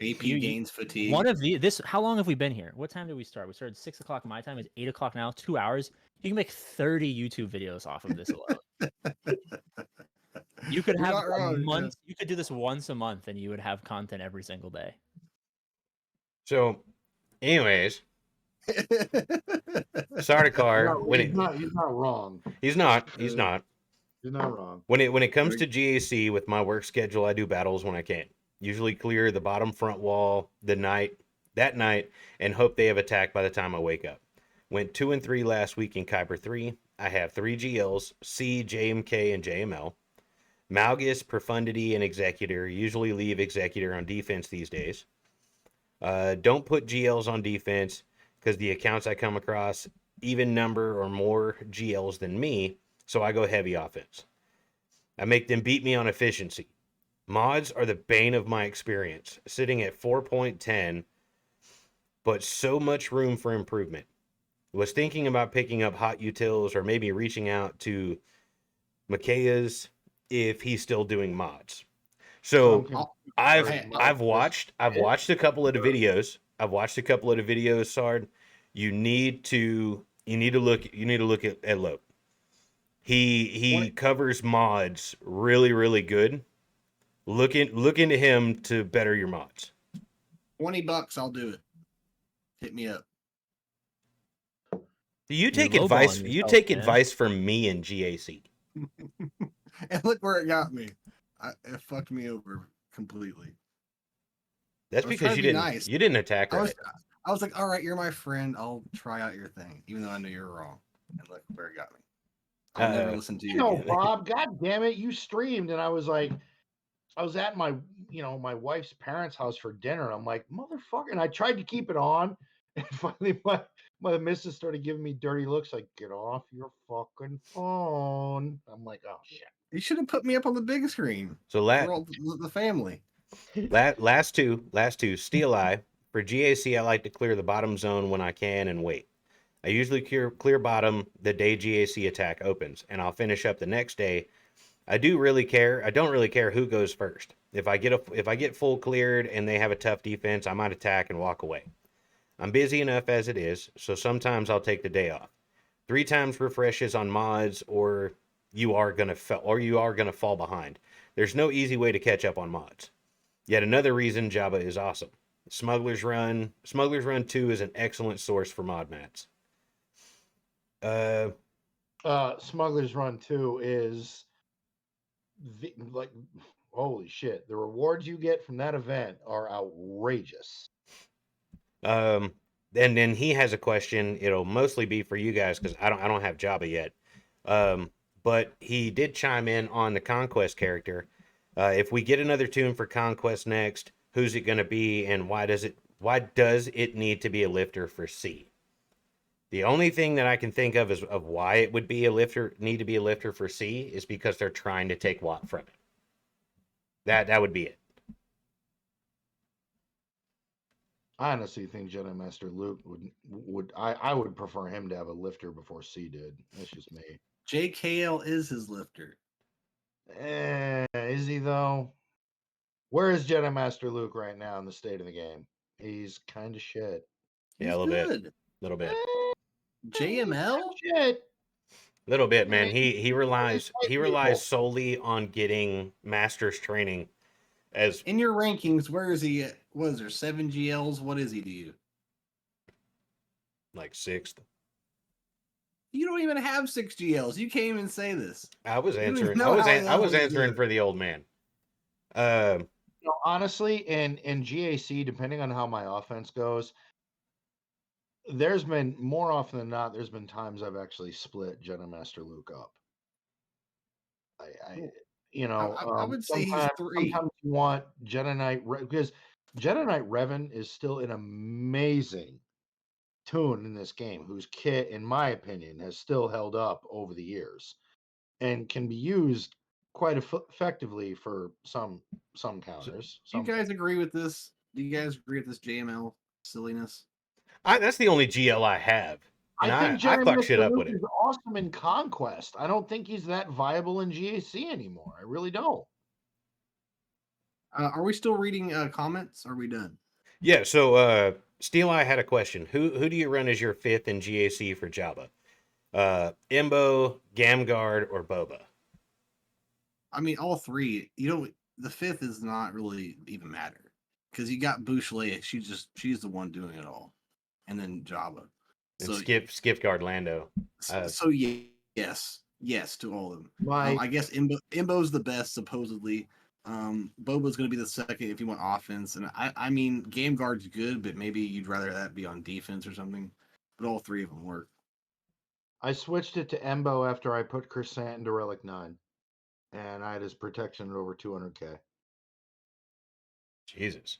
AP You- gains fatigue. one of this, how long have we been here? What time did we start? We started 6 o'clock my time. It's 8 o'clock now. 2 hours. You can make 30 YouTube videos off of this alone. You could You're have not a wrong, month. You could do this once a month, and you would have content every single day. anyways, Sardaukar, No, he's not wrong. he's not. He's not wrong. When it comes to GAC with my work schedule, I do battles when I can. Usually clear the bottom front wall that night, and hope they have attacked by the time I wake up. Went 2 and 3 last week in Kyber 3. I have 3 GLs, C, JMK, and JML. Malgus, Profundity, and Executor. Usually leave Executor on defense these days. Don't put GLs on defense because the accounts I come across even number or more GLs than me, so I go heavy offense. I make them beat me on efficiency. Mods are the bane of my experience, sitting at 4.10, but so much room for improvement. Was thinking about picking up hot utils or maybe reaching out to Makaya's if he's still doing mods. So I've watched a couple of the videos. Sard. You need to look at Lope. He covers mods really, really good. Look into him to better your mods. $20, I'll do it. Hit me up. You take You're advice. lowballing You yourself, take man. advice from me and GAC. And look where it got me. It fucked me over completely. That's I was trying because to be nice. you didn't attack I right. was I was like, all right, you're my friend. I'll try out your thing, even though I know you're wrong. And look where it got me. I'll never listen to You you know, again. Bob, God damn it, you streamed, and I was like, I was at my, my wife's parents' house for dinner. And I'm like, motherfucker, and I tried to keep it on, and finally my missus started giving me dirty looks, like, get off your fucking phone. I'm like, oh shit. You should have put me up on the big screen So for all the family. last two, Steel Eye. For GAC, I like to clear the bottom zone when I can and wait. I usually clear bottom the day GAC attack opens, and I'll finish up the next day. I don't really care who goes first. If I get full cleared and they have a tough defense, I might attack and walk away. I'm busy enough as it is, so sometimes I'll take the day off. 3 times refreshes on mods, or you are gonna fall behind. There's no easy way to catch up on mods. Yet another reason Java is awesome. Smuggler's Run 2 is an excellent source for mod mats. Smuggler's Run 2 is like, holy shit, the rewards you get from that event are outrageous. And then he has a question. It'll mostly be for you guys because I don't have Java yet. But he did chime in on the Conquest character. If we get another tune for Conquest next, who's it going to be, and why does it need to be a lifter for C? The only thing that I can think of is of why it would be need to be a lifter for C is because they're trying to take Watt from it. That would be it. I honestly think Jedi Master Luke I would prefer him to have a lifter before C did. That's just me. JKL is his lifter. Is he though? Where is Jedi Master Luke right now in the state of the game? He's kind of shit. Yeah, a little bit. JML? Shit. Little bit, man. He Nice relies people. solely on getting master's training. As In your rankings, where is he at? What is there, 7 GLs? What is he to you? like 6th. You don't even have 6 GLs. You can't even say this. I was You don't answering. even I know was how I was levels answering do. for the old man. Honestly, in GAC, depending on how my offense goes, there's been more often than not, there's been times I've actually split Jedi Master Luke up. I would say he's 3. Sometimes you want Jedi Knight because Jedi Knight Revan is still an amazing tune in this game, whose kit, in my opinion, has still held up over the years and can be used quite effectively for some counters. Do you guys agree with this? Do you guys agree with this JML silliness? That's the only GL I have, and I think I Jedi fuck shit Master up Luke with it. is awesome in Conquest. I don't think he's that viable in GAC anymore. I really don't. Are we still reading comments? Are we done? Yeah. So Steel Eye had a question. Who do you run as your 5th in GAC for Java? Imbo, Gamguard, or Boba? I mean, all 3. You know, the 5th is not really even matter because you got Bouch Leia. She's the one doing it all, and then Jabba. And skip guard Lando. So yes to all of them. My I guess Imbo's the best supposedly. Boba's going to be the second if you want offense, and I mean Game Guard's good, but maybe you'd rather that be on defense or something. But all 3 of them work. I switched it to Embo after I put Crescent into Relic 9, and I had his protection at over 200k. Jesus.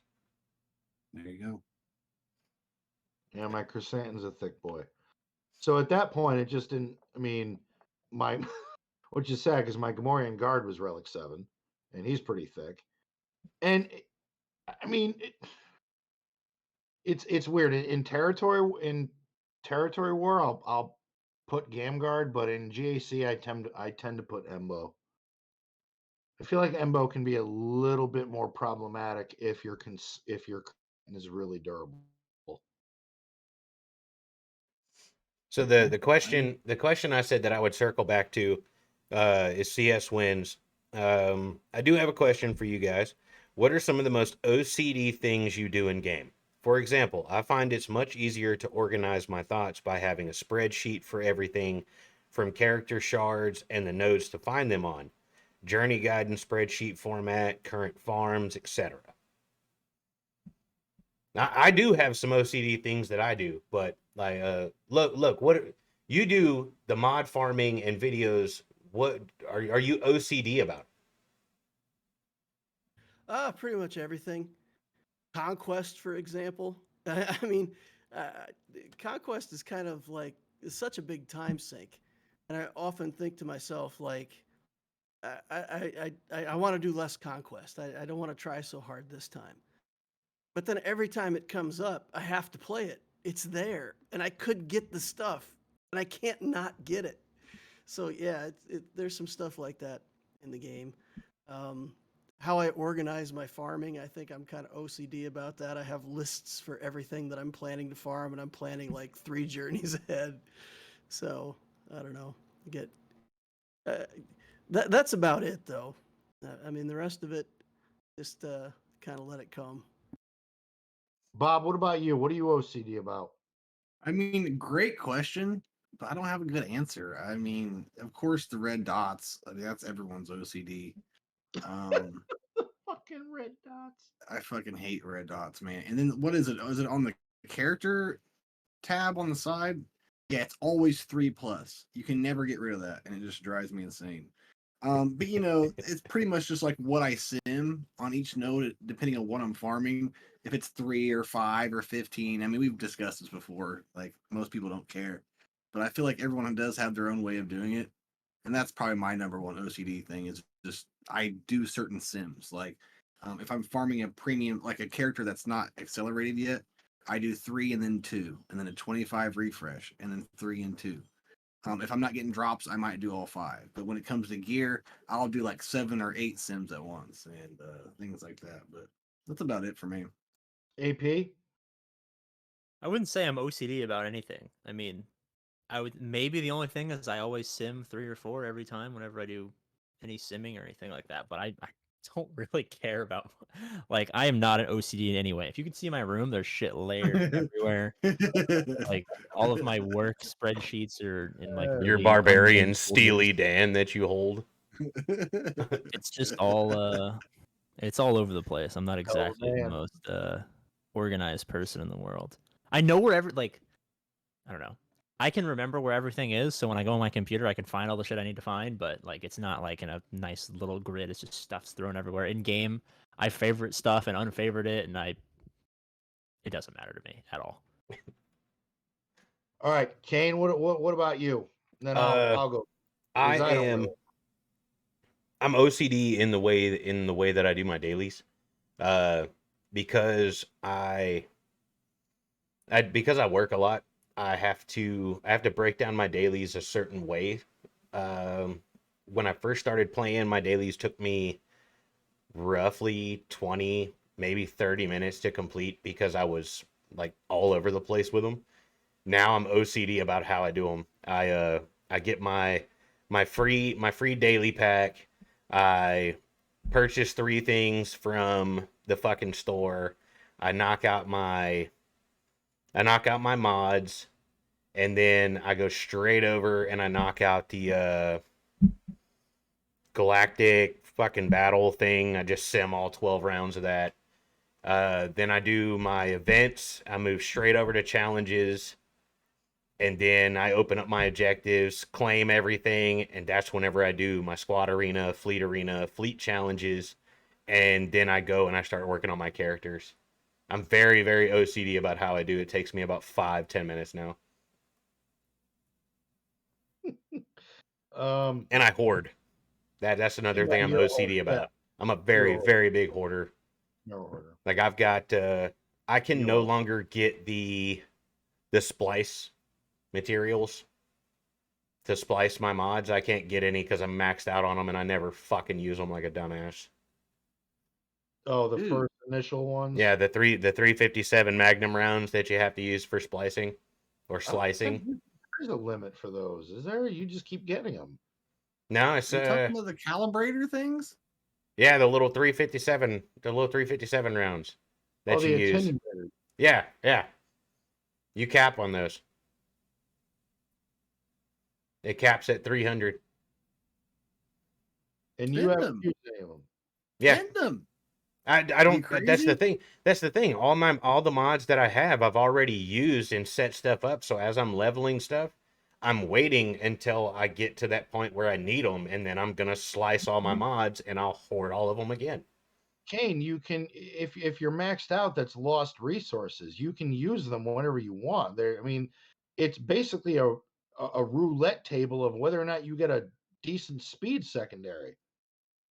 There you go. Yeah, my Crescenton's a thick boy. So at that point, it just didn't. I mean, my which is sad because my Gamorrean guard was Relic 7, and he's pretty thick. And I mean, it's weird in territory war. I'll put Gamguard, but in GAC I tend to put Embo. I feel like Embo can be a little bit more problematic if your is really durable. So the question I said that I would circle back to is CS wins. I do have a question for you guys. What are some of the most OCD things you do in game? For example, I find it's much easier to organize my thoughts by having a spreadsheet for everything from character shards and the nodes to find them on. journey guide in spreadsheet format, current farms, etc. Now, I do have some OCD things that I do, but like, look, what you do the mod farming and videos. What are you OCD about? Pretty much everything. Conquest, for example. I mean, uh, Conquest is kind of like it's such a big time sink, and I often think to myself like, I want to do less Conquest. I don't want to try so hard this time. But then every time it comes up, I have to play it. It's there, and I could get the stuff, and I can't not get it. So yeah, there's some stuff like that in the game. Um, how I organize my farming, I think I'm kind of OCD about that. I have lists for everything that I'm planning to farm, and I'm planning like 3 journeys ahead. So I don't know. I get uh, that's about it, though. I mean, the rest of it, just kind of let it come. Bob, what about you? What are you OCD about? I mean, great question, but I don't have a good answer. I mean, of course, the red dots. I mean, that's everyone's OCD. Um, Fucking red dots. I fucking hate red dots, man. And then what is it? Oh, is it on the character tab on the side? Yeah, it's always 3+. You can never get rid of that, and it just drives me insane. But it's pretty much just like what I sim on each node, depending on what I'm farming. If it's 3 or 5 or 15, I mean, we've discussed this before. Like most people don't care, but I feel like everyone does have their own way of doing it, and that's probably my number one OCD thing. Is just I do certain sims. Like if I'm farming a premium, like a character that's not accelerated yet, I do 3 and then 2, and then a 25 refresh, and then 3 and 2. If I'm not getting drops, I might do all 5. But when it comes to gear, I'll do like 7 or 8 sims at once and things like that. But that's about it for me. AP? I wouldn't say I'm OCD about anything. I mean, I would maybe the only thing is I always sim 3 or 4 every time whenever I do any simming or anything like that. But I don't really care about like I am not an OCD in any way. If you can see my room, there's shit layered everywhere. Like all of my work spreadsheets are in like Your really barbarian unnamed folders. Steely Dan that you hold. It's just all it's all over the place. I'm not Oh, exactly the man. most organized person in the world. I know wherever like I don't know. I can remember where everything is, so when I go on my computer, I can find all the shit I need to find. But like, it's not like in a nice little grid. It's just stuff's thrown everywhere. In game, I favorite stuff and unfavorite it, and it doesn't matter to me at all. All right, Kane. What about you? And then Uh, I'll go. I 'Cause I don't am. really. I'm OCD in the way that I do my dailies, uh, because because I work a lot. I have to break down my dailies a certain way. When I first started playing, my dailies took me roughly 20, maybe 30 minutes to complete because I was like all over the place with them. Now I'm OCD about how I do them. I get my free daily pack. I purchase 3 things from the fucking store. I knock out my I knock out my mods, and then I go straight over and I knock out the galactic fucking battle thing. I just sim all 12 rounds of that. Then I do my events. I move straight over to challenges, and then I open up my objectives, claim everything, and that's whenever I do my squad arena, fleet challenges, and then I go and I start working on my characters. I'm very, very OCD about how I do. It takes me about 5-10 minutes now, Um. and I hoard. That's another Yeah, thing I'm you're a OCD hoarder. Yeah, about. I'm a you're a very, hoarder. very big hoarder. You're a hoarder. Like I've got, I can You no are. longer get the splice materials to splice my mods. I can't get any because I'm maxed out on them, and I never fucking use them like a dumbass. Oh, the Dude, first initial ones. Yeah, the 357 Magnum rounds that you have to use for splicing or I don't slicing. think there's a limit for those. Is there? You just keep getting them. No, it's are you talking about the calibrator things? yeah, the little 357 rounds Oh, that you the use. attenuated. Yeah, yeah. You cap on those. It caps at 300. And you Send haven't them. used any of them. Yeah, Send them. I don't. That's the crazy? thing. That's the thing. All the mods that I have, I've already used and set stuff up. So as I'm leveling stuff, I'm waiting until I get to that point where I need them, and then I'm gonna slice all my mods and I'll hoard all of them again. Kane, you can if you're maxed out, that's lost resources. You can use them whenever you want. There, I mean, it's basically a roulette table of whether or not you get a decent speed secondary.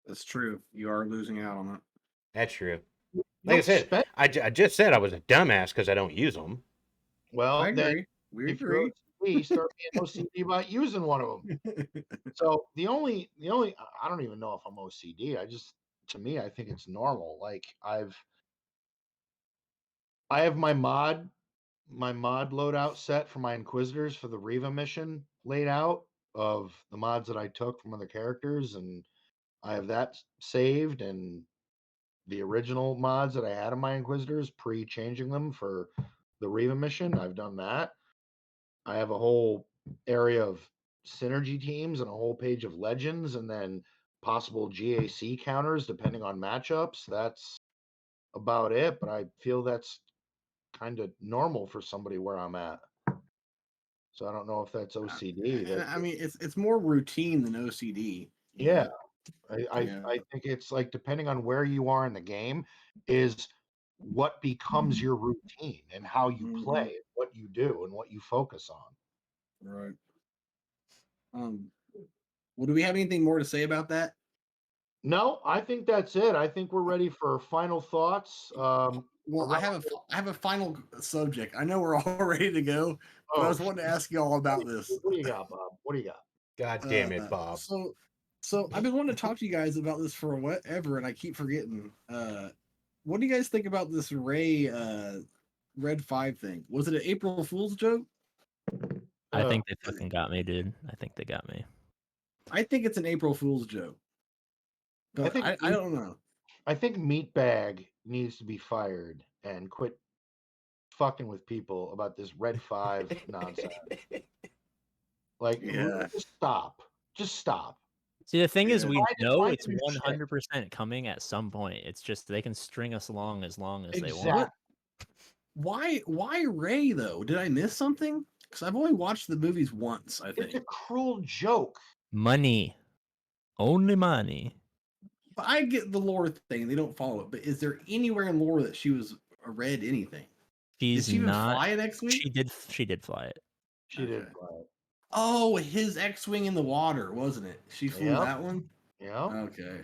That's true. You are losing out on it. That's true. You Like I don't said, spend. I just said I was a dumbass because I don't use them. Well, I then agree. We if you're agree. OCD, start being OCD about using one of them. So the only I don't even know if I'm OCD. To me, I think it's normal. Like I have my mod loadout set for my Inquisitors for the Riva mission laid out of the mods that I took from other characters, and I have that saved, and the original mods that I had in my Inquisitors pre-changing them for the Riva mission. I've done that. I have a whole area of synergy teams and a whole page of legends, and then possible GAC counters depending on matchups. That's about it, but I feel that's kind of normal for somebody where I'm at. So I don't know if that's OCD. I mean, it's more routine than OCD. you Yeah, know? Yeah. I think it's like depending on where you are in the game is what becomes your routine and how you play, and what you do, and what you focus on. Right. Well, do we have anything more to say about that? No, I think that's it. I think we're ready for final thoughts. Well, I have a final subject. I know we're all ready to go, but I was wanting to ask you all about this. What do you got, Bob? What do you got? God damn it, Bob. So I've been wanting to talk to you guys about this for whatever, and I keep forgetting. What do you guys think about this Ray Red 5 thing? Was it an April Fool's joke? I think they fucking got me, dude. I think they got me. I think it's an April Fool's joke. But I don't know. I think Meatbag needs to be fired and quit fucking with people about this Red 5 nonsense. Like, Yeah. just stop. Just stop. See, the thing is, Yeah. we know Find it's new shit. 100% coming at some point. It's just they can string us along as long as they Exactly. want. Why Ray though? Did I miss something? Because I've only watched the movies once, I It's a think. cruel joke. Money. Only money. But I get the lore thing; they don't follow it. But is there anywhere in lore that she was a red anything? She's Did she even not. fly an X-wing? She did fly it. She did Okay. fly it. Oh, his X-wing in the water, wasn't it? She flew Yeah. that one. Yeah. Okay.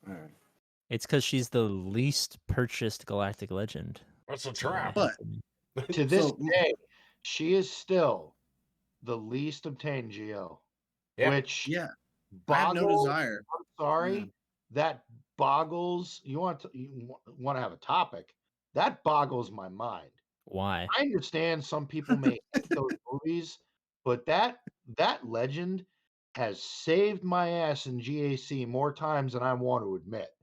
All right. It's because she's the least purchased galactic legend. That's a trap. But To this So- day, she is still the least obtained GO. Yeah. Which yeah, I have no boggles. desire. I'm sorry. Yeah. That boggles. You want to have a topic? That boggles my mind. Why? I understand some people may hate those movies, but that legend has saved my ass in GAC more times than I want to admit.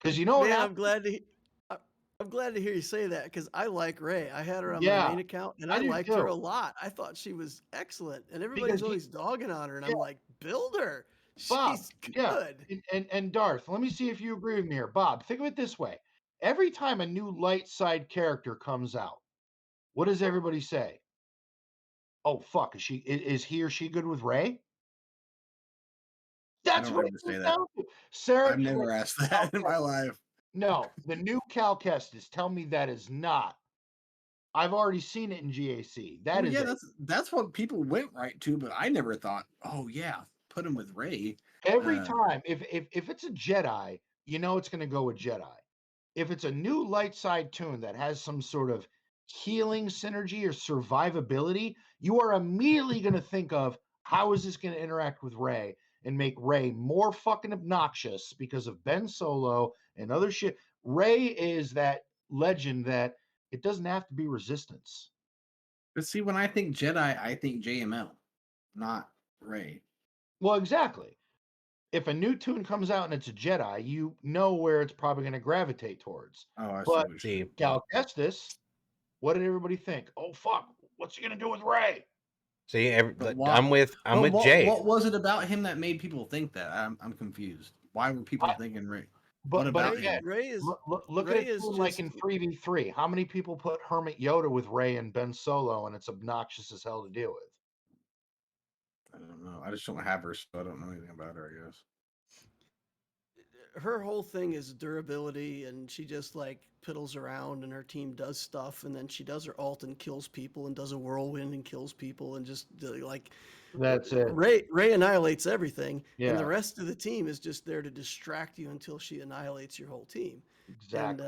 Because you know what Man, happened? I'm glad to hear you say that because I like Ray. I had her on Yeah, my main account and I I do liked her too. a lot. I thought she was excellent, and everybody's Because always dogging on her, and yeah. I'm like, build her. Bob, She's yeah, good. and Darth, let me see if you agree with me here. Bob, think of it this way. Every time a new light side character comes out, what does everybody say? Oh fuck, is he or she good with Ray? That's don't what ever it say comes that. down to. Sarah, I've never asked that in my life. no, the new Cal Kestis tell me that is not. I've already seen it in GAC. That Well, is yeah, it. that's what people went right to, but I never thought, oh yeah, put him with Ray. Every time, if it's a Jedi, you know it's going to go with Jedi. If it's a new light side tune that has some sort of healing synergy or survivability, you are immediately going to think of how is this going to interact with Ray and make Ray more fucking obnoxious because of Ben Solo and other shit. Ray is that legend that it doesn't have to be resistance. But see, when I think Jedi, I think JML, not Ray. Well, exactly. If a new tune comes out and it's a Jedi, you know where it's probably going to gravitate towards. Oh, I But see. Cal Kestis, what did everybody think? Oh fuck, what's he going to do with Ray? See, But why? I'm with What Jay. was it about him that made people think that? I'm confused. Why were people I- thinking Ray? But What about again, him? Ray is look at Ray it is too, like just in 3v3. How many people put Hermit Yoda with Ray and Ben Solo, and it's obnoxious as hell to deal with? I don't know. I just don't have her, so I don't know anything about her. I guess. her whole thing is durability, and she just like piddles around, and her team does stuff, and then she does her ult and kills people, and does a whirlwind and kills people, and just like That's it. Ray annihilates everything, and the Yeah, rest of the team is just there to distract you until she annihilates your whole team. And exactly.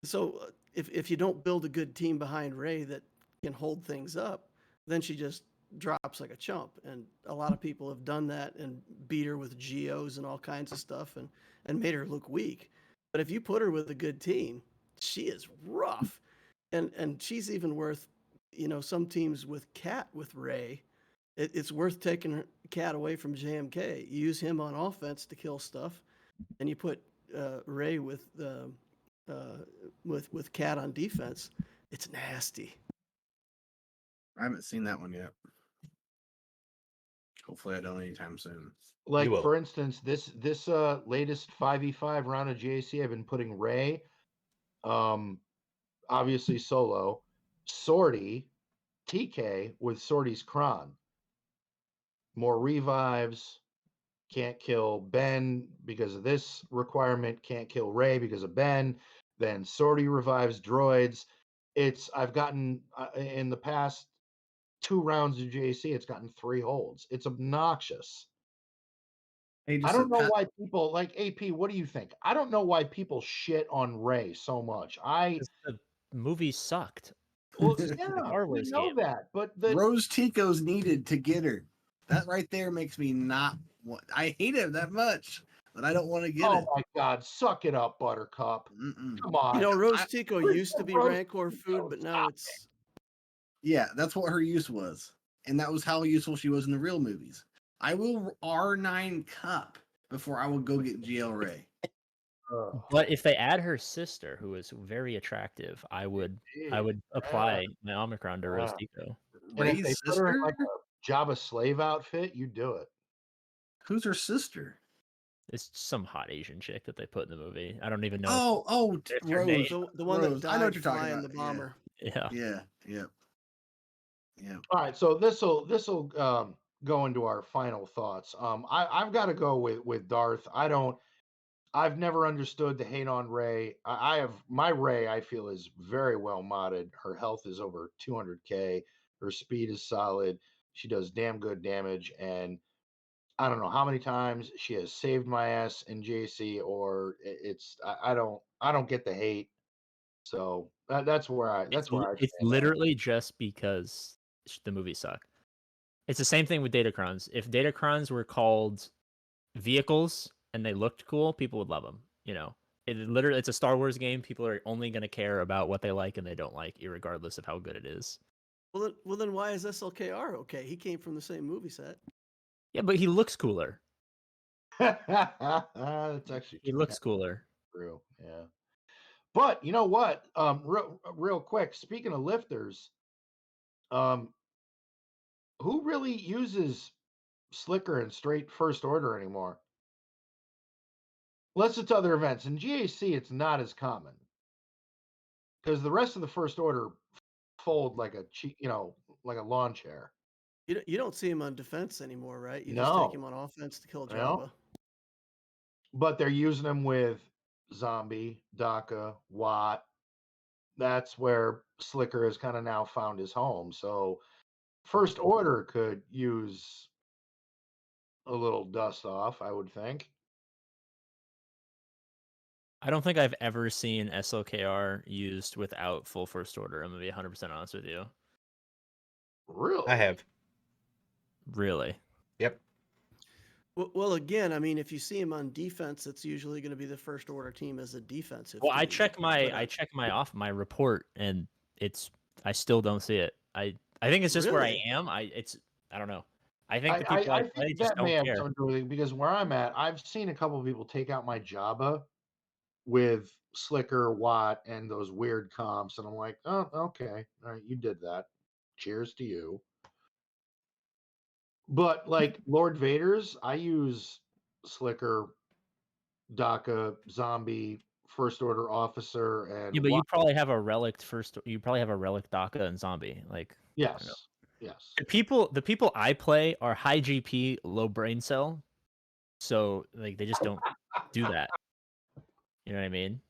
so if you don't build a good team behind Ray that can hold things up, then she just drops like a chump. And a lot of people have done that and beat her with geos and all kinds of stuff and made her look weak. But if you put her with a good team, she is rough. And she's even worth, some teams with Cat with Ray. It's worth taking Cat away from JMK. You use him on offense to kill stuff, and you put Ray with Cat on defense. It's nasty. I haven't seen that one yet. Hopefully, I don't anytime soon. Like will. for instance, this latest 5v5 round of JC, I've been putting Ray, obviously solo, Sortie, TK with Sortie's Kron. More revives, can't kill Ben because of this requirement, can't kill Ray because of Ben. Then Sortie revives droids. I've gotten in the past 2 rounds of JC, it's gotten 3 holds. It's obnoxious. Hey, I just don't know why people like AP. What do you think? I don't know why people shit on Ray so much. 'Cause the movie sucked. Well, It's a yeah, Star we Wars know game. that, but Rose Tico's needed to get her. That right there makes me not want. I hate him that much, but I don't want to get oh it. my God, suck it up, Buttercup. Mm-mm. Come on. Rose Tico Where's used to the be Rose Rancor food, Tico? but now Stop it's Yeah, that's what her use was, and that was how useful she was in the real movies. I will R9 cup before I will go get GL Ray. Ugh. But if they add her sister, who is very attractive, I would Yeah, apply my Omicron to yeah. Rostico. And if Ray's they put her in sister? like a Jabba slave outfit, you do it. Who's her sister? It's some hot Asian chick that they put in the movie. I don't even know. Oh, It's her name. Rose. the one that Rose. I know what died you're talking flying about. the bomber. Yeah. Yeah. All right, so this'll go into our final thoughts. I've got to go with Darth. I've never understood the hate on Ray. I have my Ray. I feel is very well modded. Her health is over 200k. Her speed is solid. She does damn good damage, and I don't know how many times she has saved my ass in JC. Or I don't get the hate. So that's where I It's stand on it. literally just because the movie sucked. It's the same thing with Datacrons. If Datacrons were called vehicles and they looked cool, people would love them. It's a Star Wars game. People are only going to care about what they like and they don't like, regardless of how good it is. Well, then why is SLKR okay? He came from the same movie set. Yeah, but he looks cooler. That's actually He looks cooler. true. Yeah. But you know what? Real quick, speaking of lifters, um, who really uses Slicker and straight first order anymore? Unless it's other events. In GAC, it's not as common because the rest of the first order fold like like a lawn chair. You don't see him on defense anymore, right? You just take No, him on offense to kill no. Jabba. But they're using them with Zombie, Daka, Watt. That's where Slicker has kind of now found his home. So First Order could use a little dust off, I would think. I don't think I've ever seen SLKR used without full first order. I'm going to be 100% honest with you. Really? I have. Really? Yep. Well, again, I mean, if you see him on defense, it's usually going to be the first order team as a defensive. Well, I team. check my report and I still don't see it. I think it's just where I Really? am. I don't know. I think the people I play think just that may don't have care. something to do with it because where I'm at, I've seen a couple of people take out my Jabba with Slicker, Watt, and those weird comps, and I'm like, oh, okay, all right, you did that. Cheers to you. But like Lord Vader's, I use Slicker, DACA, Zombie, First Order Officer, and Yeah, but you probably have a relic first. You probably have a relic DACA and zombie. Like I don't know. yes, yes. The people I play are high GP, low brain cell, so like they just don't do that. You know what I mean?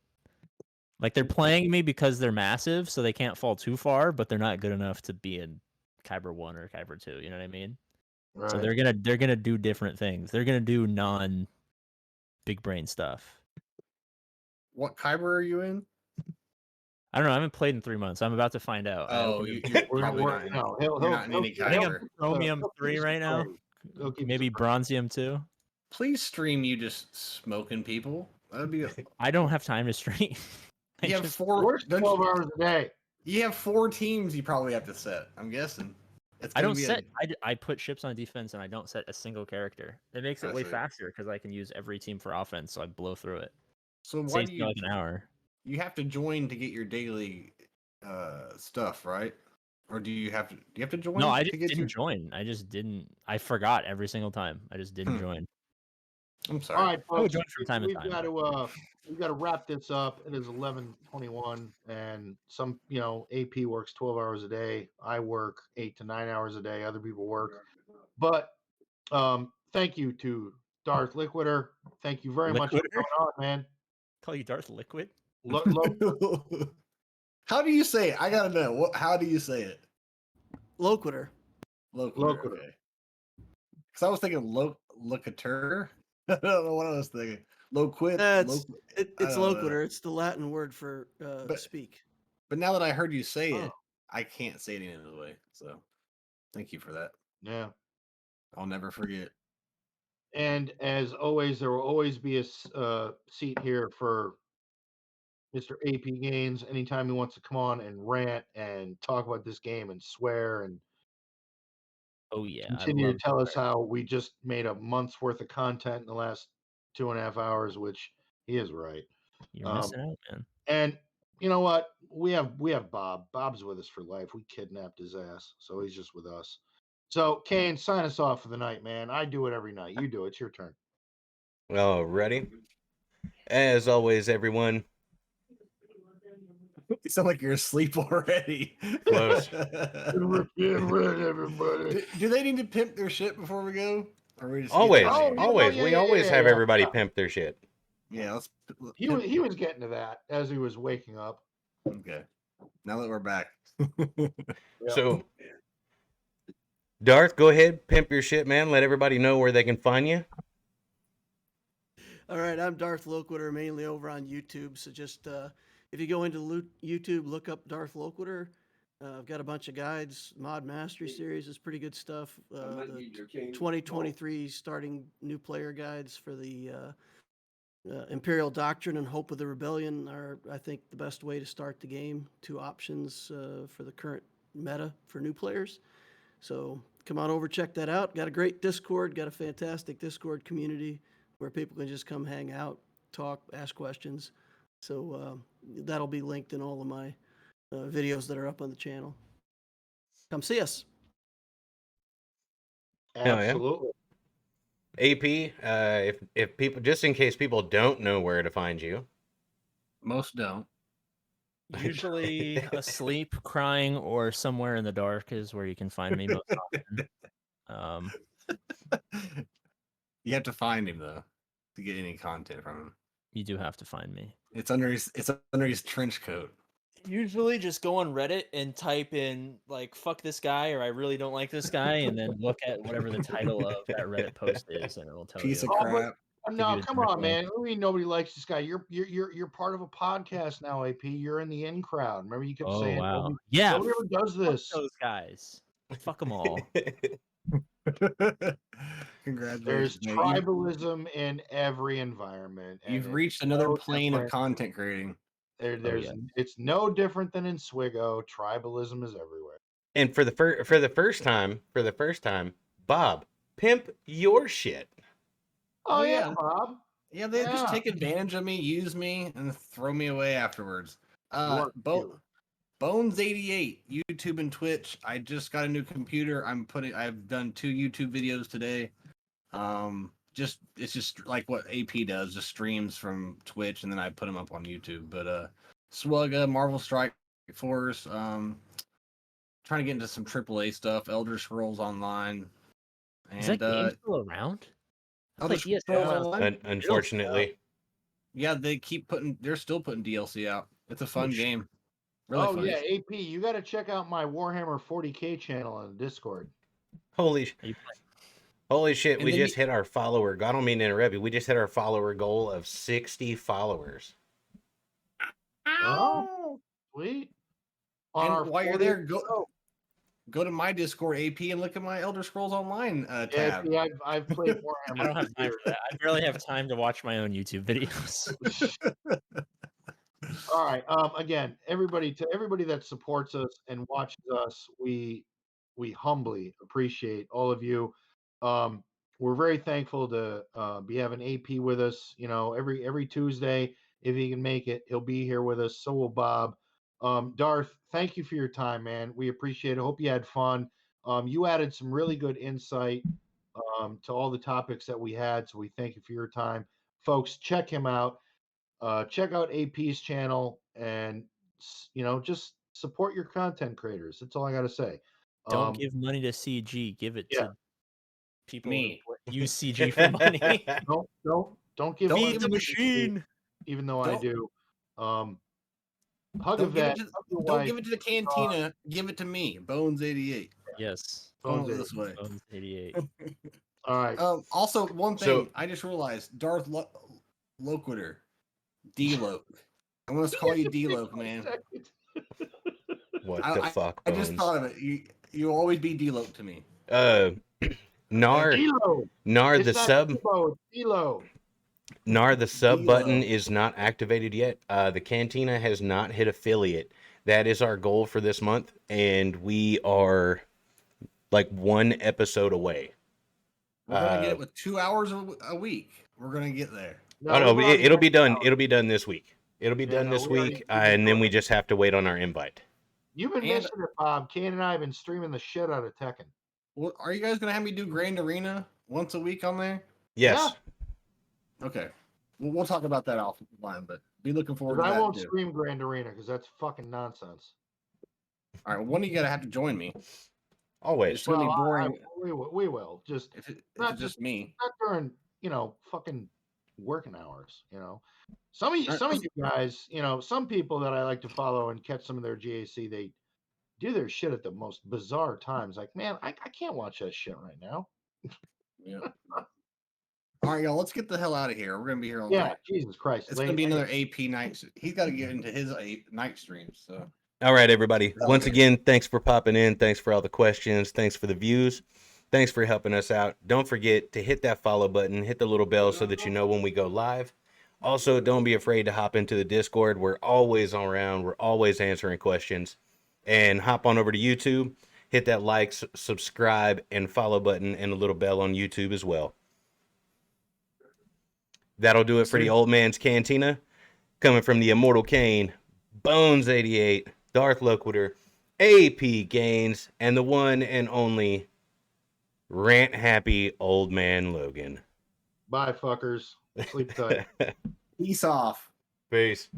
Like they're playing me because they're massive, so they can't fall too far, but they're not good enough to be in Kyber 1 or Kyber 2. You know what I mean? So Right. they're gonna do different things. They're gonna do non big brain stuff. What Kyber are you in? I don't know. I haven't played in 3 months. I'm about to find out. I Oh, opened you're We're- probably we're- not in, no, you're not in any I think I'm Kyber. Chromium he'll keep 3 us right now. afraid. He'll keep us Maybe afraid. Bronzium 2. Please stream you just smoking people. That'd be. I don't have time to stream. I You have just- four. Works don't 12 you- hours a day. You have 4 teams. You probably have to set. I'm guessing. It's I gonna don't be set. I put ships on defense and I don't set a single character. It makes it I way see. faster because I can use every team for offense, so I blow through it. So why Saves do me you? like an hour. You have to join to get your daily stuff, right? Or do you have to? Do you have to join? No, I to just get didn't your... join. I just didn't. I forgot every single time. I just didn't Hmm. join. I'm All sorry. right, I would folks. join from time to We've time. got to wrap this up. It is 11:21, and some AP works 12 hours a day. I work 8 to 9 hours a day. Other people work, but thank you to Darth Liquider. Thank you very much for Liquider? coming on, man. Call you Darth Liquid? How do you say it? I gotta know. How do you say it? Loquitur. Loquitur. Okay. Because I was thinking locatur. I don't know what I was thinking. Loquid. It's I don't know. loquitur. It's the Latin word for speak. But now that I heard you say Oh. it, I can't say it any other way. So, thank you for that. Yeah. I'll never forget. And as always, there will always be a seat here for Mr. AP Gaines anytime he wants to come on and rant and talk about this game and swear and Oh yeah, continue I to love tell us how we just made a month's worth of content in the last 2.5 hours, which he is right. You're missing out, man. And you know what? We have Bob. Bob's with us for life. We kidnapped his ass, so he's just with us. So Kane, sign us off for the night, man. I do it every night. You do it. It's your turn. Alrighty. As always, everyone. You sound like you're asleep already. Close. We're getting rid, everybody. Do they need to pimp their shit before we go? Or we just Always, Oh, yeah, always. yeah, We yeah, always yeah, have yeah. everybody Yeah. pimp their shit. Yeah, let's. He was getting to that as he was waking up. Okay. Now that we're back. So, Darth, go ahead, pimp your shit, man. Let everybody know where they can find you. All right, I'm Darth Loquitur, mainly over on YouTube. So just if you go into YouTube, look up Darth Loquitur. I've got a bunch of guides. Mod Mastery Series is pretty good stuff. The 2023 starting new player guides for the Imperial Doctrine and Hope of the Rebellion are, I think, the best way to start the game. 2 options for the current meta for new players. So come on over, check that out. Got a great Discord, got a fantastic Discord community where people can just come hang out, talk, ask questions. So that'll be linked in all of my videos that are up on the channel. Come see us. Hell yeah. Absolutely. AP, if people, just in case people don't know where to find you. Most don't. Usually asleep, crying, or somewhere in the dark is where you can find me most often. You have to find him though to get any content from him. You do have to find me. It's under his trench coat. Usually just go on Reddit and type in like "fuck this guy" or "I really don't like this guy," and then look at whatever the title of that Reddit post is, and it'll tell Piece you. of Oh, but- crap. No, you a come direct on, link. man. I mean, nobody likes this guy. You're part of a podcast now, AP. You're in the in crowd. Remember, you kept Oh saying, wow, nobody, yeah, nobody ever does fuck this. those guys. Fuck them all. Congratulations. There's mate. tribalism in every environment. and You've it's reached another no plane of different. content creating. There's yeah. It's no different than in Swigo. Tribalism is everywhere. And for the first time, Bob, pimp your shit. Oh, Oh, yeah, yeah. Bob. Yeah, they just Yeah. take advantage of me, use me, and throw me away afterwards. Dwarf Both you. Bones88, YouTube and Twitch. I just got a new computer. I've done 2 YouTube videos today. It's just like what AP does, just streams from Twitch and then I put them up on YouTube. But Swugga, Marvel Strike Force, trying to get into some AAA stuff, Elder Scrolls Online. Is that game still around? I Elder played Scrolls DSL. Online? Unfortunately, Yeah, they're still putting DLC out. It's a fun game. Really Oh fun. yeah, AP, you got to check out my Warhammer 40K channel on Discord. holy shit, And we then just hit our follower. I don't mean to interrupt you. We just hit our follower goal of 60 followers. Oh, sweet. On our And while you're 40 there, go to my Discord AP and look at my Elder Scrolls Online Yeah, tab. AP, I've played Warhammer. I don't have time for that. I barely have time to watch my own YouTube videos. All right. Again, everybody that supports us and watches us, we humbly appreciate all of you. We're very thankful to be having AP with us. You know, every Tuesday, if he can make it, he'll be here with us. So will Bob. Darth, thank you for your time, man. We appreciate it. Hope you had fun. You added some really good insight to all the topics that we had. So we thank you for your time, folks. Check him out. Check out AP's channel and just support your content creators. That's all I got to say. Don't give money to CG. Give it yeah. to people Me. who use CG for money. Don't give Don't money Feed to the CG, machine. even though I Don't- do. Hug a Don't give, vet. it to, hug your don't wife. give it to the Cantina. Give it to me, Bones88. Yes. Bones Going this way. Bones 88. All right. Also, one thing So- I just realized: Darth Loquitur, D-Loke. I'm gonna call you D-Loke, man. What the fuck, I Bones? just thought of it. You always be D-Loke to me. Nar Elo. Nar It's the not sub Elo, it's Elo. Nar the sub Elo. button is not activated yet. The Cantina has not hit affiliate. That is our goal for this month, and we are like 1 episode away. We're gonna get it with 2 hours a week. We're gonna get there. Oh no, we've already it'll be got done. out. It'll be done this week. It'll be Yeah, done no, this we already- week, we've been and then doing we it. just have to wait on our invite. You've been And- missing it, Bob. Kane and I have been streaming the shit out of Tekken. Well, are you guys gonna have me do Grand Arena once a week on there? Yes. Okay. We'll talk about that offline, but be looking forward to Because I that won't too. stream Grand Arena because that's fucking nonsense. All right, one of you gotta have to join me. Always. It's gonna be boring we will. Just if it's not just me. not during fucking working hours. Some of you guys, some people that I like to follow and catch some of their GAC, they do their shit at the most bizarre times. Like, man, I can't watch that shit right now. Yeah. All right, y'all. Let's get the hell out of here. We're gonna be here all Yeah, night. Jesus Christ. It's gonna be another AP night. He's got to get into his night streams. So All right, everybody. Okay. Once again, thanks for popping in. Thanks for all the questions. Thanks for the views. Thanks for helping us out. Don't forget to hit that follow button, hit the little bell so that you know when we go live. Also, don't be afraid to hop into the Discord. We're always around. We're always answering questions. And hop on over to YouTube. Hit that like, subscribe, and follow button and the little bell on YouTube as well. That'll do it for the Old Man's Cantina. Coming from the Immortal Kane, Bones88, Darth Loquitur, AP Gaines, and the one and only Rant Happy Old Man Logan. Bye, fuckers. Sleep tight. peace off. Peace.